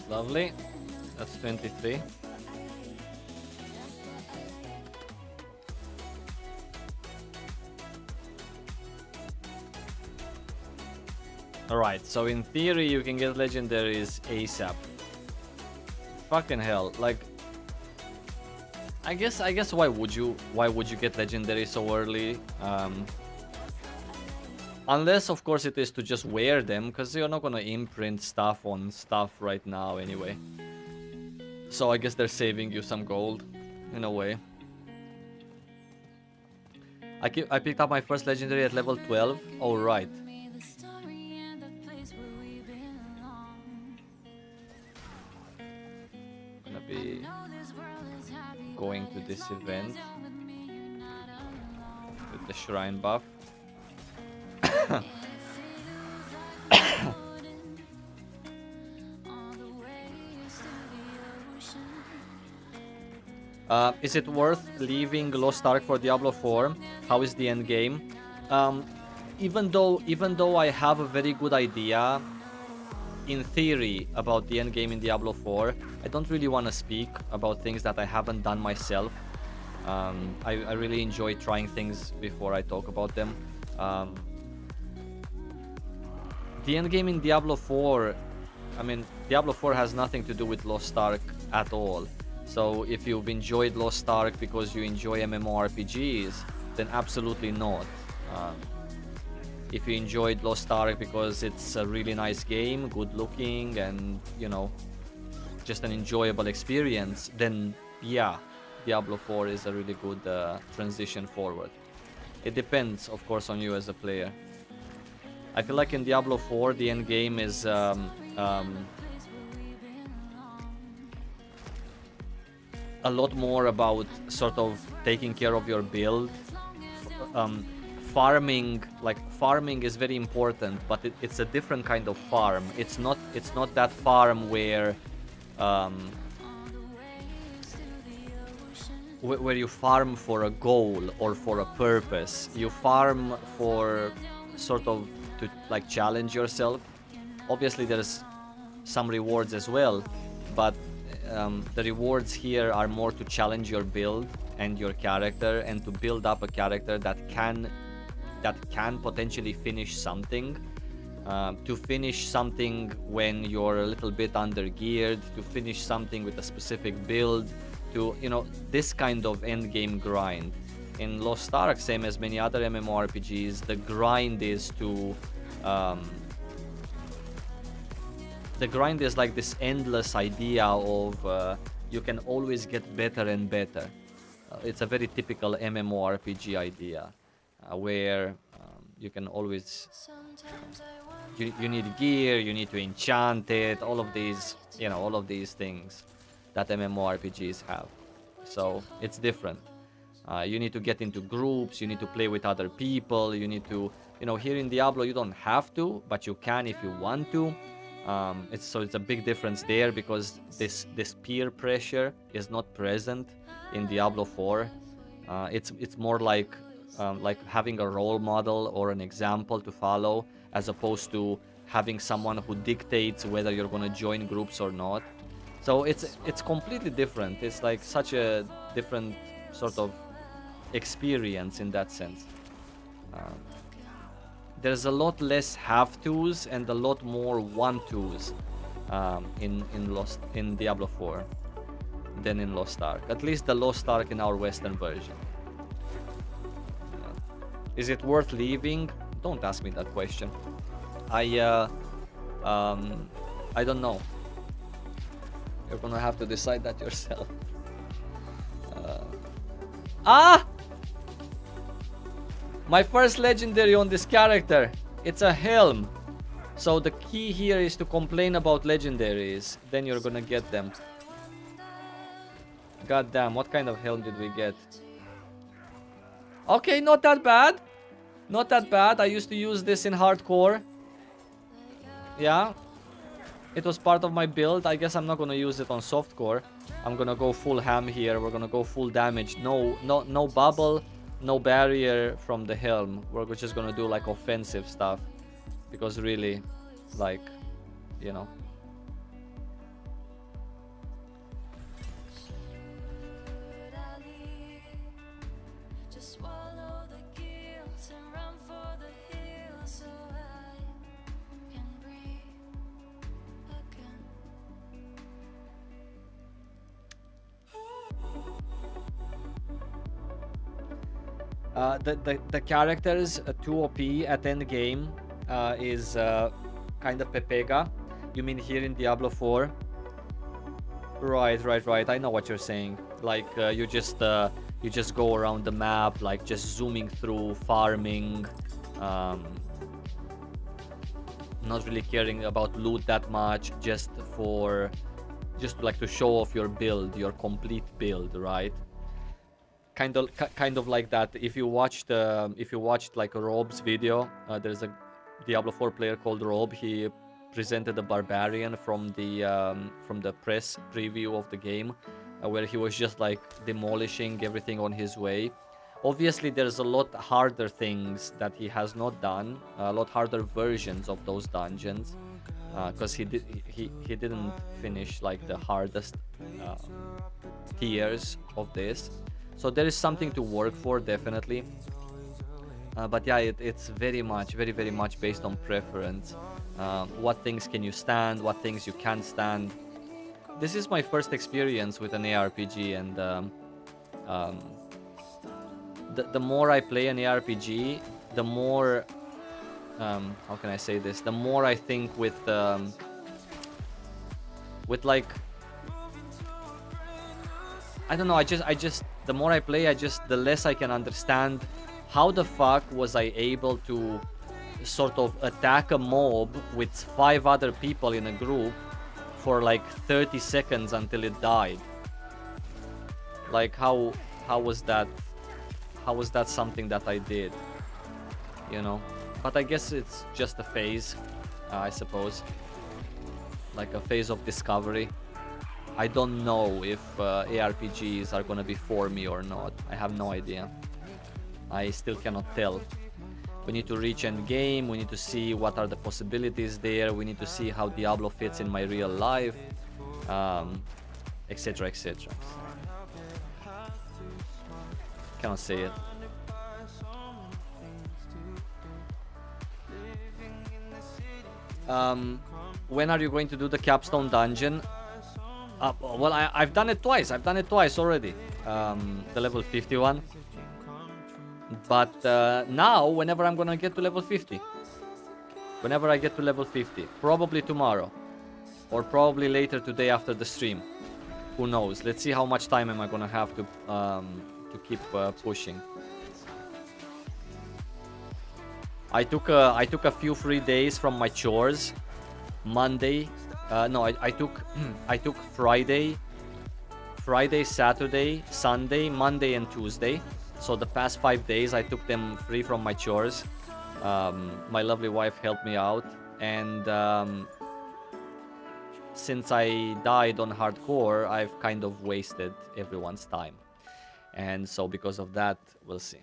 Lovely. That's 23. Alright, so in theory you can get legendaries ASAP. Fucking hell, like I guess why would you get legendary so early? Unless of course it is to just wear them, because you're not gonna imprint stuff on stuff right now anyway. So I guess they're saving you some gold in a way. I picked up my first legendary at level 12. Oh right. Gonna be going to this event with the shrine buff. Is it worth leaving Lost Ark for Diablo 4? How is the end game? Even though I have a very good idea in theory about the endgame in Diablo 4. I don't really want to speak about things that I haven't done myself. I really enjoy trying things before I talk about them. The endgame in Diablo 4, I mean, Diablo 4 has nothing to do with Lost Ark at all. So if you've enjoyed Lost Ark because you enjoy MMORPGs, then absolutely not. If you enjoyed Lost Ark because it's a really nice game, good looking, and, you know, just an enjoyable experience, then yeah, Diablo 4 is a really good transition forward. It depends, of course, on you as a player. I feel like in Diablo 4, the end game is a lot more about sort of taking care of your build. Farming is very important, but it's a different kind of farm. It's not that farm where you farm for a goal or for a purpose. You farm for sort of to like challenge yourself. Obviously there's some rewards as well, but the rewards here are more to challenge your build and your character, and to build up a character that can potentially finish something. To finish something when you're a little bit under geared, to finish something with a specific build, to, you know, this kind of end game grind. In Lost Ark, same as many other MMORPGs, the grind is to the grind is like this endless idea of you can always get better and better. It's a very typical MMORPG idea, where you can always you need gear, you need to enchant it, all of these, you know, all of these things that MMORPGs have. So it's different. You need to get into groups, you need to play with other people, you need to, you know, here in Diablo you don't have to, but you can if you want to. It's a big difference there, because this peer pressure is not present in Diablo 4. It's more like having a role model or an example to follow, as opposed to having someone who dictates whether you're going to join groups or not. So it's completely different. It's like such a different sort of experience in that sense. There's a lot less have-tos and a lot more want-tos in Diablo 4 than in Lost Ark. At least the Lost Ark in our Western version. Is it worth leaving? Don't ask me that question. I don't know. You're gonna have to decide that yourself. My first legendary on this character. It's a helm. So the key here is to complain about legendaries. Then you're gonna get them. God damn, what kind of helm did we get? Okay, not that bad. Not that bad. I used to use this in hardcore. Yeah. It was part of my build. I guess I'm not gonna use it on softcore. I'm gonna go full ham here. We're gonna go full damage. No bubble, no barrier from the helm. We're just gonna do like offensive stuff, because really, like, you know. The characters 2 OP at endgame is kind of Pepega. You mean here in Diablo 4? Right. I know what you're saying. Like you just go around the map, like just zooming through, farming, not really caring about loot that much, just like to show off your build, your complete build, right? Kind of like that. If you watched like Rob's video, there's a Diablo 4 player called Rob. He presented a barbarian from the press preview of the game, where he was just like demolishing everything on his way. Obviously, there's a lot harder things that he has not done, a lot harder versions of those dungeons. because he didn't finish like the hardest tiers of this. So there is something to work for, definitely. But yeah, it's very much based on preference. What things can you stand, what things you can't stand. This is my first experience with an ARPG, and the more I play an ARPG, the more how can I say this? The more I think with like, I don't know. I just the more I play, the less I can understand how the fuck was I able to sort of attack a mob with 5 other people in a group for like 30 seconds until it died. Like how was that something that I did, you know? But I guess it's just a phase, I suppose, like a phase of discovery. I don't know if ARPGs are gonna be for me or not. I have no idea. I still cannot tell. We need to reach Endgame, we need to see what are the possibilities there, we need to see how Diablo fits in my real life, etc, etc. Cannot say it. When are you going to do the capstone dungeon? Well, I've done it twice. I've done it twice already. The level 51. But now, whenever I'm gonna get to level 50. Whenever I get to level 50. Probably tomorrow. Or probably later today after the stream. Who knows? Let's see how much time am I gonna have to keep pushing. I took a few free days from my chores. Monday. No, I took Friday, Saturday, Sunday, Monday, and Tuesday. So the past 5 days I took them free from my chores. My lovely wife helped me out, and since I died on hardcore, I've kind of wasted everyone's time, and so because of that, we'll see.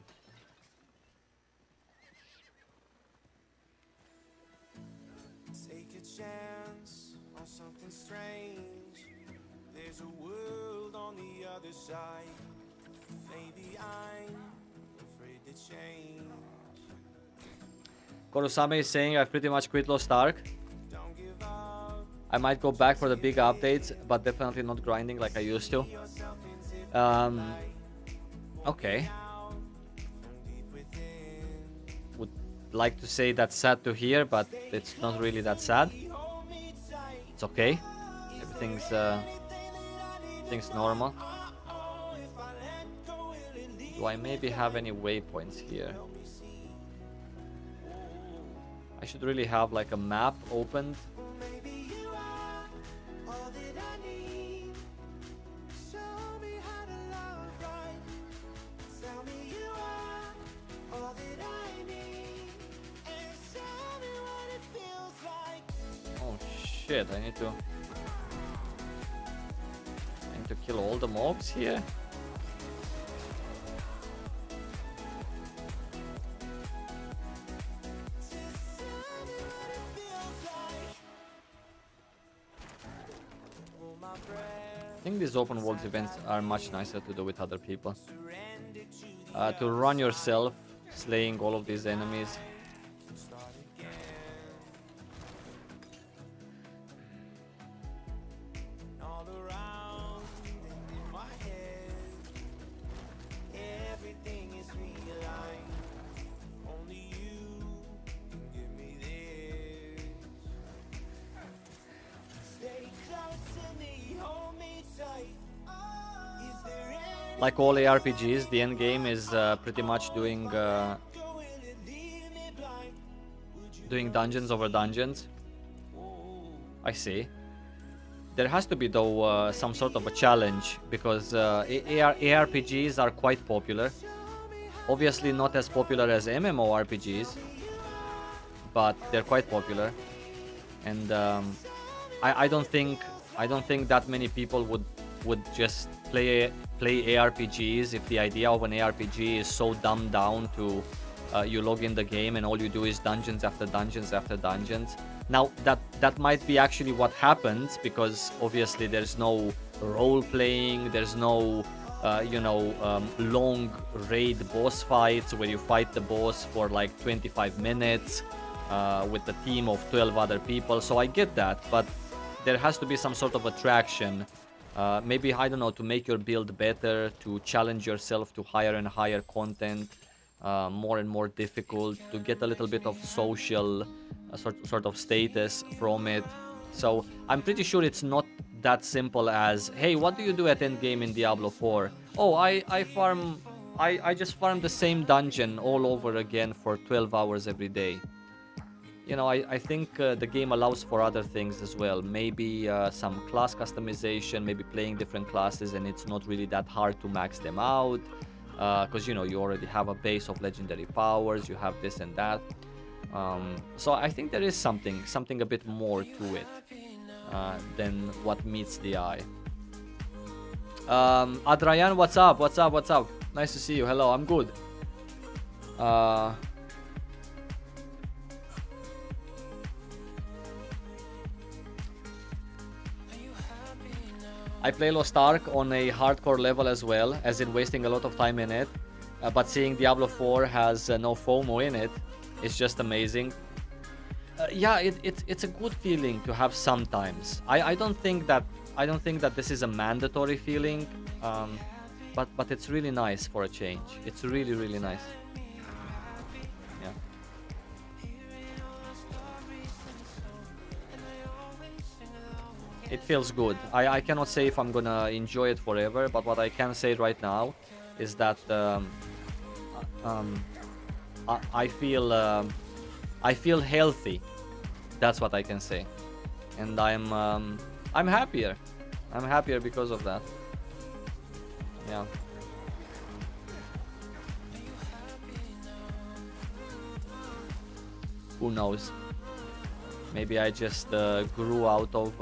Korosame is saying I've pretty much quit Lost Ark. I might go back for the big updates, but definitely not grinding like I used to. Okay. Would like to say that's sad to hear, but it's not really that sad. It's okay. Everything's normal. Do I maybe have any waypoints here? I should really have like a map opened. Oh shit, I need to kill all the mobs here. I think these open world events are much nicer to do with other people. To run yourself, slaying all of these enemies. Like all ARPGs, the end game is pretty much doing dungeons over dungeons. I see. There has to be though some sort of a challenge, because ARPGs are quite popular. Obviously not as popular as MMORPGs, but they're quite popular. And I don't think that many people would just play ARPGs if the idea of an ARPG is so dumbed down to you log in the game and all you do is dungeons after dungeons after dungeons. Now that might be actually what happens, because obviously there's no role playing, there's no long raid boss fights where you fight the boss for like 25 minutes with a team of 12 other people. So I get that, but there has to be some sort of attraction. Maybe, I don't know, to make your build better, to challenge yourself to higher and higher content, more and more difficult, to get a little bit of social sort of status from it. So I'm pretty sure it's not that simple as, hey, what do you do at endgame in Diablo 4? Oh, I just farm the same dungeon all over again for 12 hours every day. You know, I think the game allows for other things as well. Maybe some class customization, maybe playing different classes, and it's not really that hard to max them out. Because, you know, you already have a base of legendary powers, you have this and that. So I think there is something a bit more to it than what meets the eye. Adrayan, what's up? What's up? What's up? Nice to see you. Hello, I'm good. I play Lost Ark on a hardcore level as well, as in wasting a lot of time in it. But seeing Diablo 4 has no FOMO in it, it's just amazing. Yeah, it's a good feeling to have sometimes. I don't think that this is a mandatory feeling, but it's really nice for a change. It's really, really nice. Yeah. It feels good. I cannot say if I'm gonna enjoy it forever, but what I can say right now is that I feel healthy. That's what I can say, and I'm happier. I'm happier because of that. Yeah. Who knows? Maybe I just grew out of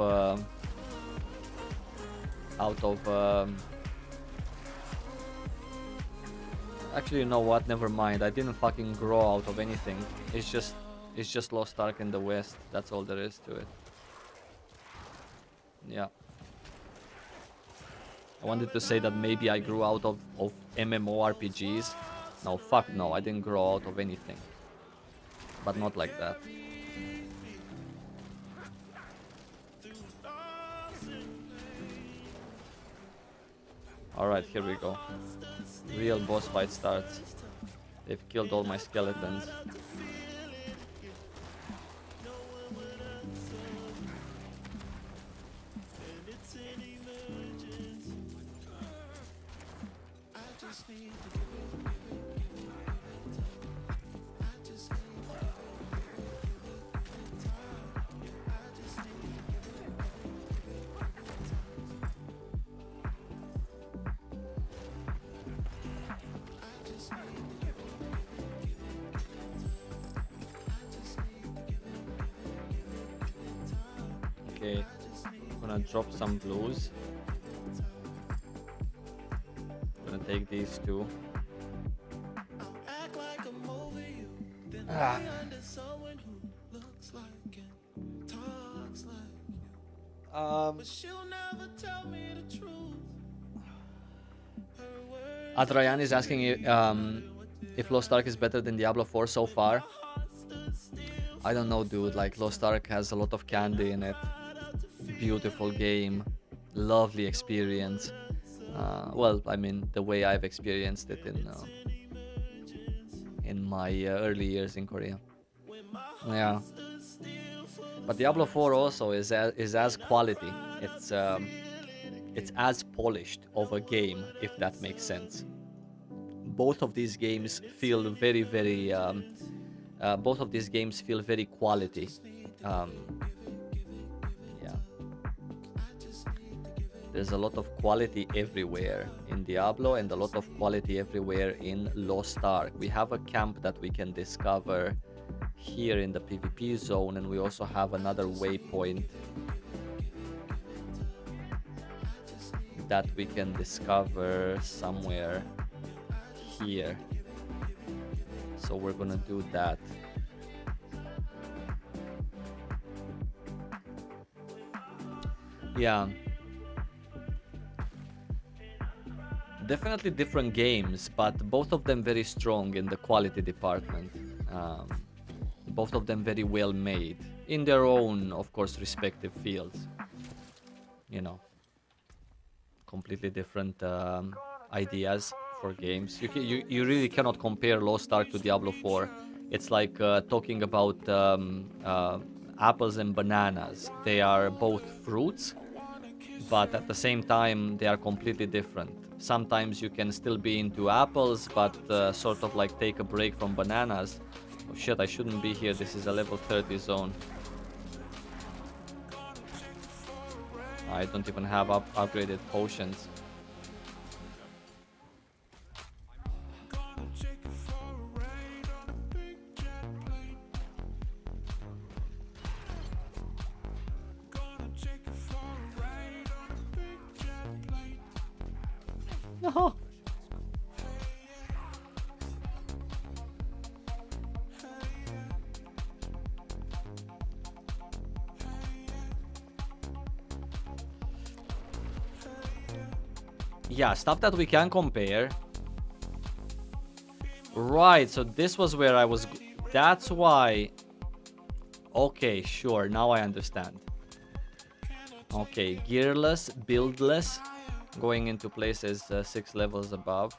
actually, you know what, never mind. I didn't fucking grow out of anything. It's just Lost Ark in the West. That's all there is to it. Yeah. I wanted to say that maybe I grew out of MMORPGs. No, fuck no, I didn't grow out of anything. But not like that. Alright, here we go. Real boss fight starts. They've killed all my skeletons. Okay, I'm gonna drop some blues. I'm gonna take these two. Atrayan is asking if Lost Ark is better than Diablo 4 so far. I don't know, dude. Like, Lost Ark has a lot of candy in it. Beautiful game, lovely experience. Well, I mean, the way I've experienced it in my early years in Korea. Yeah. But Diablo 4 also is as quality. It's as polished of a game, if that makes sense. Both of these games feel very, very. Both of these games feel very quality. Yeah. There's a lot of quality everywhere in Diablo and a lot of quality everywhere in Lost Ark. We have a camp that we can discover here in the PvP zone, and we also have another waypoint that we can discover somewhere here. So we're gonna do that. Yeah. Definitely different games, but both of them very strong in the quality department. Um, both of them very well made in their own, of course, respective fields. You know, completely different ideas for games. You really cannot compare Lost Ark to Diablo 4. It's like talking about apples and bananas. They are both fruits, but at the same time they are completely different. Sometimes you can still be into apples, but sort of like take a break from bananas. Oh shit, I shouldn't be here. This is a level 30 zone. I don't even have upgraded potions. No. Yeah, stuff that we can compare. Right, so this was where I was... That's why... Okay, sure, now I understand. Okay, gearless, buildless, going into places 6 levels above.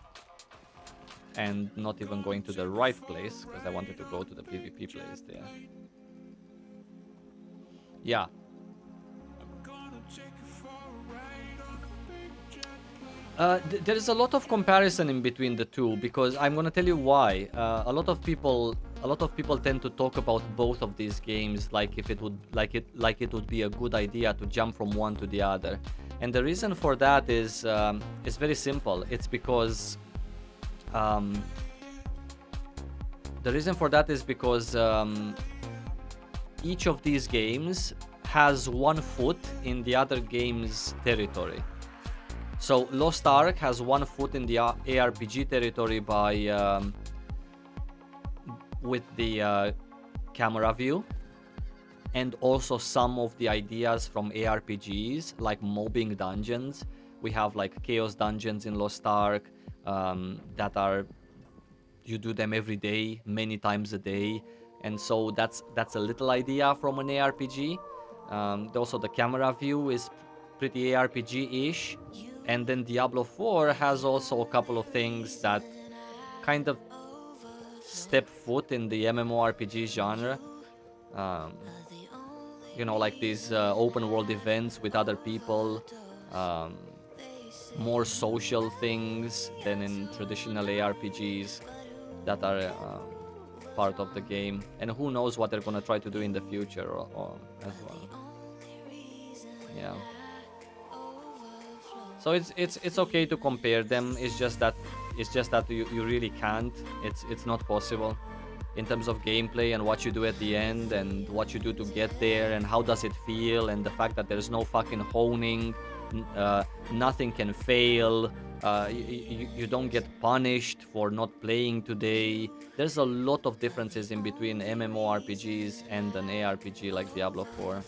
And not even going to the right place, because I wanted to go to the PvP place there. Yeah. There is a lot of comparison in between the two, because I'm gonna tell you why. A lot of people tend to talk about both of these games like if it would be a good idea to jump from one to the other, and the reason for that is very simple. It's because each of these games has one foot in the other game's territory. So Lost Ark has one foot in the ARPG territory by with the camera view, and also some of the ideas from ARPGs like mobbing dungeons. We have like chaos dungeons in Lost Ark that are, you do them every day, many times a day, and so that's a little idea from an ARPG. Also the camera view is pretty ARPG-ish. And then Diablo 4 has also a couple of things that kind of step foot in the MMORPG genre. You know, like these open world events with other people, more social things than in traditional ARPGs that are part of the game. And who knows what they're gonna try to do in the future or as well. Yeah. So it's okay to compare them. It's just that you really can't. It's not possible in terms of gameplay and what you do at the end and what you do to get there and how does it feel, and the fact that there's no fucking honing, nothing can fail. You don't get punished for not playing today. There's a lot of differences in between MMORPGs and an ARPG like Diablo 4.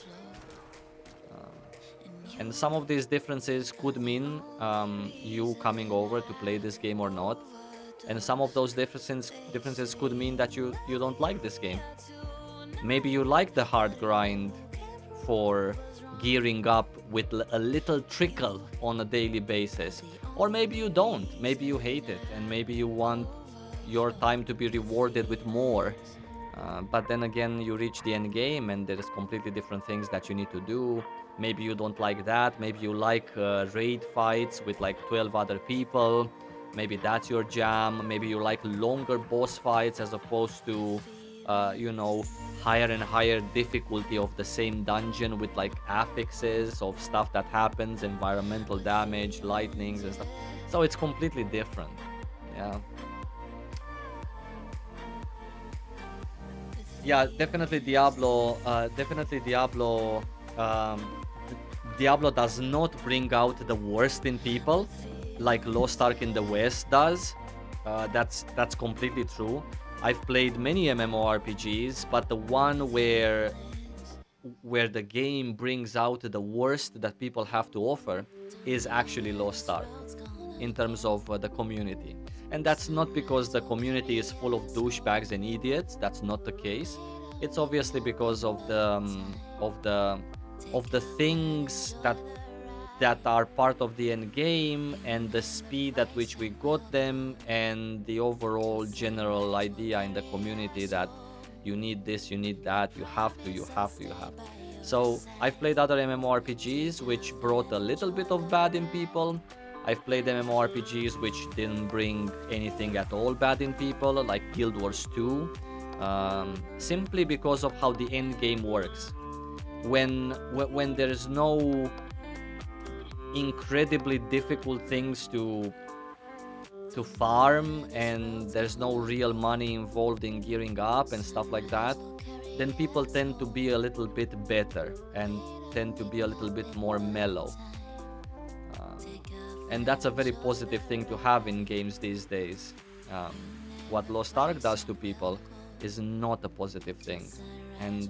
And some of these differences could mean you coming over to play this game or not. And some of those differences could mean that you don't like this game. Maybe you like the hard grind for gearing up with a little trickle on a daily basis. Or maybe you don't. Maybe you hate it. And maybe you want your time to be rewarded with more. But then again, you reach the end game and there's completely different things that you need to do. Maybe you don't like that. Maybe you like raid fights with like 12 other people. Maybe that's your jam. Maybe you like longer boss fights as opposed to, you know, higher and higher difficulty of the same dungeon with like affixes of stuff that happens, environmental damage, lightnings and stuff. So it's completely different. Yeah. Yeah, definitely Diablo. Diablo does not bring out the worst in people like Lost Ark in the West does. That's completely true. I've played many MMORPGs, but the one where where the game brings out the worst that people have to offer is actually Lost Ark in terms of the community. And that's not because the community is full of douchebags and idiots. That's not the case. It's obviously because of the things that are part of the end game and the speed at which we got them and the overall general idea in the community that you need this, you need that, you have to. So I've played other MMORPGs which brought a little bit of bad in people. I've played MMORPGs which didn't bring anything at all bad in people, like Guild Wars 2, simply because of how the end game works. When there's no incredibly difficult things to farm and there's no real money involved in gearing up and stuff like that, then people tend to be a little bit better and tend to be a little bit more mellow. And that's a very positive thing to have in games these days. What Lost Ark does to people is not a positive thing. And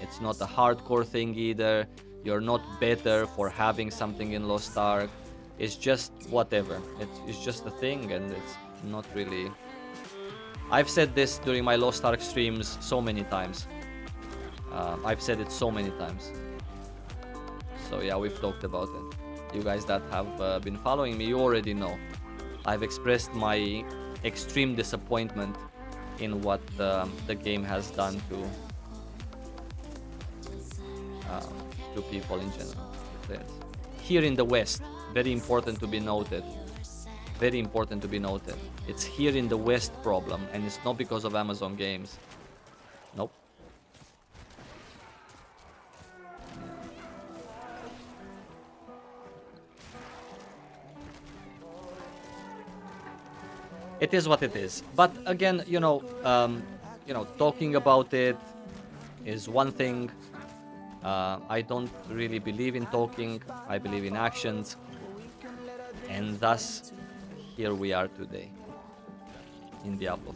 it's not a hardcore thing either. You're not better for having something in Lost Ark. It's just whatever. It's just a thing, and it's not really... I've said this during my Lost Ark streams so many times. I've said it so many times. So yeah, we've talked about it. You guys that have been following me, you already know. I've expressed my extreme disappointment in what the game has done to people in general. Here in the West, very important to be noted. Very important to be noted. It's here in the West problem, and it's not because of Amazon Games. Nope. It is what it is. But again, talking about it is one thing. I don't really believe in talking. I believe in actions. And thus, here we are today in Diablo.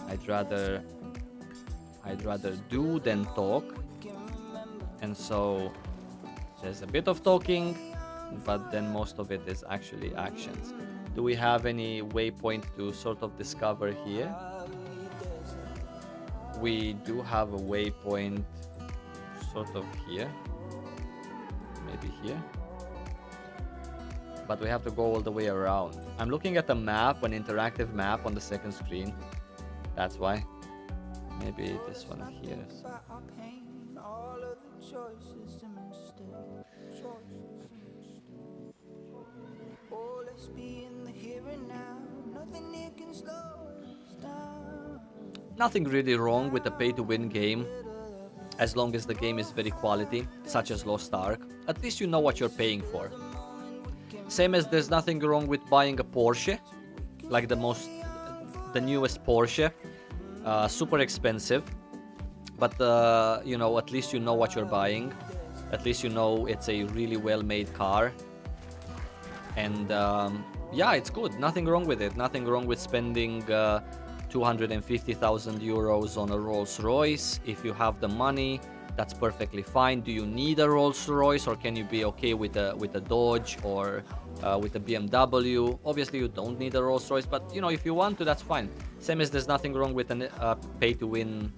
I'd rather do than talk. And so there's a bit of talking, but then most of it is actually actions. Do we have any waypoint to sort of discover here? We do have a waypoint sort of here. Maybe here. But we have to go all the way around. I'm looking at a map, an interactive map on the second screen. That's why. Maybe this one here. Nothing really wrong with a pay-to-win game, as long as the game is very quality, such as Lost Ark. At least you know what you're paying for. Same as there's nothing wrong with buying a Porsche, like the newest Porsche, super expensive, but at least you know what you're buying. At least you know it's a really well-made car, and yeah, it's good. Nothing wrong with it. Nothing wrong with spending 250,000 euros on a Rolls Royce. If you have the money, that's perfectly fine. Do you need a Rolls Royce, or can you be okay with a Dodge or with a BMW? Obviously, you don't need a Rolls Royce, but if you want to, that's fine. Same as there's nothing wrong with a pay-to-win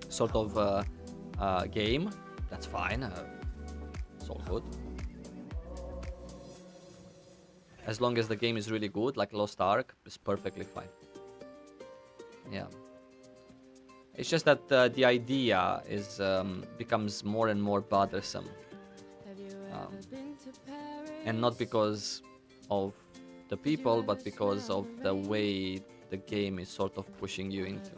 sort of game. That's fine. It's all good. As long as the game is really good, like Lost Ark, it's perfectly fine. Yeah. It's just that the idea is becomes more and more bothersome. And not because of the people, but because of the way the game is sort of pushing you into.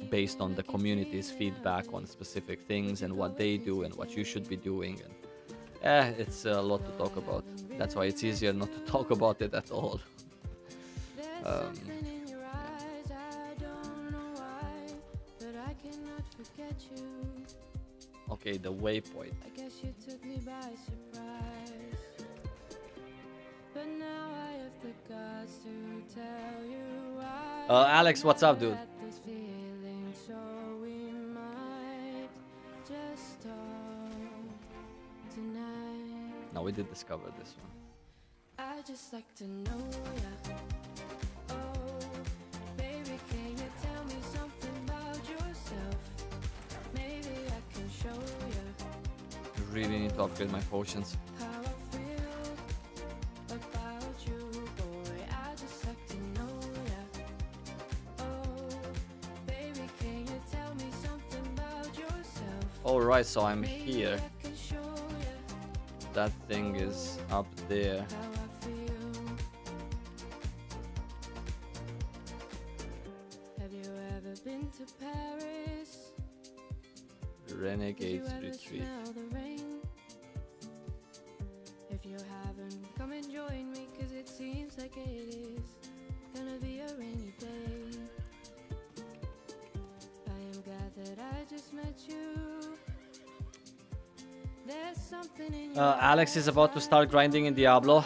Based on the community's feedback on specific things and what they do and what you should be doing. And it's a lot to talk about. That's why it's easier not to talk about it at all. Okay, the waypoint. Alex, what's up, dude? we did discover this one. I just like to know ya. Oh, baby, can you tell me something about yourself? Maybe I can show ya. Really need to upgrade my potions. How I feel about you, boy. I just like to know ya. Oh, baby, can you tell me something about yourself? Alright, so I'm Maybe here. I can show ya That thing is up there. how I feel. Have you ever been to Paris? Did you Renegade's ever Retreat. smell the rain? If you haven't, come and join me, 'cause it seems like it is gonna be a rainy day. I am glad that I just met you. There's something in your Alex is about to start grinding in Diablo.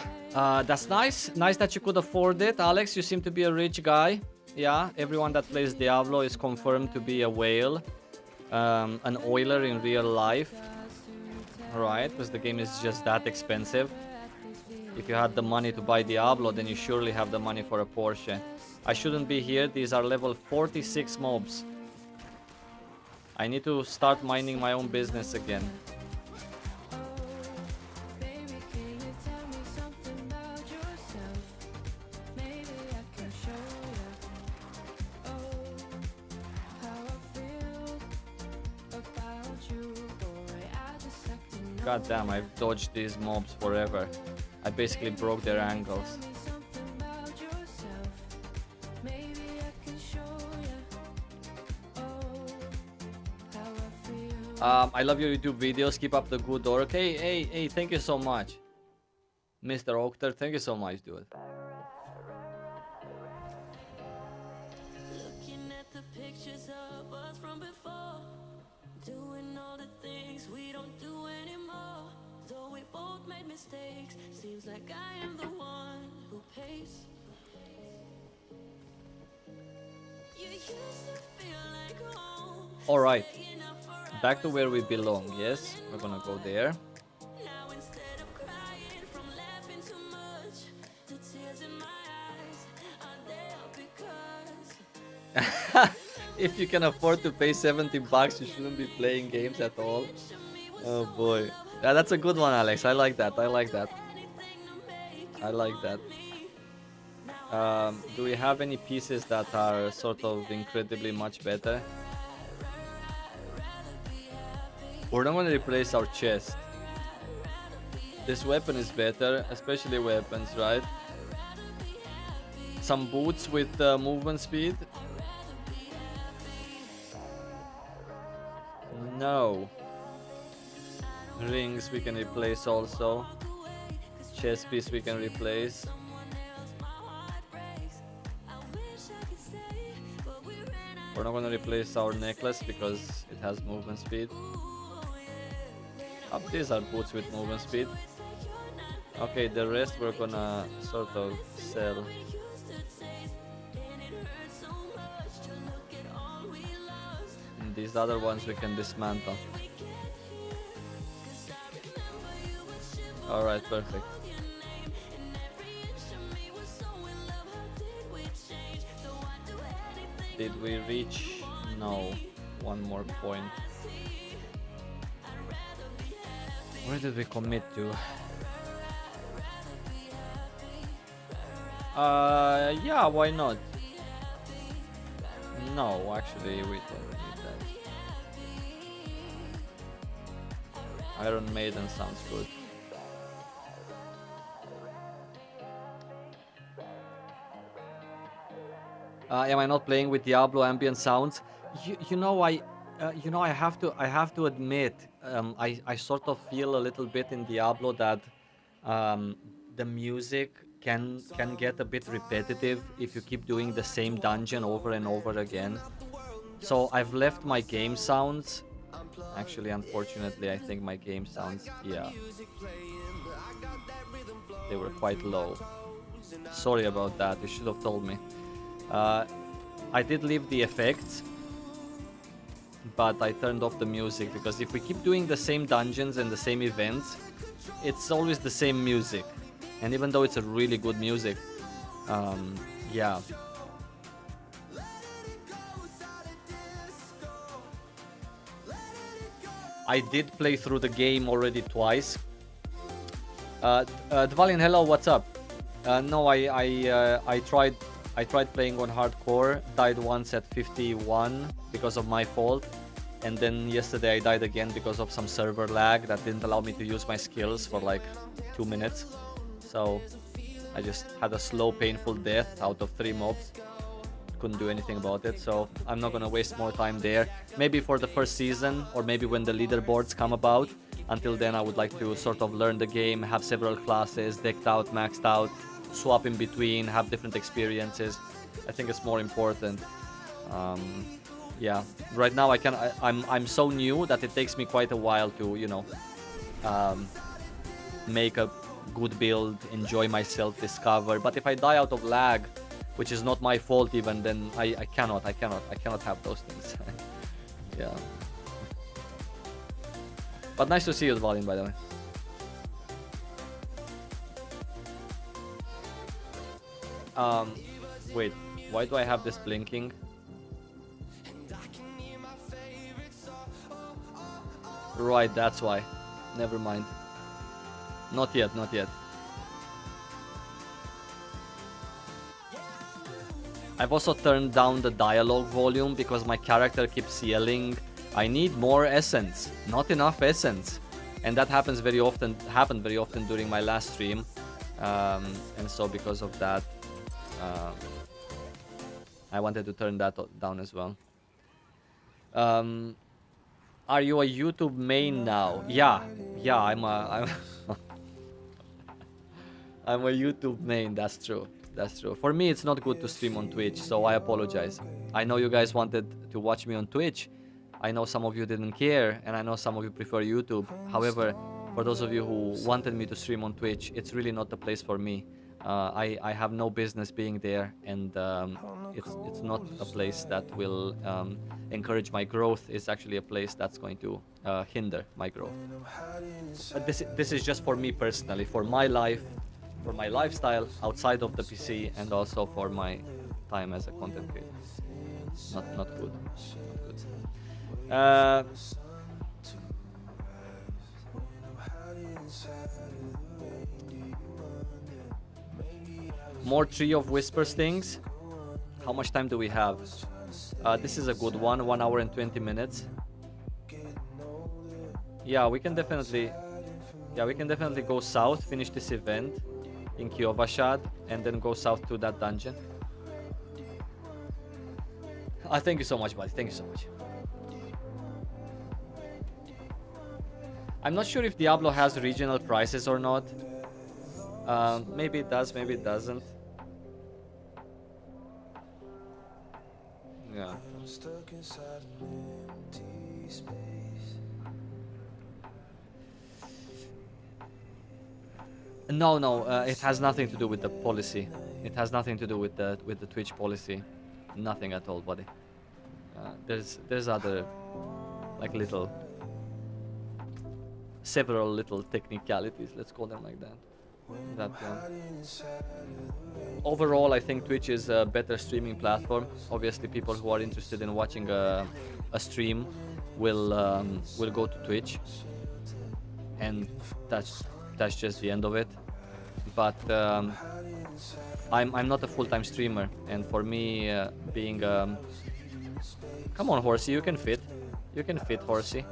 That's nice. Nice that you could afford it. Alex, you seem to be a rich guy. Yeah, everyone that plays Diablo is confirmed to be a whale. An oiler in real life. Alright, because the game is just that expensive. If you had the money to buy Diablo, then you surely have the money for a Porsche. I shouldn't be here. These are level 46 mobs. I need to start minding my own business again. baby, can you tell me something about yourself? Maybe I can show ya. Oh, how I feel about you, boy. I just like to know. God damn, I've dodged these mobs forever. I basically broke their angles. Tell me something about yourself. Maybe I can show ya. Oh, how I feel. I love your YouTube videos. Keep up the good work. Hey, thank you so much. Mr. Octer, thank you so much, dude. Looking at the pictures of us from before, doing all the things we don't do anymore. Though we both made mistakes, seems like I am the one who pays. You used to feel like home. Alright, Staying up for back to where we belong. Yes, we're gonna go there. now instead of crying from laughing too much, the tears in my eyes are there because If you can afford to pay 70 bucks, you shouldn't be playing games at all. Oh boy. Yeah, that's a good one, Alex. I like that. I like that. I like that. Do we have any pieces that are sort of incredibly much better? We're not going to replace our chest. This weapon is better, especially weapons, right? Some boots with movement speed. No. Rings we can replace also. Chest piece we can replace. We're not gonna replace our necklace because it has movement speed. These are boots with movement speed. Okay, the rest we're gonna sort of sell. And these other ones we can dismantle. Alright, perfect. Did we reach? No. One more point. Where did we commit to? Yeah, why not? No, actually, we don't need that. Iron Maiden sounds good. Am I not playing with Diablo ambient sounds? You know, I have to admit, I sort of feel a little bit in Diablo that the music can get a bit repetitive if you keep doing the same dungeon over and over again. So I've left my game sounds. Actually, unfortunately, I think my game sounds, yeah, they were quite low. Sorry about that. You should have told me. I did leave the effects, but I turned off the music because if we keep doing the same dungeons and the same events, it's always the same music, and even though it's a really good music, yeah. I did play through the game already twice. Dvalin, hello, what's up? No, I tried playing on hardcore, died once at 51 because of my fault, and then yesterday I died again because of some server lag that didn't allow me to use my skills for like 2 minutes. So I just had a slow, painful death out of 3 mobs. Couldn't do anything about it, so I'm not gonna waste more time there. Maybe for the first season, or maybe when the leaderboards come about. Until then, I would like to sort of learn the game, have several classes decked out, maxed out, swap in between, have different experiences. I think it's more important. Yeah, right now I'm so new that it takes me quite a while to, you know, make a good build, enjoy myself, discover. But if I die out of lag, which is not my fault even, then I cannot have those things. Yeah. But nice to see you, Dvalin, by the way. Wait, why do I have this blinking? Right, that's why. Never mind. Not yet, not yet. I've also turned down the dialogue volume because my character keeps yelling, I need more essence, not enough essence. And that happened very often during my last stream. And so because of that, I wanted to turn that down as well. Are you a YouTube main now? Yeah, I'm I'm a YouTube main, that's true. That's true. For me, it's not good to stream on Twitch, so I apologize. I know you guys wanted to watch me on Twitch. I know some of you didn't care, and I know some of you prefer YouTube. However, for those of you who wanted me to stream on Twitch, it's really not the place for me. I have no business being there, and it's not a place that will encourage my growth. It's actually a place that's going to hinder my growth. But this is just for me personally, for my life, for my lifestyle outside of the PC, and also for my time as a content creator. Not good. Not good. More Tree of Whispers things. How much time do we have? This is a good one. 1 hour and 20 minutes. Yeah, we can definitely go south, finish this event in Kyovashad, and then go south to that dungeon. Thank you so much, buddy. Thank you so much. I'm not sure if Diablo has regional prices or not. Maybe it does, maybe it doesn't. Yeah. No, it has nothing to do with the policy. It has nothing to do with the Twitch policy. Nothing at all, buddy. There's other, like, several little technicalities, let's call them like that. Overall, I think Twitch is a better streaming platform. Obviously, people who are interested in watching a stream will go to Twitch, and that's just the end of it. But I'm not a full-time streamer, and for me, being come on, Horsey, you can fit, Horsey.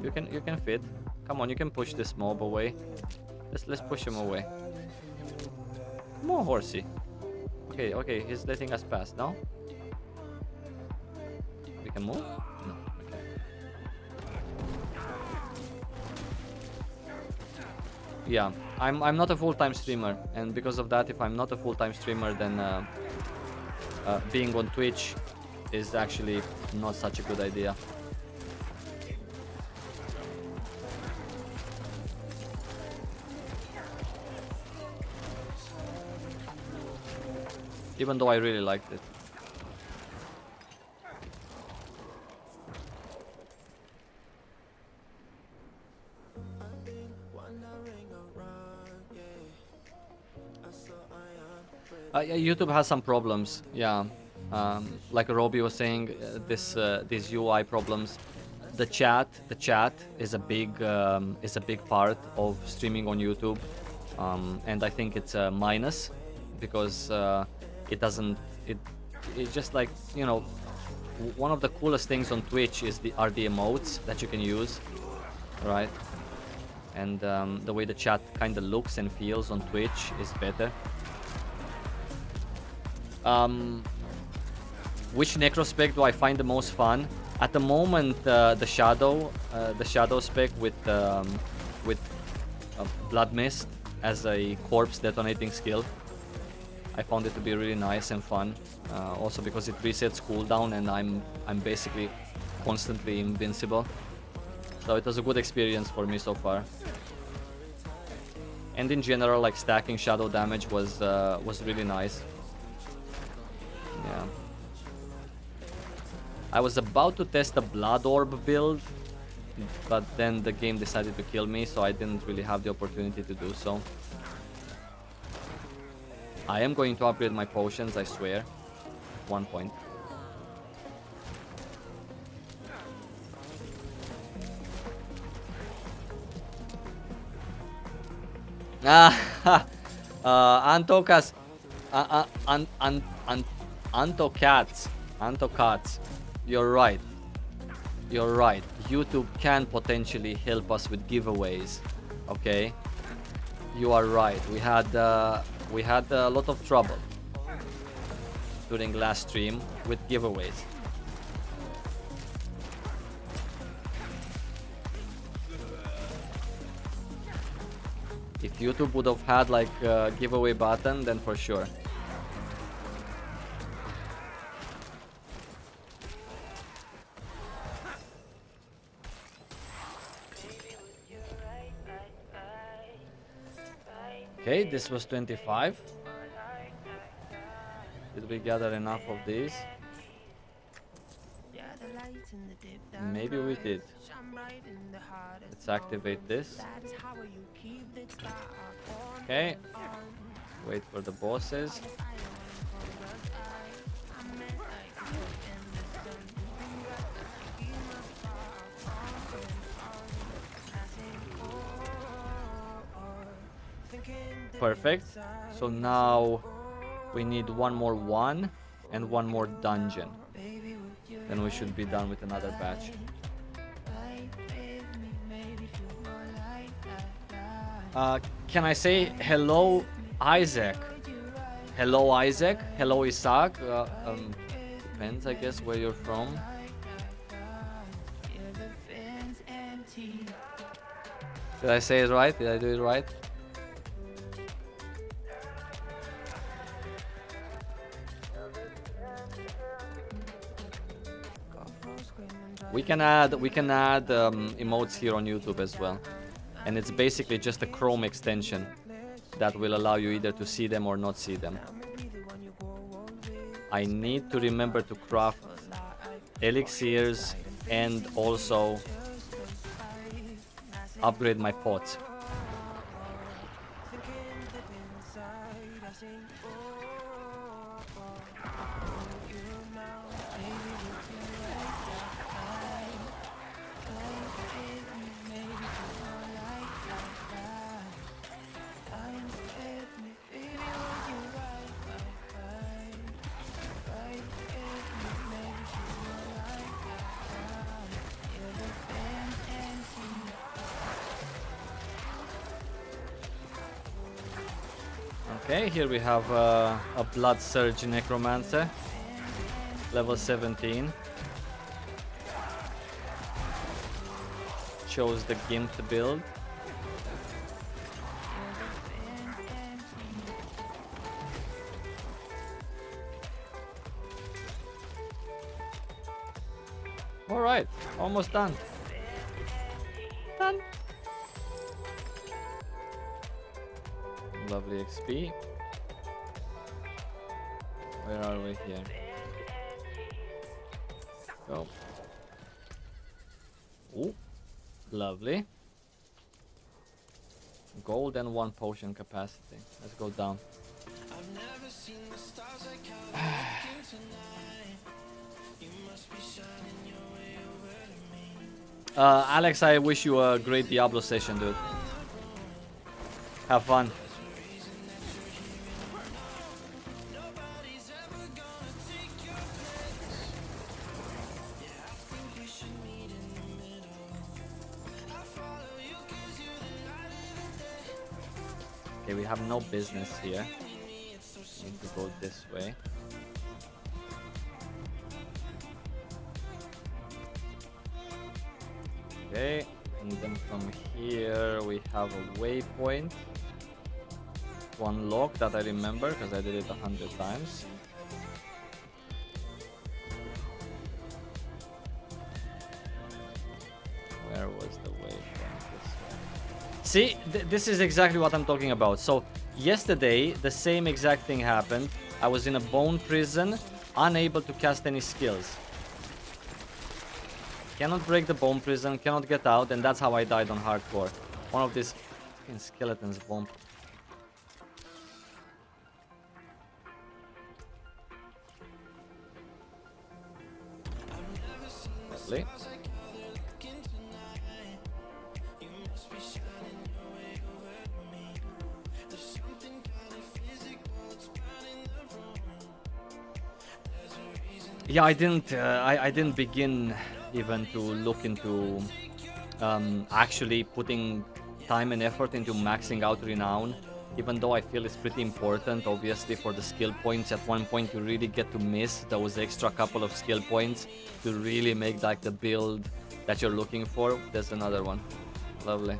You can fit. Come on, you can push this mob away. Let's push him away. Come on, Horsey. Okay, he's letting us pass now. We can move? No. Okay. Yeah, I'm not a full-time streamer, and because of that, if I'm not a full-time streamer, then being on Twitch is actually not such a good idea. Even though I really liked it. Yeah, YouTube has some problems. Yeah, like Robbie was saying, these UI problems. The chat is a big part of streaming on YouTube, and I think it's a minus because it doesn't it it's just like, you know, one of the coolest things on Twitch are the emotes that you can use, right? And the way the chat kind of looks and feels on Twitch is better. Which necrospec do I find the most fun? At the moment, the shadow spec with blood mist as a corpse detonating skill. I found it to be really nice and fun. Also because it resets cooldown and I'm basically constantly invincible. So it was a good experience for me so far. And in general, like stacking shadow damage was really nice. Yeah. I was about to test the Blood Orb build, but then the game decided to kill me, so I didn't really have the opportunity to do so. I am going to upgrade my potions, I swear. 1 point. Antocas. Antocats. You're right. You're right. YouTube can potentially help us with giveaways. Okay. You are right. We had a lot of trouble during last stream with giveaways. If YouTube would have had like a giveaway button, then for sure. Okay, this was 25. Did we gather enough of these? Maybe we did. Let's activate this. Okay. Wait for the bosses. Perfect. So now we need one more one and one more dungeon. Then we should be done with another batch. Can I say hello, Isaac? Hello, Isaac. Hello, Isaac. Depends, I guess, where you're from. Did I say it right? Did I do it right? We can add emotes here on YouTube as well, and it's basically just a Chrome extension that will allow you either to see them or not see them. I need to remember to craft elixirs and also upgrade my pots. Okay, here we have a Blood Surge Necromancer, level 17. Chose the Gimp build. Alright, almost done. Done. Lovely XP. Where are we here? Go. Ooh, lovely. Gold and 1 potion capacity. Let's go down. Alex, I wish you a great Diablo session, dude. Have fun. Okay, we have no business here. Need to go this way. Okay, and then from here we have a waypoint. One lock that I remember because I did it 100 times. Where was the waypoint? This way. See, this is exactly what I'm talking about. So yesterday, the same exact thing happened. I was in a bone prison, unable to cast any skills. Cannot break the bone prison, cannot get out, and that's how I died on hardcore. One of these fucking skeletons bomb. Lovely. Yeah, I didn't begin even to look into actually putting time and effort into maxing out renown, even though I feel it's pretty important, obviously, for the skill points. At one point you really get to miss those extra couple of skill points to really make like the build that you're looking for. There's another one. Lovely.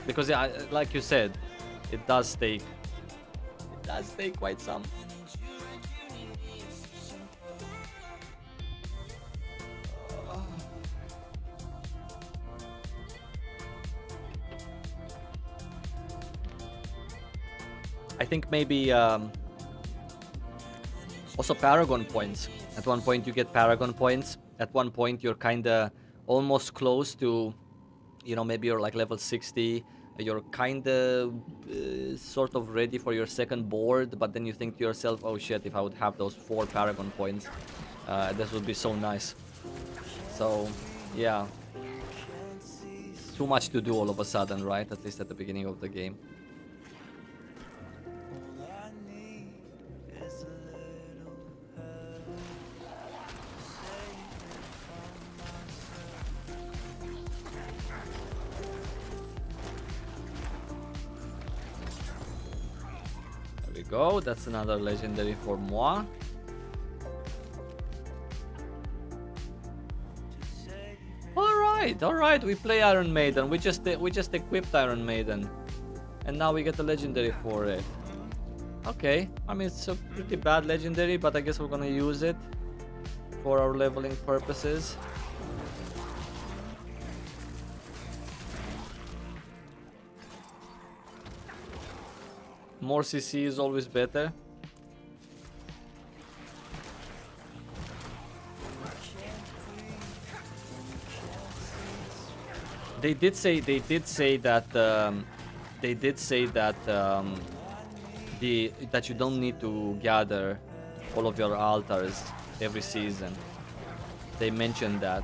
Because yeah, like you said, it does take quite some. I think maybe also Paragon points. At one point you get Paragon points. At one point you're kinda almost close to, you know, maybe you're like level 60. You're kinda sort of ready for your second board, but then you think to yourself, oh shit, if I would have those 4 Paragon points, this would be so nice. So, yeah. Too much to do all of a sudden, right? At least at the beginning of the game. Go, that's another legendary for moi. All right, we play Iron Maiden. We just equipped Iron Maiden, and now we get a legendary for it. Okay, I mean it's a pretty bad legendary, but I guess we're gonna use it for our leveling purposes. More CC is always better. They did say that that you don't need to gather all of your altars every season. They mentioned that,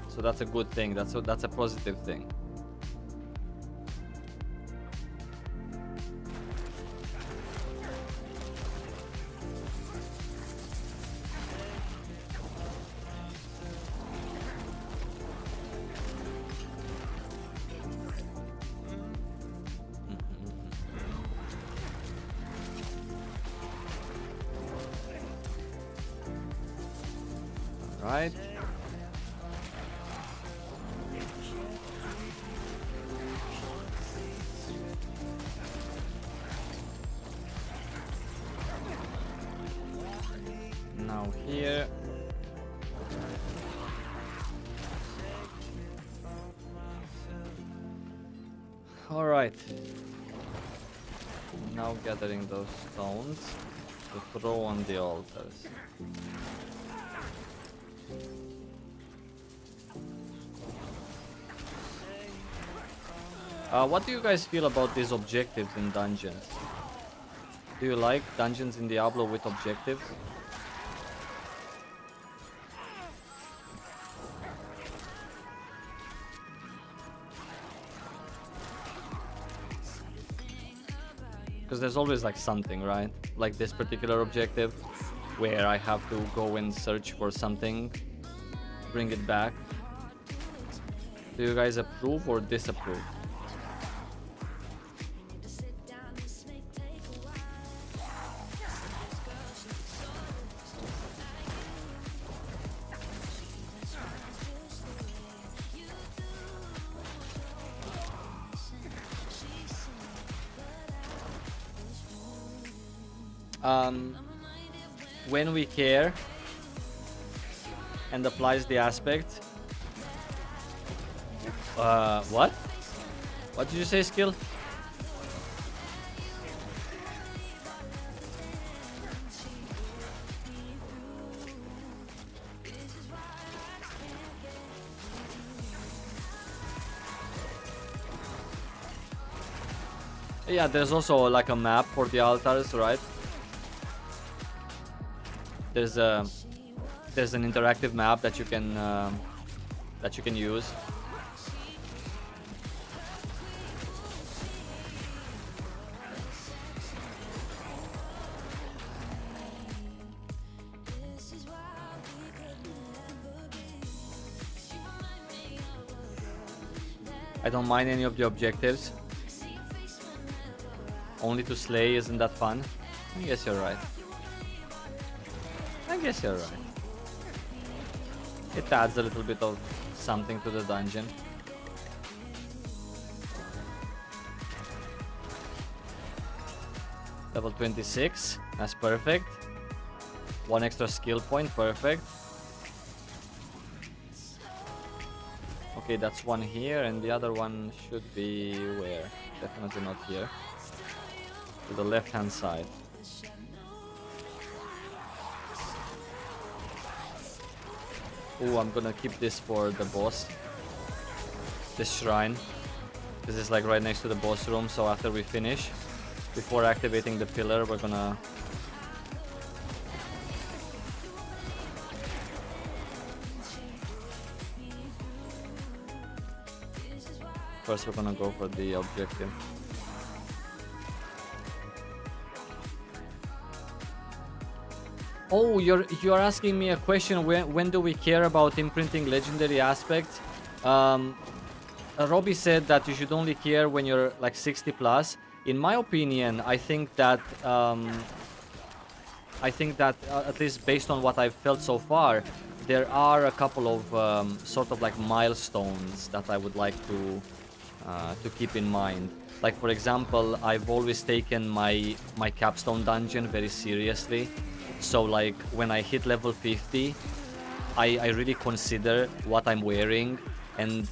so that's a good thing. That's a positive thing. Right. Now here. All right. Now gathering those stones to throw on the altars. What do you guys feel about these objectives in dungeons? Do you like dungeons in Diablo with objectives? Because there's always like something, right? Like this particular objective where I have to go and search for something, bring it back. Do you guys approve or disapprove? When we care and applies the aspect. What? What did you say, Skill? Yeah, there's also like a map for the altars, right? There's an interactive map that you can use. I don't mind any of the objectives. Only to slay, isn't that fun? I guess you're right. I guess you're right. It adds a little bit of something to the dungeon. Level 26, that's perfect. One extra skill point, perfect. Okay, that's one here, and the other one should be where? Definitely not here. To the left hand side. Oh, I'm gonna keep this for the boss. This shrine. This is like right next to the boss room, so after we finish, before activating the pillar, we're gonna... First we're gonna go for the objective. Oh, you're asking me a question. When do we care about imprinting legendary aspects? Robbie said that you should only care when you're like 60 plus. In my opinion, I think that at least based on what I've felt so far, there are a couple of sort of like milestones that I would like to keep in mind. Like for example, I've always taken my capstone dungeon very seriously. So like when I hit level 50, I really consider what I'm wearing, and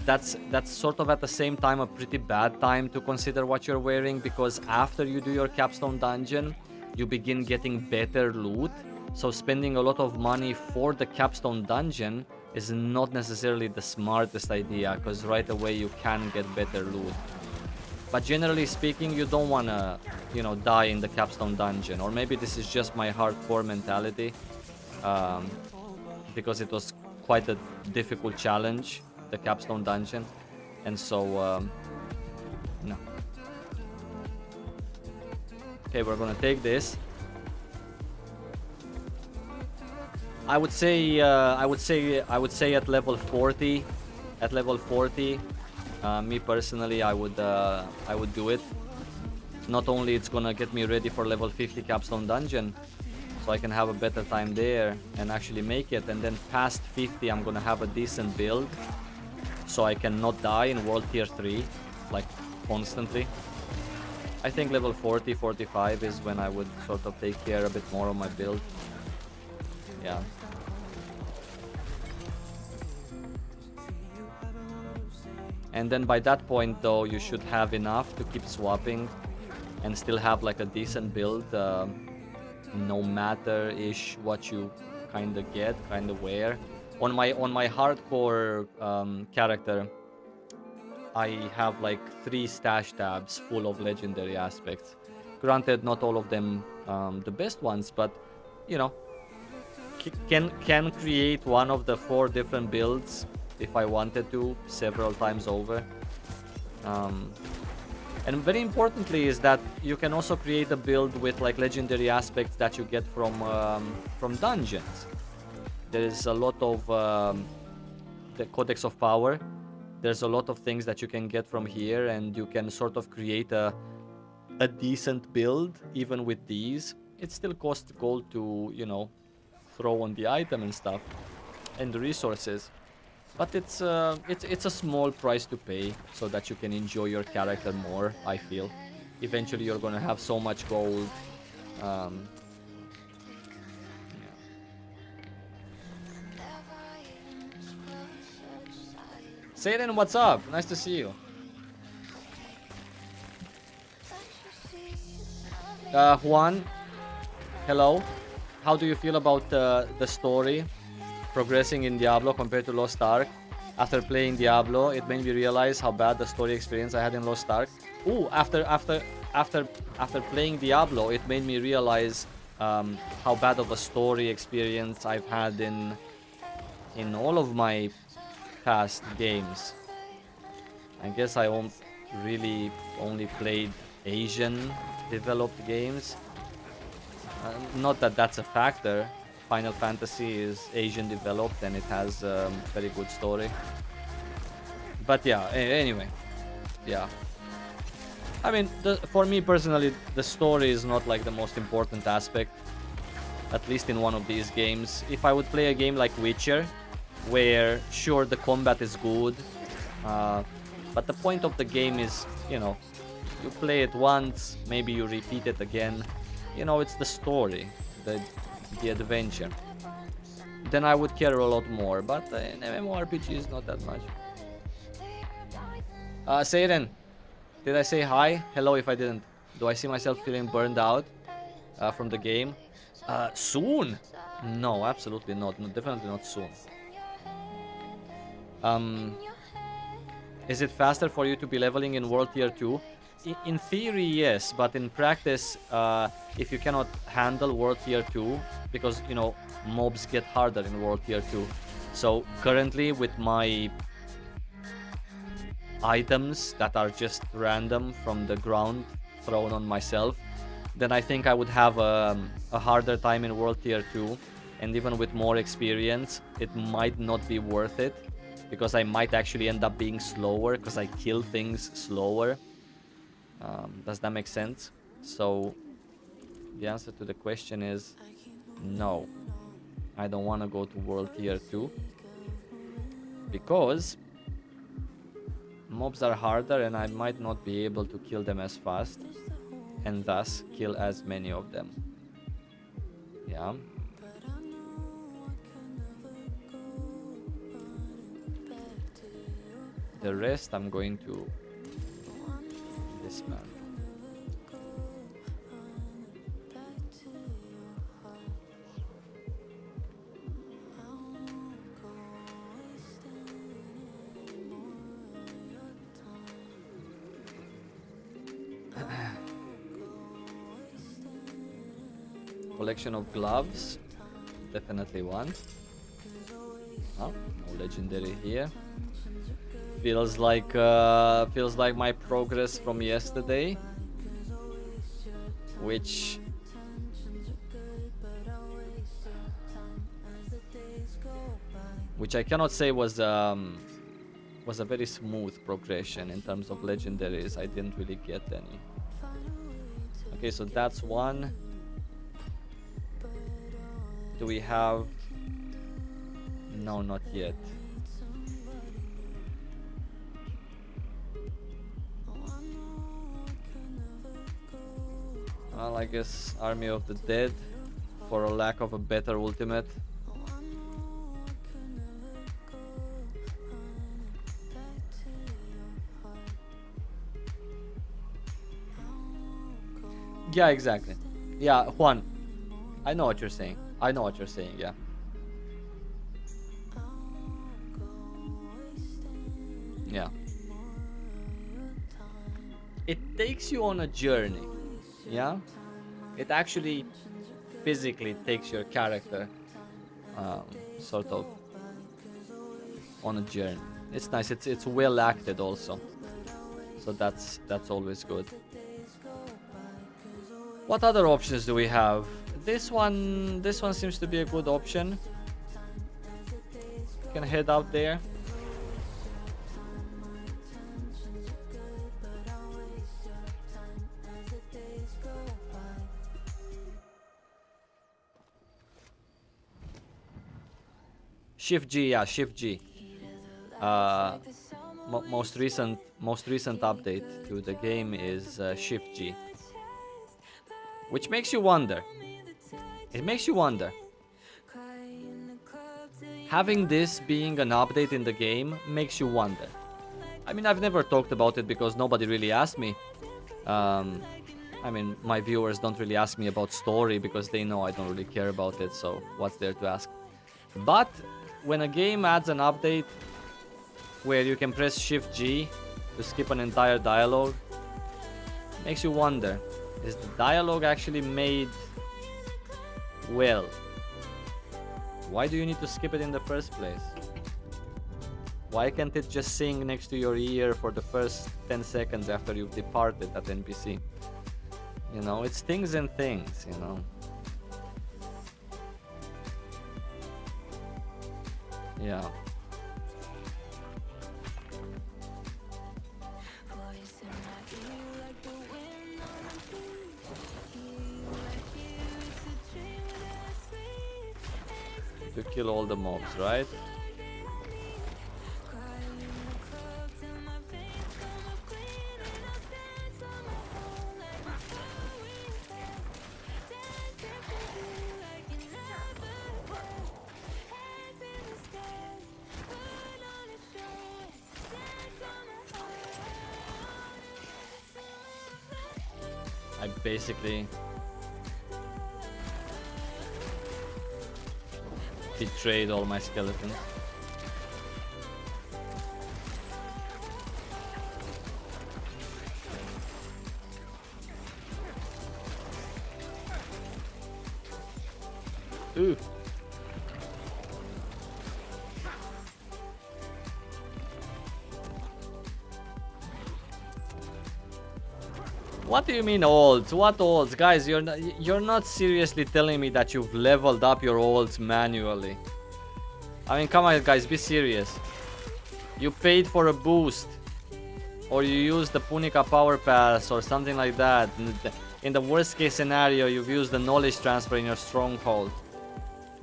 that's sort of at the same time a pretty bad time to consider what you're wearing, because after you do your capstone dungeon, you begin getting better loot. So spending a lot of money for the capstone dungeon is not necessarily the smartest idea, because right away you can get better loot. But generally speaking, you don't want to, you know, die in the capstone dungeon. Or maybe this is just my hardcore mentality, because it was quite a difficult challenge, the capstone dungeon. And so, no. Okay, we're gonna take this. I would say at level 40, me personally, I would do it. Not only it's gonna get me ready for level 50 capstone dungeon, so I can have a better time there and actually make it, and then past 50 I'm gonna have a decent build, so I can not die in world tier 3 like constantly. I think level 40, 45 is when I would sort of take care a bit more of my build. Yeah. And then by that point though, you should have enough to keep swapping and still have like a decent build, no matter ish what you kind of get, kind of wear. On my hardcore character, I have like 3 stash tabs full of legendary aspects. Granted, not all of them the best ones, but you know, can create one of the 4 different builds if I wanted to several times over. And very importantly is that you can also create a build with like legendary aspects that you get from dungeons. There is a lot of the Codex of Power. There's a lot of things that you can get from here, and you can sort of create a decent build even with these. It still costs gold to, you know, throw on the item and stuff and the resources, but it's a small price to pay so that you can enjoy your character more. I feel eventually you're gonna have so much gold. Yeah. Satan, what's up? Nice to see you. Juan, hello. How do you feel about the story progressing in Diablo compared to Lost Ark? After playing Diablo, it made me realize how bad the story experience I had in Lost Ark. Ooh, after playing Diablo, it made me realize how bad of a story experience I've had in all of my past games. I guess I really only played Asian developed games. Not that that's a factor. Final Fantasy is Asian developed and it has very good story. But yeah, anyway, yeah. I mean, for me personally, the story is not like the most important aspect, at least in one of these games. If I would play a game like Witcher, where sure the combat is good, but the point of the game is, you know, you play it once, maybe you repeat it again. You know, it's the story, the adventure. Then I would care a lot more, but in MMORPG is not that much. Seiren, did I say hi? Hello if I didn't. Do I see myself feeling burned out from the game? Soon? No, absolutely not. No, definitely not soon. Is it faster for you to be leveling in World Tier 2? In theory, yes, but in practice, if you cannot handle World Tier 2, because, you know, mobs get harder in World Tier 2. So currently with my items that are just random from the ground thrown on myself, then I think I would have a harder time in World Tier 2. And even with more experience, it might not be worth it, because I might actually end up being slower because I kill things slower. Does that make sense? So the answer to the question is no. I don't want to go to World Tier 2 because mobs are harder and I might not be able to kill them as fast and thus kill as many of them. Yeah. The rest I'm going to dismantle. Collection of gloves, definitely one. Oh, no legendary here. Feels like my progress from yesterday, which I cannot say was a very smooth progression in terms of legendaries. I didn't really get any. Okay, so that's one. Do we have? No, not yet. Well, I guess Army of the Dead, for a lack of a better ultimate. Yeah, exactly. Yeah, Juan, I know what you're saying. I know what you're saying, yeah. Yeah. it takes you on a journey. Yeah, it actually physically takes your character sort of on a journey. It's nice. It's well acted also, so that's always good. What other options do we have? This one seems to be a good option. Can head out there. Shift G, yeah, Shift G. Most recent update to the game is Shift G, which makes you wonder. It makes you wonder. Having this being an update in the game makes you wonder. I mean, I've never talked about it because nobody really asked me. I mean, my viewers don't really ask me about story because they know I don't really care about it, so what's there to ask? But when a game adds an update where you can press Shift G to skip an entire dialogue, it makes you wonder, is the dialogue actually made well? Why do you need to skip it in the first place? Why can't it just sing next to your ear for the first 10 seconds after you've departed that NPC? You know, it's things and things, you know. Yeah. To kill all the mobs, right? I basically betrayed all my skeletons. Ooh. What do you mean olds? What olds? Guys, you're not seriously telling me that you've leveled up your olds manually. I mean, come on guys, be serious. You paid for a boost, or you used the Punica power pass or something like that. In the worst case scenario, you've used the knowledge transfer in your stronghold.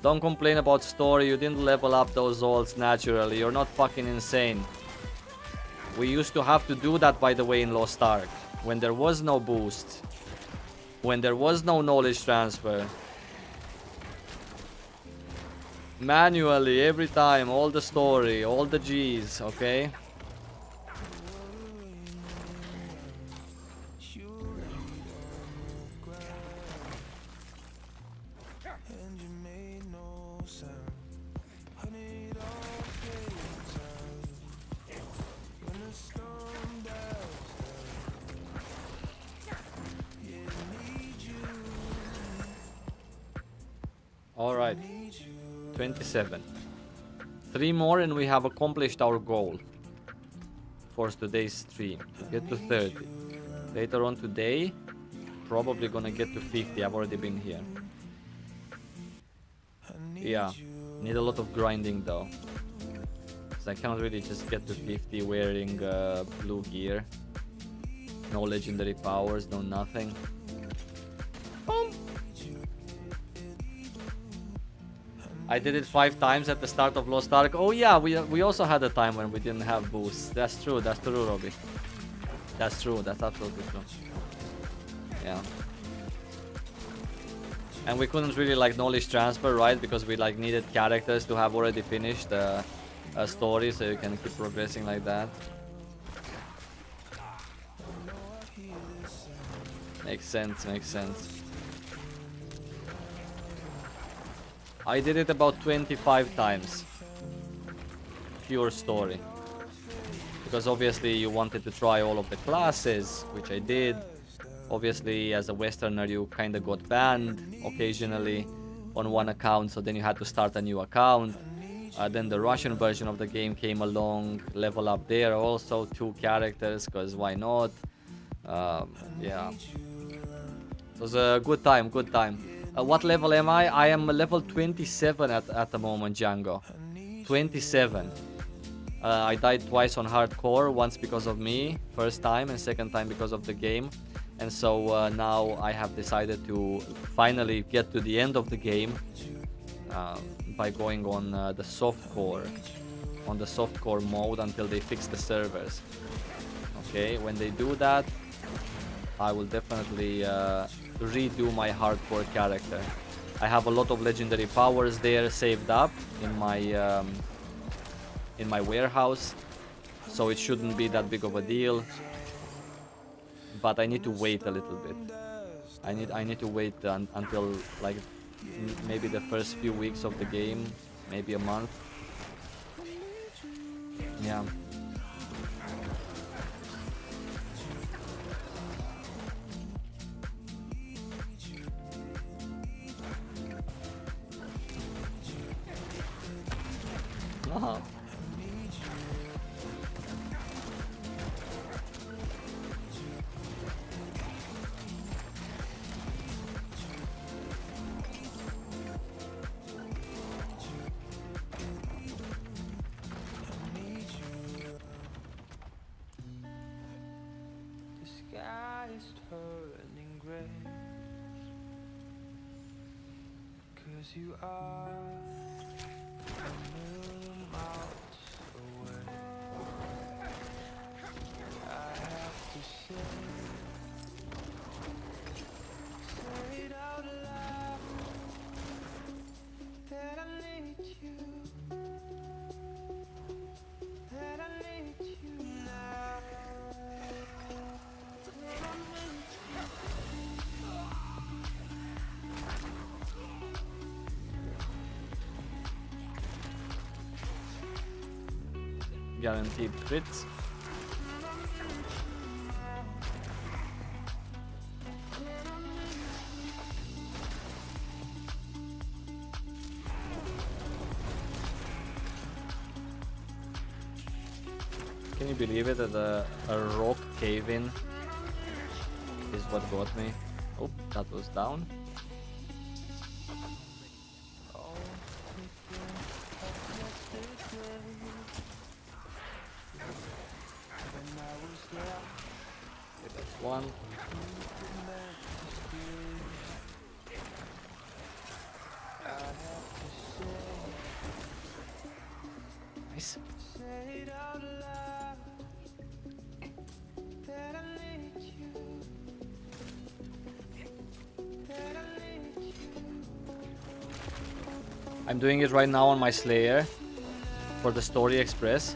Don't complain about story, you didn't level up those olds naturally. You're not fucking insane. We used to have to do that, by the way, in Lost Ark. When there was no boost, when there was no knowledge transfer, manually every time, all the story, all the G's, okay? Alright, 27. 3 more and we have accomplished our goal for today's stream. To get to 30. Later on today, probably gonna get to 50. I've already been here. Yeah, need a lot of grinding though. Because I cannot really just get to 50 wearing blue gear. No legendary powers, no nothing. Boom! I did it 5 times at the start of Lost Ark. Oh yeah, we also had a time when we didn't have boosts. That's true, Robbie. That's true, that's absolutely true. Yeah. And we couldn't really like knowledge transfer, right? Because we like needed characters to have already finished a story, so you can keep progressing like that. Makes sense, makes sense. I did it about 25 times. Pure story. because obviously you wanted to try all of the classes, which I did. Obviously, as a Westerner, you kind of got banned occasionally on one account, so then you had to start a new account. Then the Russian version of the game came along, level up there also, 2 characters, because why not? Yeah, it was a good time, good time. What level am I? I am level 27 at the moment, Django. 27. I died twice on hardcore, once because of me, first time, and second time because of the game. And so now I have decided to finally get to the end of the game by going on the softcore, mode until they fix the servers. Okay, when they do that, I will definitely redo my hardcore character. I have a lot of legendary powers there saved up in my warehouse, so it shouldn't be that big of a deal. But I need to wait a little bit. I need to wait until like maybe the first few weeks of the game, maybe a month. Yeah. Uh-huh. The sky is turning gray, 'cause you are a million miles away. I have to say it out loud, that I need you, that I need you now. Guaranteed crits. Can you believe it that a rock cave-in is what got me? Oh, that was down. Okay, that's one. Nice. I'm doing it right now on my Slayer for the Story Express.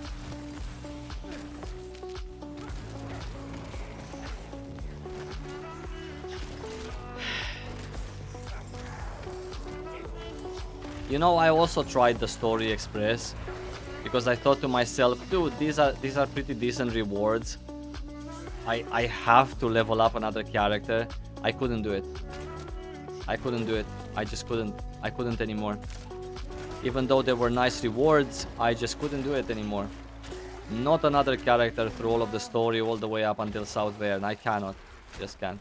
You know, I also tried the Story Express because I thought to myself, dude, these are pretty decent rewards. I have to level up another character. I couldn't do it. I couldn't do it. I just couldn't. I couldn't anymore. Even though there were nice rewards, I just couldn't do it anymore. Not another character through all of the story all the way up until South Verne. I cannot. Just can't.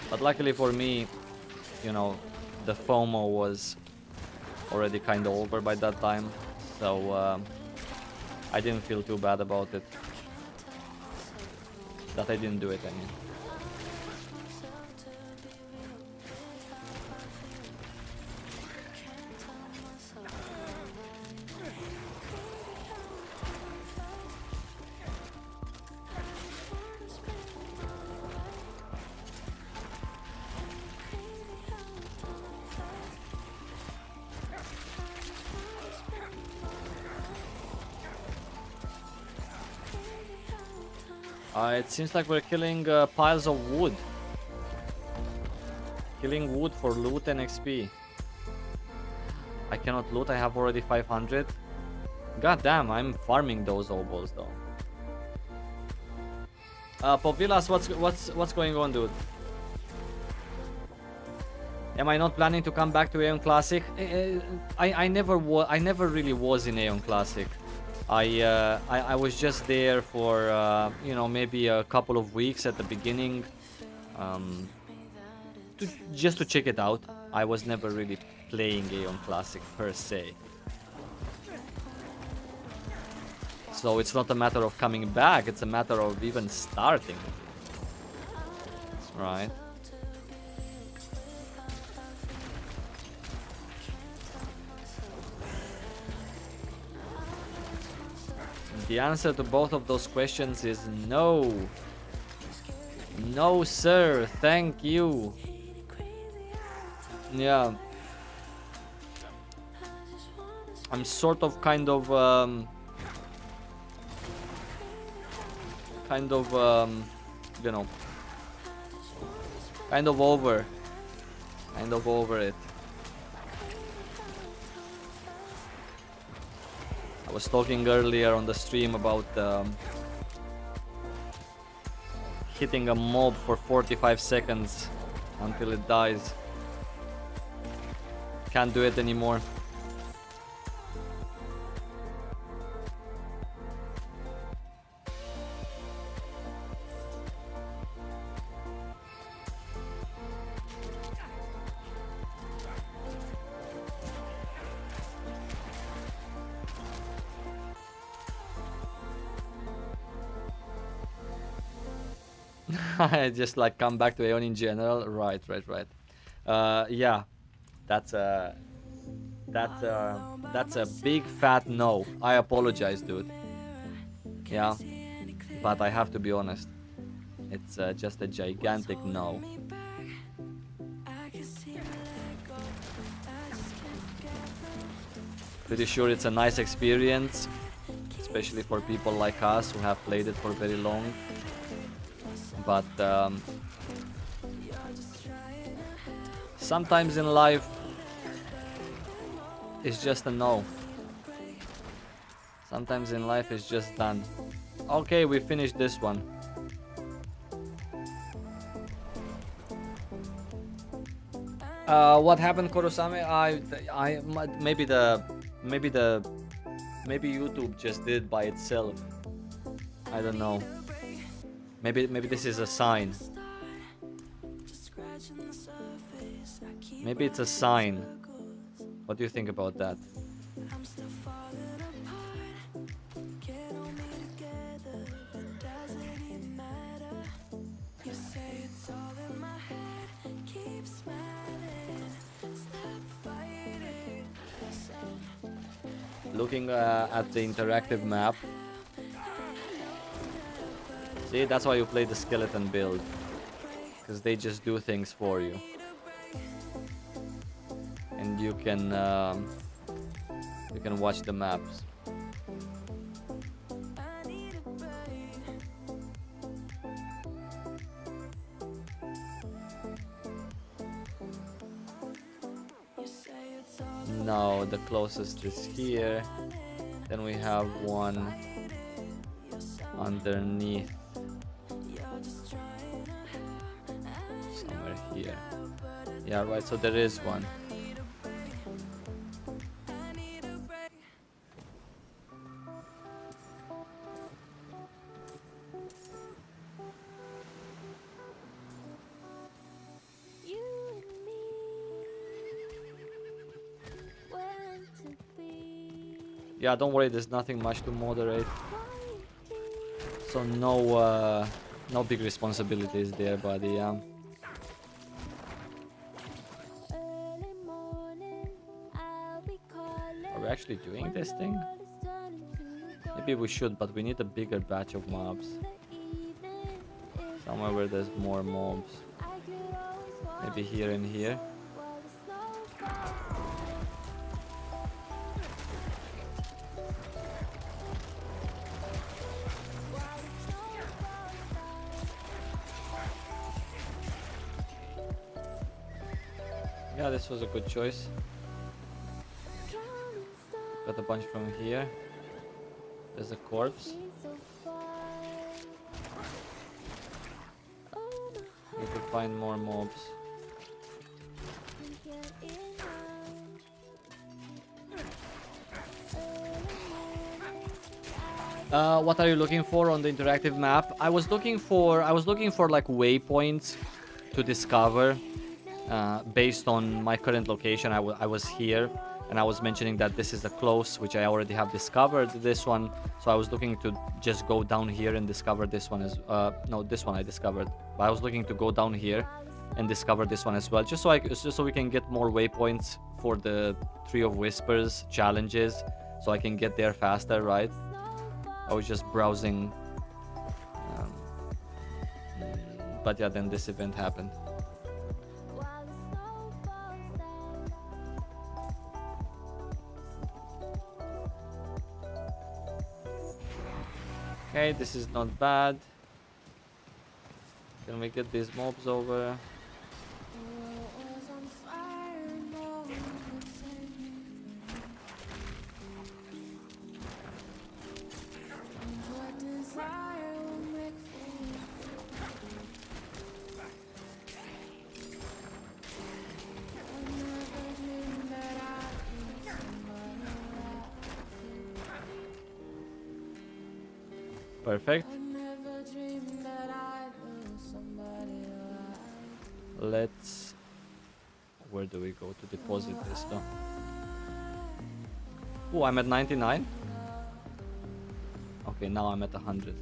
But luckily for me, you know, the FOMO was already kind of over by that time, so I didn't feel too bad about it. That I didn't do it, I mean. It's been. It seems like we're killing piles of wood. Killing wood for loot and XP. I cannot loot, I have already 500. God damn, I'm farming those oboes though. Povilas, what's going on, dude? Am I not planning to come back to Aeon Classic? I never really was in Aeon Classic. I was just there for you know, maybe a couple of weeks at the beginning, just to check it out. I was never really playing Aeon Classic per se. So it's not a matter of coming back, it's a matter of even starting. Right. The answer to both of those questions is no. No, sir. Thank you. Yeah. I'm sort of kind of you know, kind of over it. I was talking earlier on the stream about hitting a mob for 45 seconds until it dies. Can't do it anymore. I just like come back to Aeon in general. Right. Yeah, that's a big fat no. I apologize, dude. Yeah, but I have to be honest. It's just a gigantic no. Pretty sure it's a nice experience, especially for people like us who have played it for very long. But sometimes in life it's just a no. Sometimes in life it's just done. Okay, we finished this one. What happened, Korosame? Maybe YouTube just did it by itself. I don't know. Maybe this is a sign. Maybe it's a sign. What do you think about that? Looking at the interactive map. See, that's why you play the skeleton build, because they just do things for you, and you can watch the maps. No, the closest is here. Then we have one underneath. Somewhere here. Yeah, right, so there is one. Yeah, don't worry, there's nothing much to moderate. So no big responsibilities there, buddy. Yeah. Are we actually doing this thing? Maybe we should, but we need a bigger batch of mobs. Somewhere where there's more mobs. Maybe here and here. Yeah, this was a good choice. Got a bunch from here. There's a corpse. Need to find more mobs. What are you looking for on the interactive map? I was looking for like waypoints to discover based on my current location. I was here, and I was mentioning that this is the close, which I already have discovered this one. So I was looking to just go down here and discover this one as no, this one I discovered. But I was looking to go down here and discover this one as well, just so we can get more waypoints for the Tree of Whispers challenges, so I can get there faster, right? I was just browsing, but yeah, then this event happened. Okay, this is not bad. Can we get these mobs over? Perfect. Let's... Where do we go to deposit this though? Oh, I'm at 99. Okay, now I'm at 100.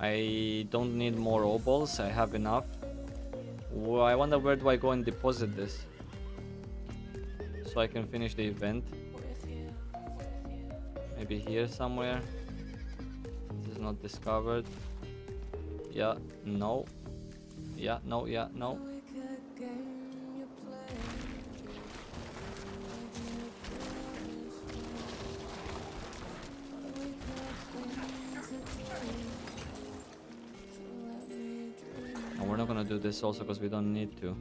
I don't need more obols. I have enough. Oh, I wonder where do I go and deposit this, so I can finish the event. Maybe here somewhere. This is not discovered. Yeah, no. Yeah, no, yeah, no. And we're not gonna do this also because we don't need to.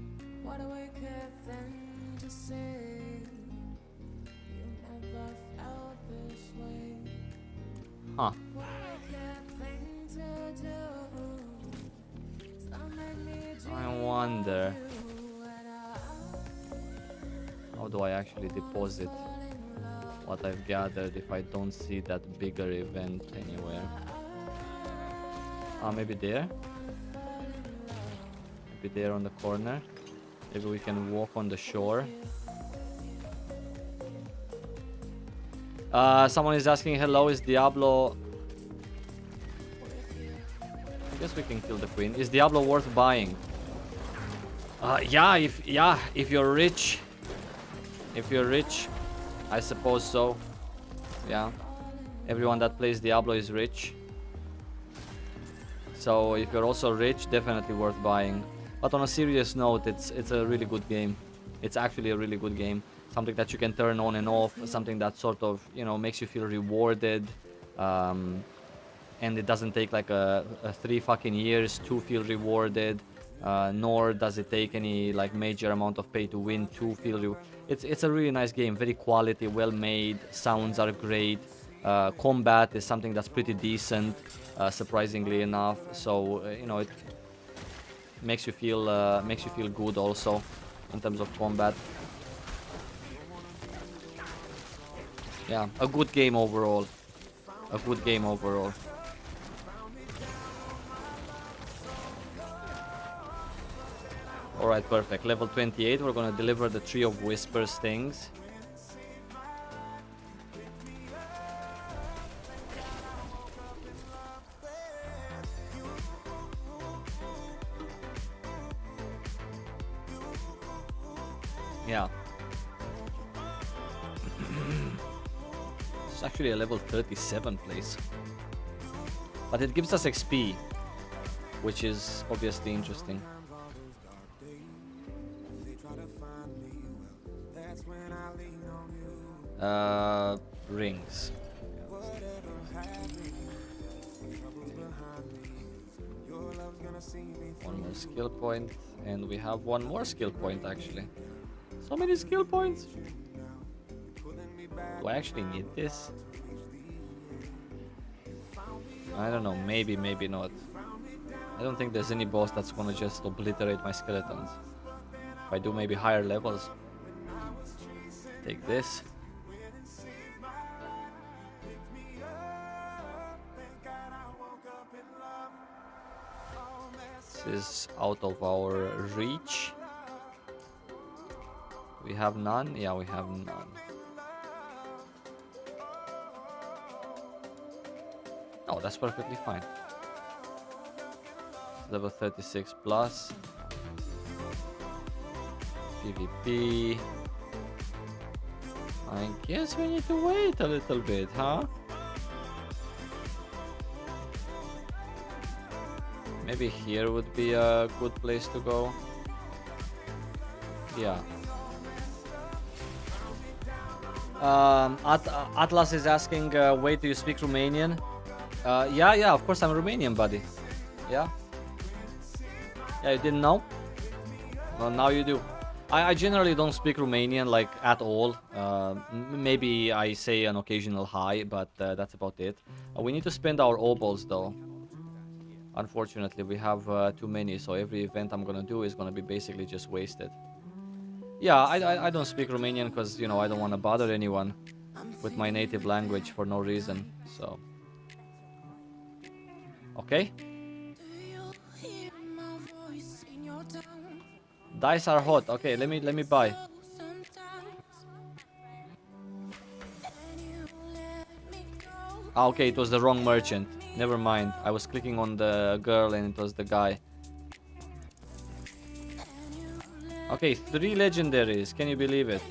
Huh. I wonder, how do I actually deposit what I've gathered if I don't see that bigger event anywhere? Maybe there? Maybe there on the corner? Maybe we can walk on the shore. Someone is asking, hello, is Diablo... I guess we can kill the queen. Is Diablo worth buying? Yeah, if you're rich. If you're rich, I suppose so. Yeah. Everyone that plays Diablo is rich. So if you're also rich, definitely worth buying. But on a serious note, it's a really good game. It's actually a really good game. Something that you can turn on and off. Something that sort of, you know, makes you feel rewarded. And it doesn't take like a 3 fucking years to feel rewarded. Nor does it take any like major amount of pay to win to feel it's a really nice game, very quality, well made, sounds are great, combat is something that's pretty decent, surprisingly enough. So you know, it makes you feel good also in terms of combat. Yeah, a good game overall. A good game overall. Alright, perfect. Level 28, we're gonna deliver the Tree of Whispers things. Yeah. It's actually a level 37 place. But it gives us XP, which is obviously interesting. Rings. One more skill point, and we have one more skill point actually. So many skill points. Do I actually need this? I don't know, maybe, maybe not. I don't think there's any boss that's gonna just obliterate my skeletons. If I do maybe higher levels. Take this. This is out of our reach. We have none? Yeah, we have none. Oh, that's perfectly fine. Level 36 plus. PvP. I guess we need to wait a little bit, huh? Maybe here would be a good place to go. Yeah. Atlas is asking, wait, do you speak Romanian? Yeah, of course I'm Romanian, buddy. Yeah. Yeah, you didn't know? Well, now you do. I generally don't speak Romanian, like, at all. Maybe I say an occasional hi, but that's about it. We need to spend our obols, though. Unfortunately, we have too many, so every event I'm gonna do is gonna be basically just wasted. Yeah, I don't speak Romanian because, you know, I don't want to bother anyone with my native language for no reason, so... Okay. Dice are hot. Okay, let me buy. Ah, okay, it was the wrong merchant. Never mind. I was clicking on the girl and it was the guy. Okay, 3 legendaries. Can you believe it?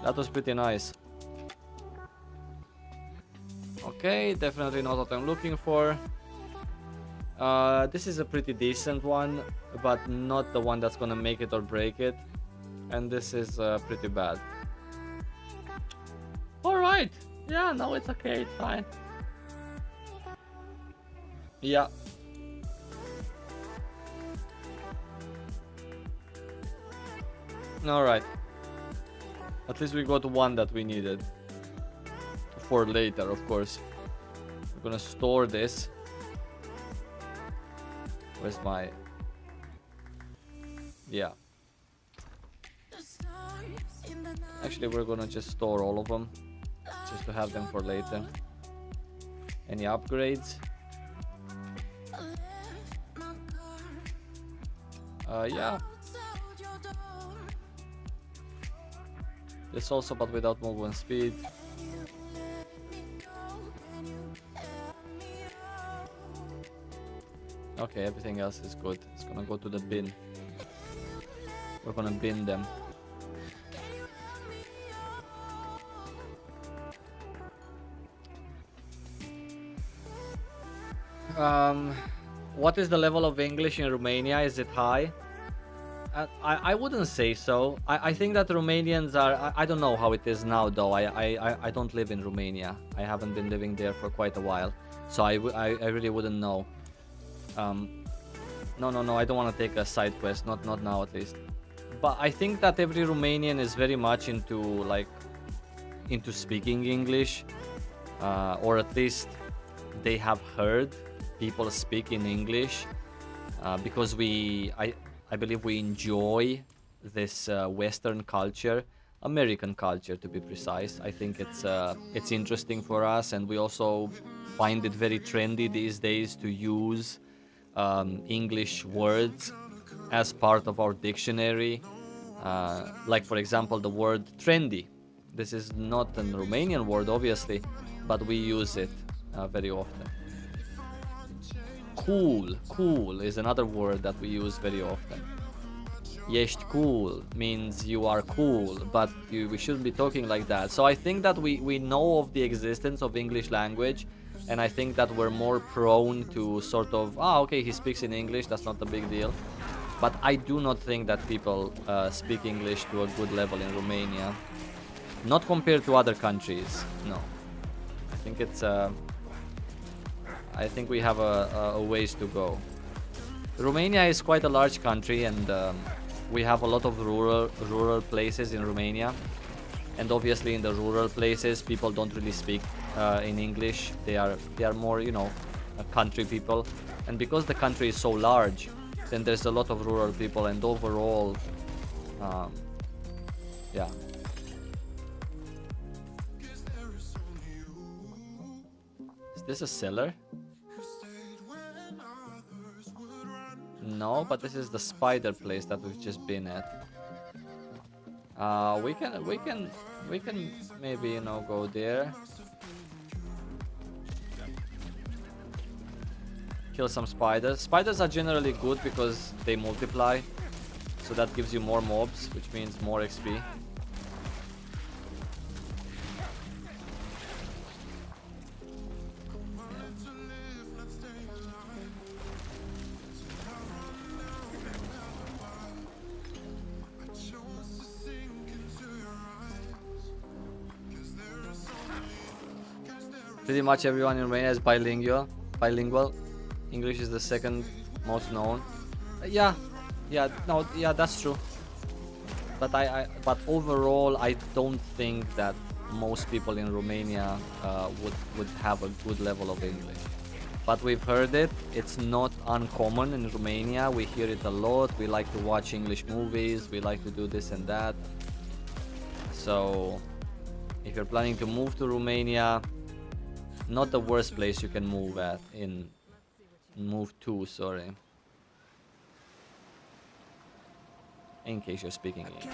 That was pretty nice. Okay, definitely not what I'm looking for. This is a pretty decent one, but not the one that's gonna make it or break it. And this is pretty bad. Alright. Yeah, no, it's okay. It's fine. Yeah. Alright. At least we got one that we needed. For later, of course. We're gonna store this. Where's my... Yeah. Actually, we're gonna just store all of them. Just to have them for later. Any upgrades? Yeah. This also, but without movement speed. Okay, everything else is good. It's gonna go to the bin. We're gonna bin them. What is the level of English in Romania? Is it high? I wouldn't say so. I think that Romanians are... I don't know how it is now, though. I don't live in Romania. I haven't been living there for quite a while. So I really wouldn't know. No, I don't want to take a side quest. Not now, at least. But I think that every Romanian is very much into speaking English. Or at least they have heard people speak in English. Because I believe we enjoy this Western culture, American culture to be precise. I think it's interesting for us, and we also find it very trendy these days to use English words as part of our dictionary. Like, for example, the word trendy. This is not a Romanian word, obviously, but we use it very often. Cool is another word that we use very often. Ești cool means you are cool, but we shouldn't be talking like that. So I think that we know of the existence of English language, and I think that we're more prone to sort of, okay, he speaks in English, that's not a big deal. But I do not think that people speak English to a good level in Romania. Not compared to other countries, no. I think it's... I think we have a ways to go. Romania is quite a large country, and we have a lot of rural places in Romania. And obviously, in the rural places, people don't really speak in English. They are more, you know, country people. And because the country is so large, then there's a lot of rural people, and overall, yeah. Is this a cellar? No, but this is the spider place that we've just been at. We can maybe, you know, go there. Kill some spiders. Spiders are generally good because they multiply, so that gives you more mobs, which means more XP. Pretty much everyone in Romania is bilingual. English is the second most known. Yeah, that's true. But overall, I don't think that most people in Romania would have a good level of English. But we've heard it. It's not uncommon in Romania. We hear it a lot. We like to watch English movies. We like to do this and that. So, if you're planning to move to Romania, not the worst place you can move to, in case you're speaking English.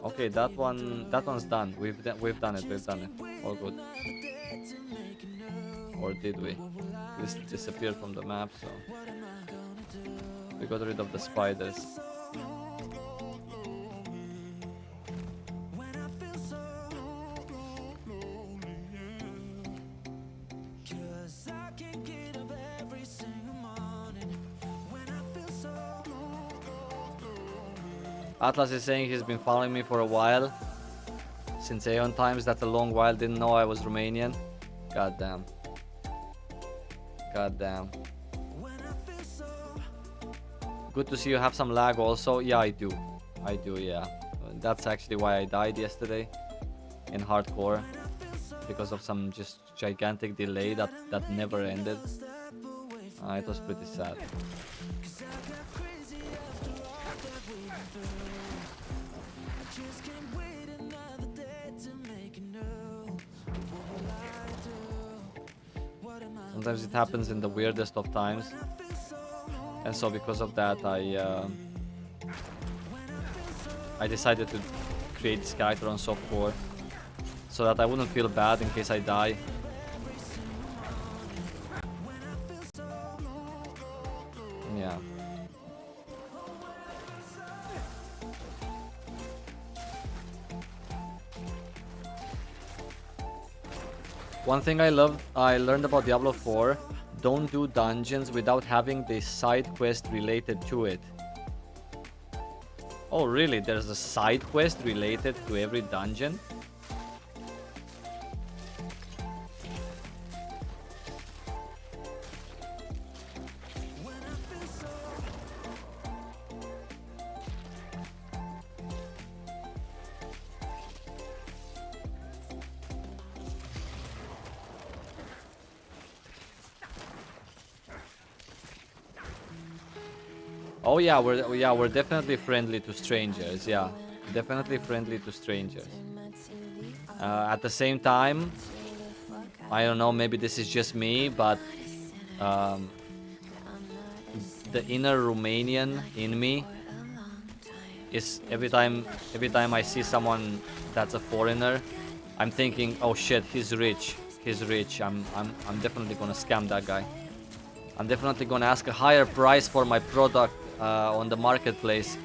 Okay, that one's done. We've done it. All good. Or did we? This disappeared from the map, so we got rid of the spiders. Atlas is saying he's been following me for a while. Since Aeon times, that's a long while. Didn't know I was Romanian. God damn. Good to see you have some lag also. Yeah, I do, yeah. That's actually why I died yesterday in hardcore. Because of some just gigantic delay that never ended. It was pretty sad. Sometimes it happens in the weirdest of times, and so because of that, I decided to create this character on Softcore so that I wouldn't feel bad in case I die. Yeah. One thing I learned about Diablo 4, don't do dungeons without having the side quest related to it. Oh really? There's a side quest related to every dungeon? Oh yeah, we're definitely friendly to strangers. Yeah, definitely friendly to strangers. At the same time, I don't know, maybe this is just me, but the inner Romanian in me is every time I see someone that's a foreigner, I'm thinking, oh shit, he's rich. I'm definitely gonna scam that guy. I'm definitely gonna ask a higher price for my product on the marketplace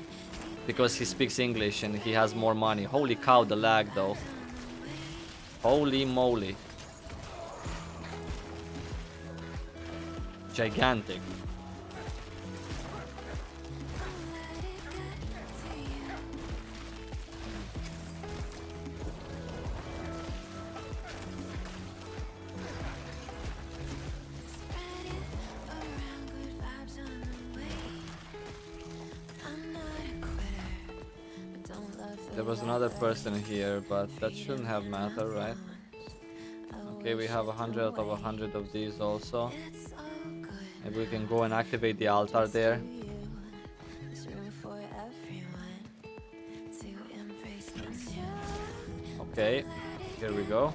because he speaks English and he has more money. Holy cow, the lag though. Holy moly. Gigantic. There was another person here, but that shouldn't have mattered, right? Okay, we have 100 out of 100 of these also. Maybe we can go and activate the altar there. Okay, here we go.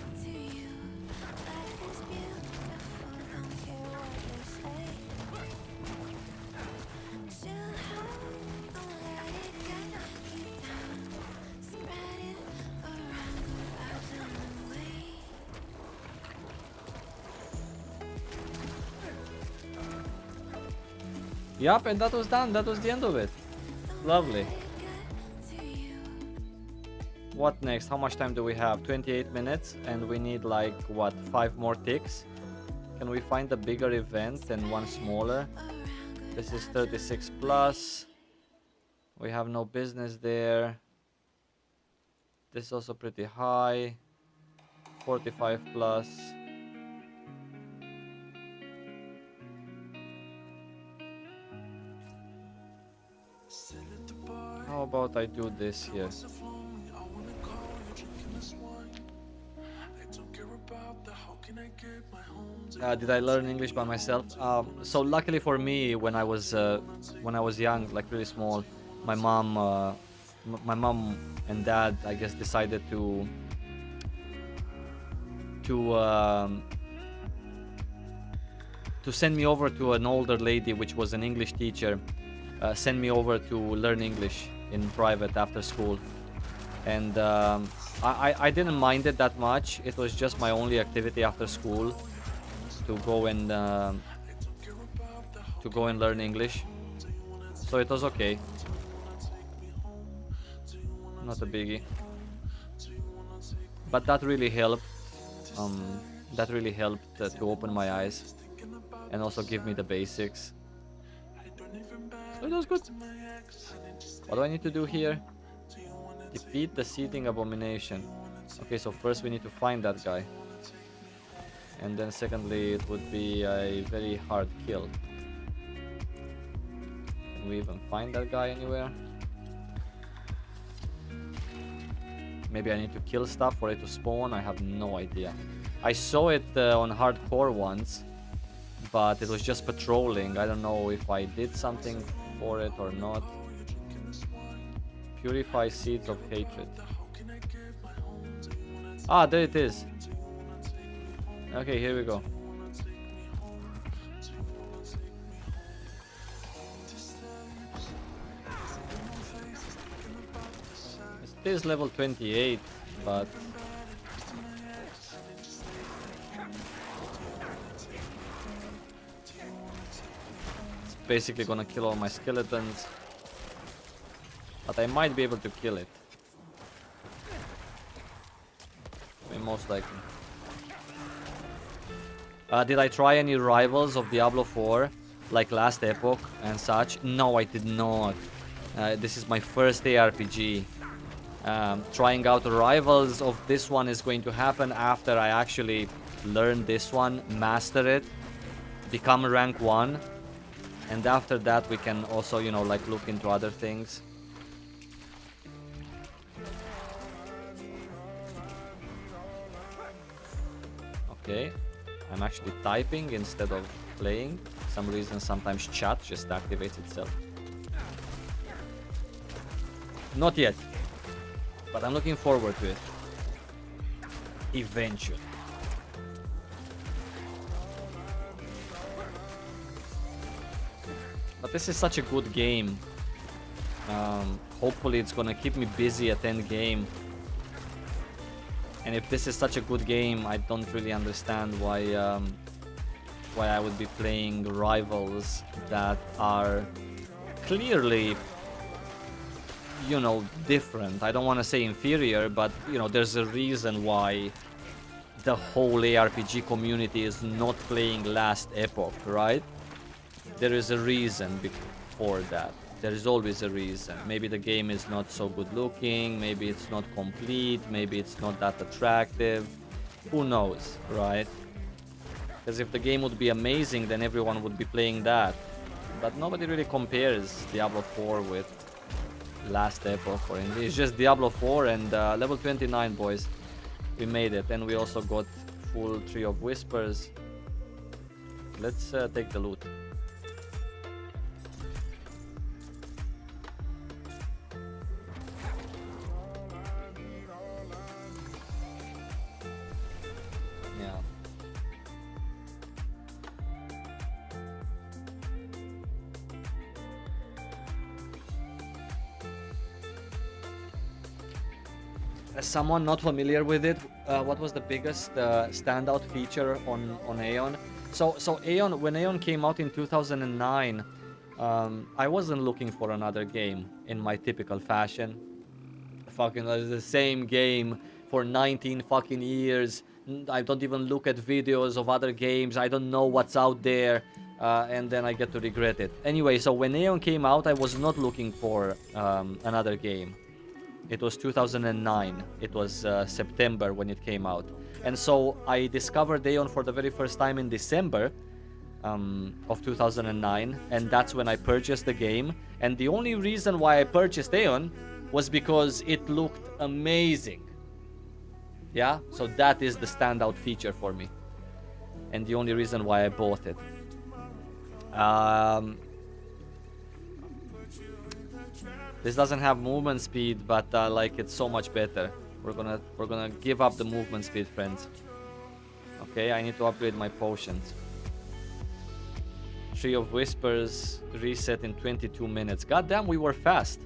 Yup, and that was done. That was the end of it. Lovely. What next? How much time do we have? 28 minutes, and we need like, what, 5 more ticks? Can we find a bigger event and one smaller? This is 36 plus. We have no business there. This is also pretty high. 45 plus. How about I do this here? Did I learn English by myself? So luckily for me, when I was young, like really small, my mom and dad, I guess, decided to send me over to an older lady, which was an English teacher. Send me over to learn English in private after school, and I didn't mind it that much. It was just my only activity after school to go and learn English, so it was okay. Not a biggie, but that really helped. To open my eyes and also give me the basics. So it was good. What do I need to do here? Defeat the seething abomination. Okay, so first we need to find that guy. And then secondly, it would be a very hard kill. Can we even find that guy anywhere? Maybe I need to kill stuff for it to spawn. I have no idea. I saw it on hardcore once, but it was just patrolling. I don't know if I did something for it or not. Purify seeds of hatred. Ah, there it is. Okay, here we go. It is level 28, but it's basically gonna kill all my skeletons. But I might be able to kill it. I mean, most likely. Did I try any rivals of Diablo 4, like last epoch and such? No, I did not. This is my first ARPG. Trying out rivals of this one is going to happen after I actually learn this one, master it, become rank 1, and after that we can also, you know, like look into other things. Okay, I'm actually typing instead of playing. For some reason, sometimes chat just activates itself. Not yet, but I'm looking forward to it. Eventually. But this is such a good game. Hopefully it's gonna keep me busy at Endgame. And if this is such a good game, I don't really understand why I would be playing rivals that are clearly, you know, different. I don't want to say inferior, but, you know, there's a reason why the whole ARPG community is not playing last epoch, right? There is a reason for that. There is always a reason. Maybe the game is not so good looking, maybe it's not complete, maybe it's not that attractive. Who knows, right? Because if the game would be amazing, then everyone would be playing that. But nobody really compares Diablo 4 with last epoch for Endgame. It's just Diablo 4 and level 29, boys. We made it, and we also got full Tree of Whispers. Let's take the loot. Yeah. As someone not familiar with it, what was the biggest standout feature on Aeon? So Aeon, when Aeon came out in 2009, I wasn't looking for another game in my typical fashion. Fucking the same game for 19 fucking years. I don't even look at videos of other games. I don't know what's out there, and then I get to regret it. Anyway, so when Aeon came out, I was not looking for another game. It was 2009. It was September when it came out. And so I discovered Aeon for the very first time in December of 2009. And that's when I purchased the game. And the only reason why I purchased Aeon was because it looked amazing. Yeah? So that is the standout feature for me. And the only reason why I bought it. This doesn't have movement speed, but like it's so much better. We're gonna give up the movement speed, friends. Okay, I need to upgrade my potions. Tree of Whispers reset in 22 minutes. God damn, we were fast.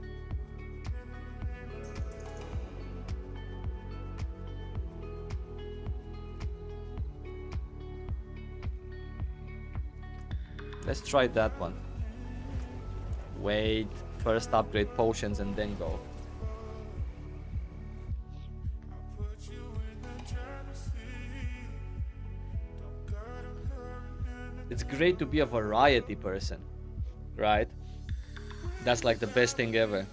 Let's try that one. Wait. First upgrade potions and then go. It's great to be a variety person, right? That's like the best thing ever.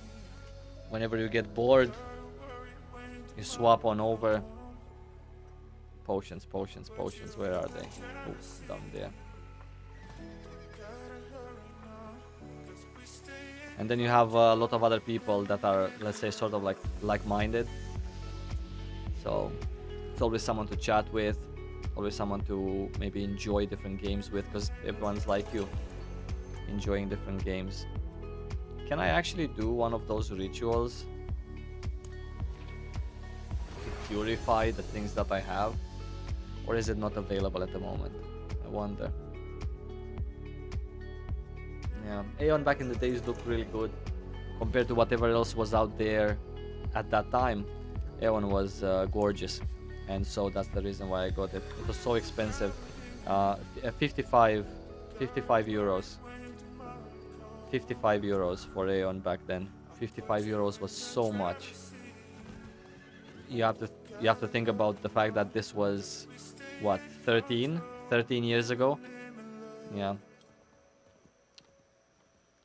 Whenever you get bored, you swap on over. Potions, potions, potions. Where are they? Oh, down there. And then you have a lot of other people that are, let's say, sort of like-minded. So it's always someone to chat with, always someone to maybe enjoy different games with, because everyone's like you, enjoying different games. Can I actually do one of those rituals to purify the things that I have? Or is it not available at the moment? I wonder. Yeah, Aeon back in the days looked really good compared to whatever else was out there at that time. Aeon was gorgeous, and so that's the reason why I got it. It was so expensive. 55 euros. 55 euros for Aeon back then. 55 euros was so much. You have to think about the fact that this was what, 13 years ago. Yeah.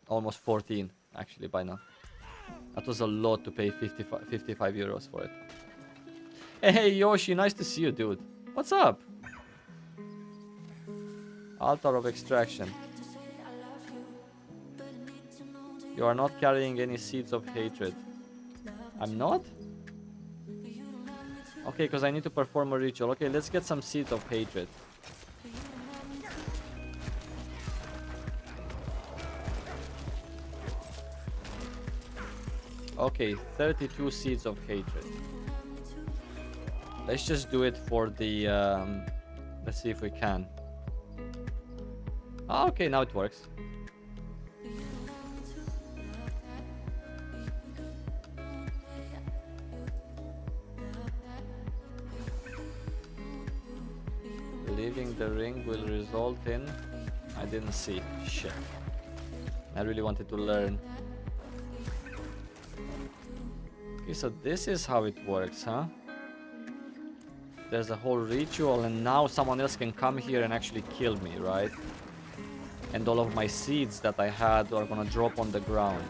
Almost 14 actually by now. That was a lot to pay 55 euros for it. Hey Yoshi, nice to see you, dude. What's up? Altar of Extraction. You are not carrying any seeds of hatred. I'm not? Okay, because I need to perform a ritual. Okay, let's get some seeds of hatred. Okay, 32 seeds of hatred. Let's just do it for the... let's see if we can. Ah, okay, now it works. Leaving the ring will result in... I didn't see. Shit. I really wanted to learn. Okay, so this is how it works, huh? There's a whole ritual, and now someone else can come here and actually kill me, right? And all of my seeds that I had are gonna drop on the ground.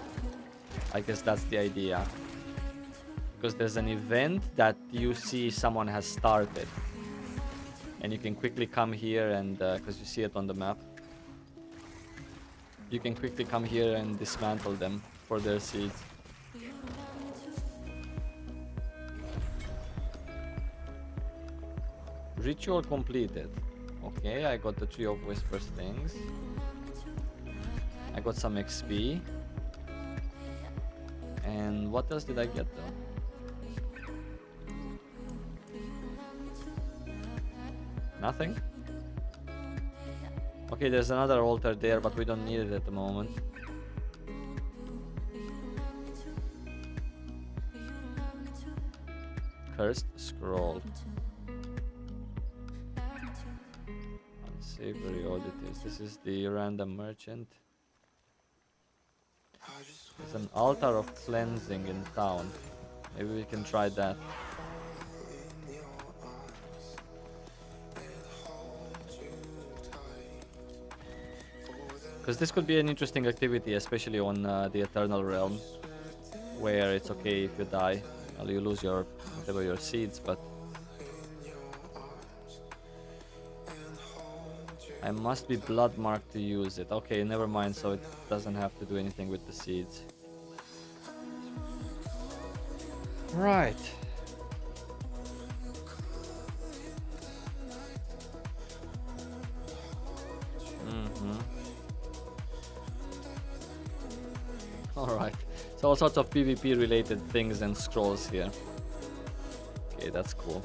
I guess that's the idea. Because there's an event that you see someone has started. And you can quickly come here and, because you see it on the map. You can quickly come here and dismantle them for their seeds. Ritual completed. Okay, I got the Tree of Whispers things. I got some XP. And what else did I get though? Nothing? Okay, there's another altar there, but we don't need it at the moment. Cursed Scroll. Unsavory oddities. This is the random merchant. There's an altar of cleansing in town. Maybe we can try that. Because this could be an interesting activity, especially on the Eternal Realm, where it's okay if you die. Well, you lose your whatever your seeds, but I must be blood marked to use it. Okay, never mind. So it doesn't have to do anything with the seeds. Right. Alright. So all sorts of PvP related things and scrolls here. Okay, that's cool.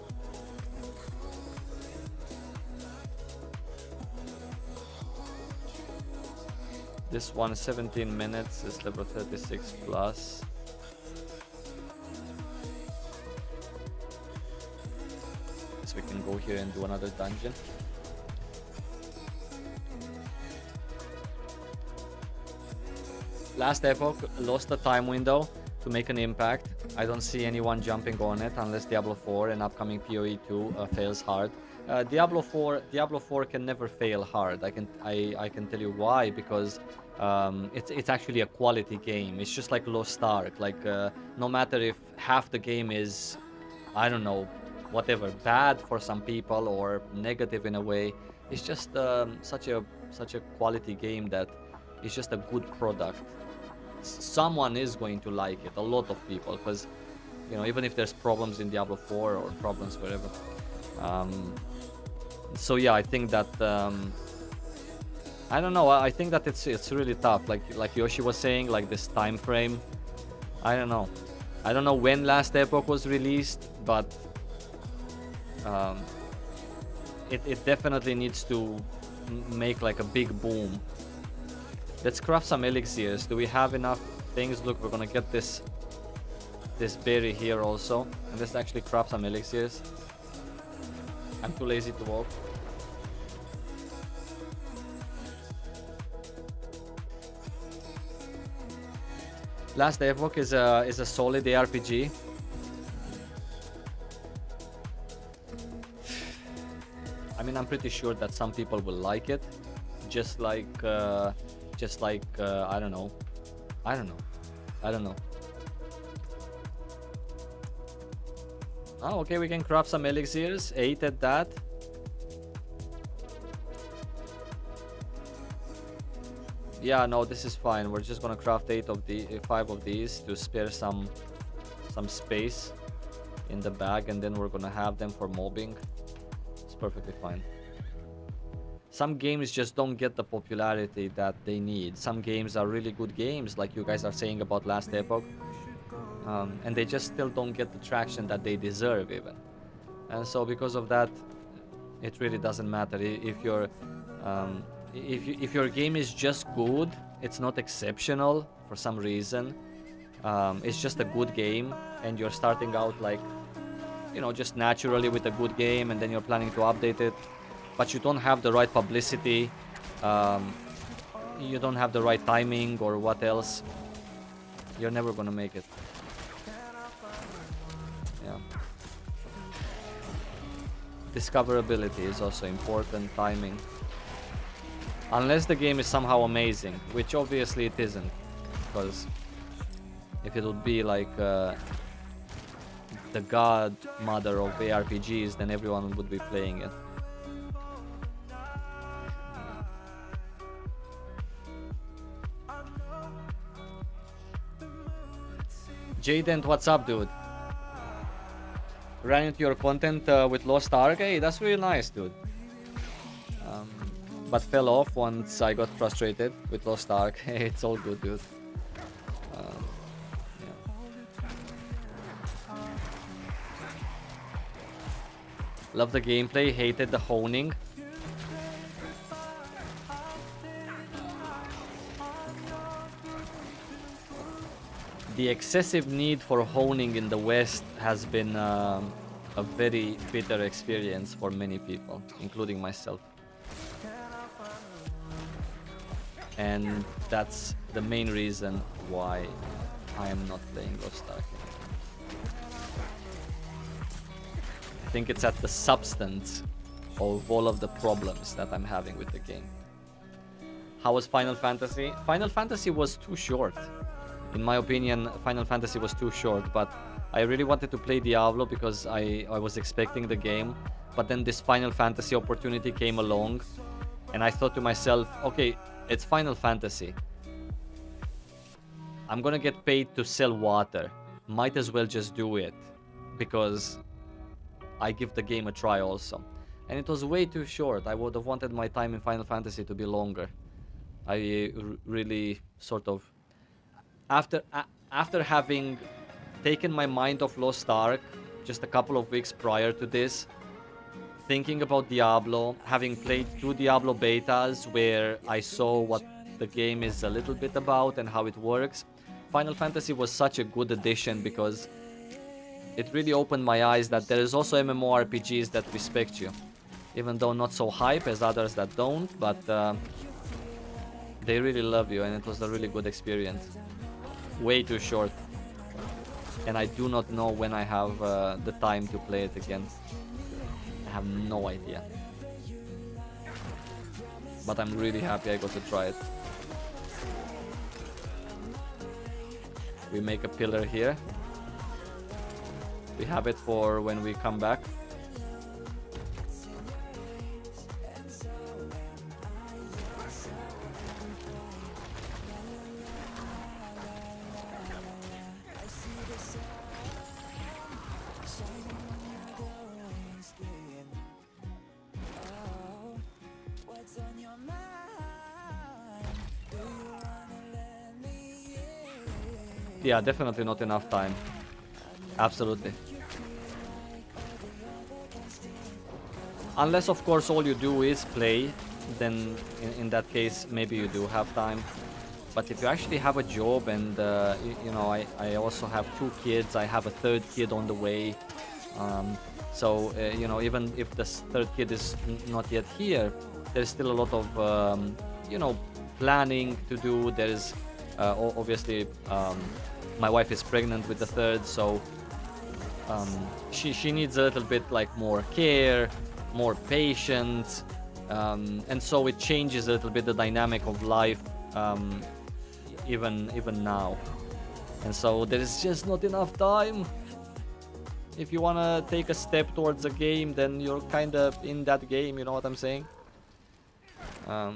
This one 17 minutes is level 36 plus. Guess we can go here and do another dungeon. Last Epoch lost the time window to make an impact. I don't see anyone jumping on it unless Diablo 4 and upcoming PoE 2 fails hard. Diablo 4 can never fail hard. I can tell you why, because it's actually a quality game. It's just like Lost Ark. Like no matter if half the game is, I don't know, whatever, bad for some people or negative in a way, it's just such a quality game that it's just a good product. Someone is going to like it, a lot of people, because you know, even if there's problems in Diablo 4 or problems wherever. So yeah, I think that I don't know. I think that it's really tough. Like Yoshi was saying, like this time frame. I don't know. I don't know when Last Epoch was released, but it definitely needs to make like a big boom. Let's craft some elixirs. Do we have enough things? Look, we're gonna get this berry here also, and let's actually craft some elixirs. I'm too lazy to walk. Last Epoch is a solid ARPG. I mean, I'm pretty sure that some people will like it, just like I don't know. Oh, okay, we can craft some elixirs. 8 at that. Yeah, no, this is fine. We're just gonna craft 5 of these to spare some space in the bag, and then we're gonna have them for mobbing. It's perfectly fine. Some games just don't get the popularity that they need. Some games are really good games, like you guys are saying about Last Epoch, and they just still don't get the traction that they deserve even. And so because of that, it really doesn't matter if your game is just good. It's not exceptional for some reason. It's just a good game, and you're starting out like, you know, just naturally with a good game, and then you're planning to update it, but you don't have the right publicity, you don't have the right timing or what else, you're never gonna make it. Yeah. Discoverability is also important, timing. Unless the game is somehow amazing, which obviously it isn't, because if it would be like the godmother of ARPGs, then everyone would be playing it. Jadent, what's up, dude? ran into your content with Lost Ark. Hey, that's really nice, dude. But fell off once I got frustrated with Lost Ark. Hey, it's all good, dude. Yeah. Love the gameplay, hated the honing. The excessive need for honing in the West has been a very bitter experience for many people, including myself. And that's the main reason why I am not playing Lost Ark. I think it's at the substance of all of the problems that I'm having with the game. How was Final Fantasy? Final Fantasy was too short. In my opinion, Final Fantasy was too short, but I really wanted to play Diablo because I was expecting the game. But then this Final Fantasy opportunity came along, and I thought to myself, okay, it's Final Fantasy. I'm gonna get paid to sell water. Might as well just do it, because I give the game a try also. And it was way too short. I would have wanted my time in Final Fantasy to be longer. I really sort of... After having taken my mind off Lost Ark just a couple of weeks prior to this, thinking about Diablo, having played 2 Diablo betas where I saw what the game is a little bit about and how it works, Final Fantasy was such a good addition because it really opened my eyes that there is also MMORPGs that respect you. Even though not so hype as others that don't, but they really love you, and it was a really good experience. Way too short. And I do not know when I have the time to play it again. I have no idea. But I'm really happy I got to try it. We make a pillar here. We have it for when we come back. Yeah, definitely not enough time. Absolutely. Unless, of course, all you do is play, then in that case, maybe you do have time. But if you actually have a job and, you know, I also have 2 kids, I have a 3rd kid on the way. So, you know, even if the 3rd kid is not yet here, there's still a lot of, you know, planning to do. There's obviously... my wife is pregnant with the 3rd, so she needs a little bit like more care, more patience, and so it changes a little bit the dynamic of life, even now. And so there is just not enough time. If you wanna take a step towards a game, then you're kind of in that game. You know what I'm saying? Yeah.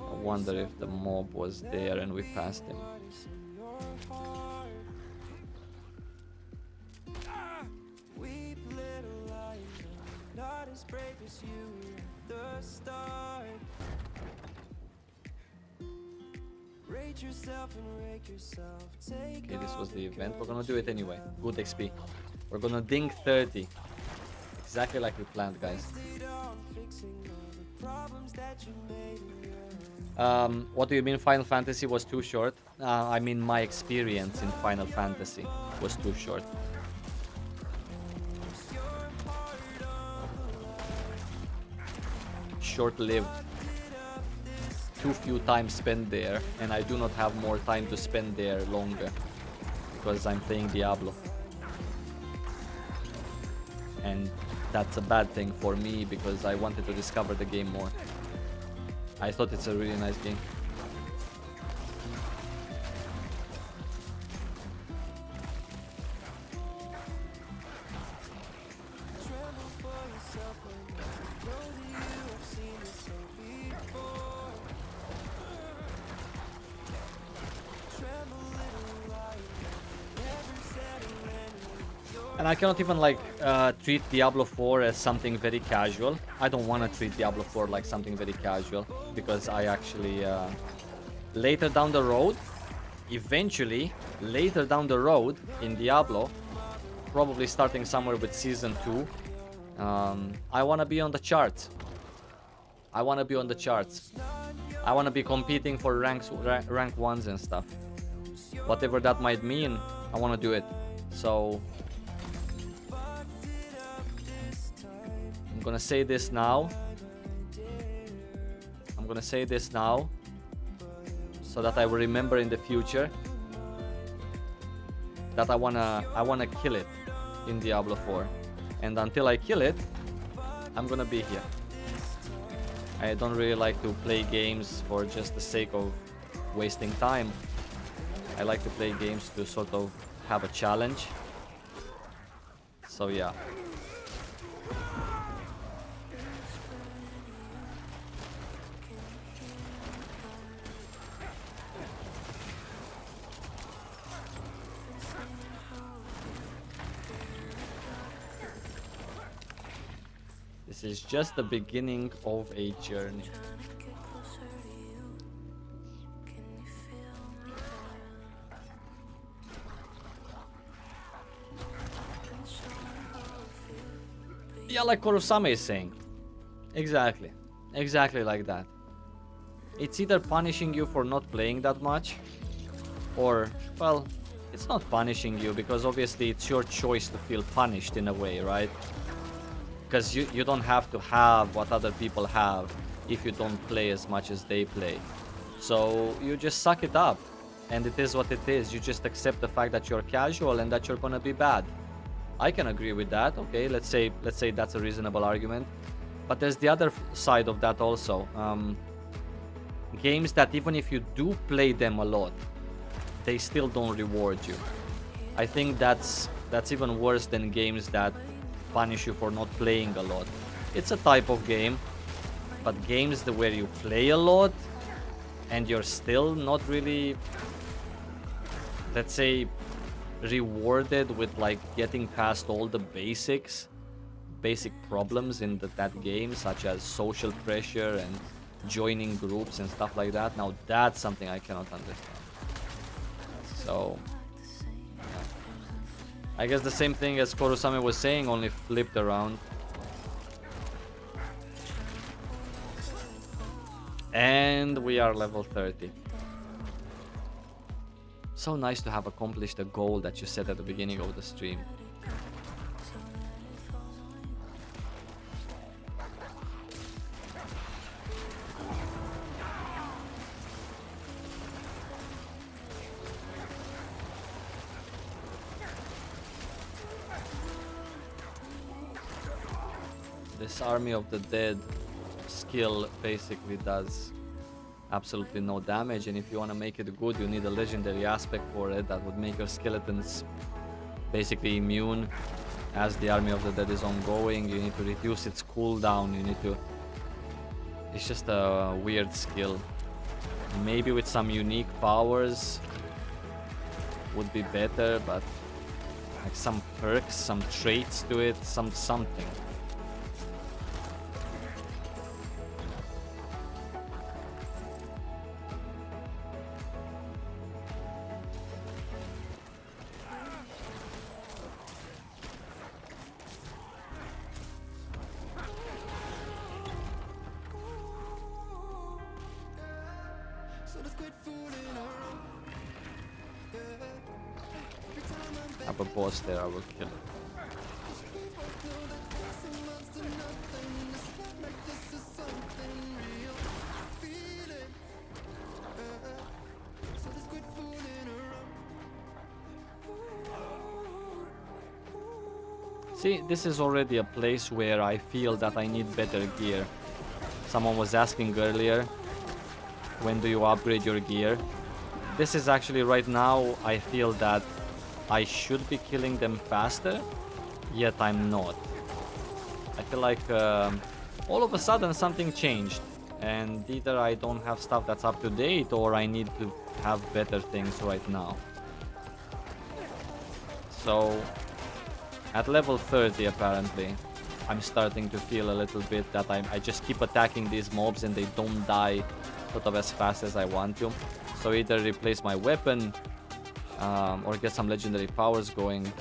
I wonder if the mob was there and we passed him. Okay, this was the event. We're gonna do it anyway. Good XP. We're gonna ding 30. Exactly like we planned, guys. What do you mean Final Fantasy was too short? I mean my experience in Final Fantasy was too short. Short-lived. Too few time spent there, and I do not have more time to spend there longer because I'm playing Diablo. And that's a bad thing for me because I wanted to discover the game more. I thought it's a really nice game. And I cannot even like treat Diablo 4 as something very casual. I don't want to treat Diablo 4 like something very casual because I actually later down the road, eventually later down the road in Diablo, probably starting somewhere with season 2, I want to be on the charts. I want to be on the charts. I want to be competing for rank 1s and stuff. Whatever that might mean, I want to do it. So I'm gonna say this now. I'm gonna say this now so that I will remember in the future that I wanna kill it in Diablo 4. And until I kill it, I'm gonna be here. I don't really like to play games for just the sake of wasting time. I like to play games to sort of have a challenge. So yeah. This is just the beginning of a journey. Yeah, like Kurosame is saying. Exactly. Exactly like that. It's either punishing you for not playing that much, or, well, it's not punishing you because obviously it's your choice to feel punished in a way, right? Because you don't have to have what other people have if you don't play as much as they play. So you just suck it up, and it is what it is. You just accept the fact that you're casual and that you're gonna be bad. I can agree with that. Okay, let's say that's a reasonable argument. But there's the other side of that also. Games that even if you do play them a lot, they still don't reward you. I think that's even worse than games that punish you for not playing a lot. It's a type of game, but games where you play a lot and you're still not really, let's say, rewarded with like getting past all the basic problems in that game, such as social pressure and joining groups and stuff like that. Now that's something I cannot understand. So I guess the same thing as Kurosame was saying, only flipped around. And we are level 30. So nice to have accomplished a goal that you set at the beginning of the stream. This Army of the Dead skill basically does absolutely no damage, and if you want to make it good, you need a legendary aspect for it that would make your skeletons basically immune as the Army of the Dead is ongoing. You need to reduce its cooldown, you need to... It's just a weird skill. Maybe with some unique powers would be better, but like some perks, some traits to it, something. Have a boss there, I will kill it. See, this is already a place where I feel that I need better gear. Someone was asking earlier, when do you upgrade your gear? This is actually right now, I feel that I should be killing them faster, yet I'm not. I feel like all of a sudden something changed, and either I don't have stuff that's up to date or I need to have better things right now. So At level 30 apparently, I'm starting to feel a little bit that I just keep attacking these mobs and they don't die sort of as fast as I want to. So either replace my weapon or get some legendary powers going.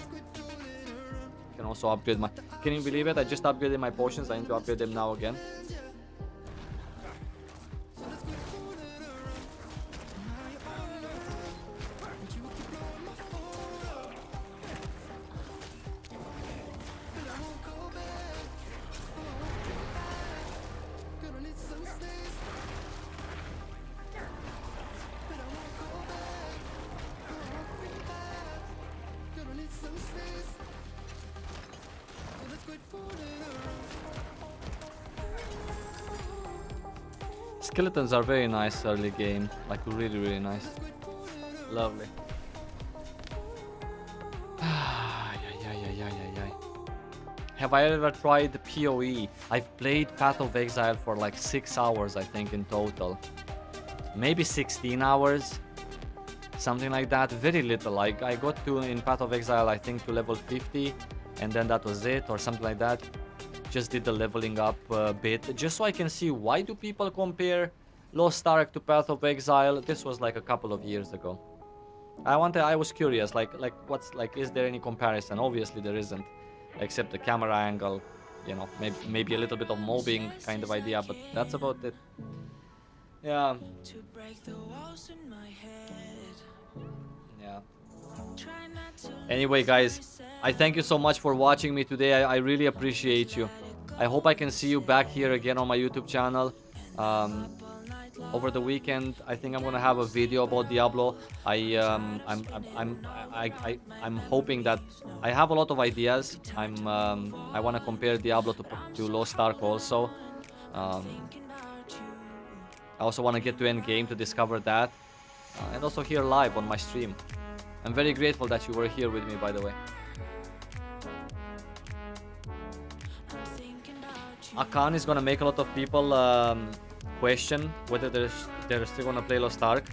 Can also upgrade my... Can you believe it? I just upgraded my potions. I need to upgrade them now again. Skeletons are very nice early game, like really nice. Lovely. Have I ever tried the PoE? I've played Path of Exile for like 6 hours, I think, in total. Maybe 16 hours, something like that. Very little. Like I got to in Path of Exile, I think, to level 50, and then that was it, or something like that. Just did the leveling up bit, just so I can see why do people compare Lost Ark to Path of Exile. This was like a couple of years ago. I was curious, like what's like, is there any comparison? Obviously there isn't, except the camera angle, you know, maybe a little bit of mobbing kind of idea, but that's about it. Yeah. Yeah. Anyway, guys, I thank you so much for watching me today. I really appreciate you. I hope I can see you back here again on my YouTube channel. Over the weekend, I think I'm gonna have a video about Diablo. I'm hoping that I have a lot of ideas. I want to compare Diablo to Lost Ark also. I also want to get to Endgame to discover that, and also here live on my stream. I'm very grateful that you were here with me, by the way. Akan is gonna make a lot of people question whether they're still gonna play Lost Ark.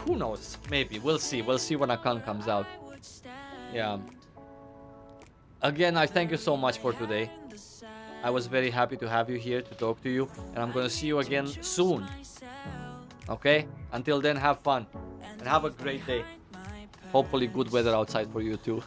Who knows? Maybe. We'll see. We'll see when Akan comes out. Yeah. Again, I thank you so much for today. I was very happy to have you here to talk to you, and I'm gonna see you again soon. Okay? Until then, have fun and have a great day. Hopefully good weather outside for you too.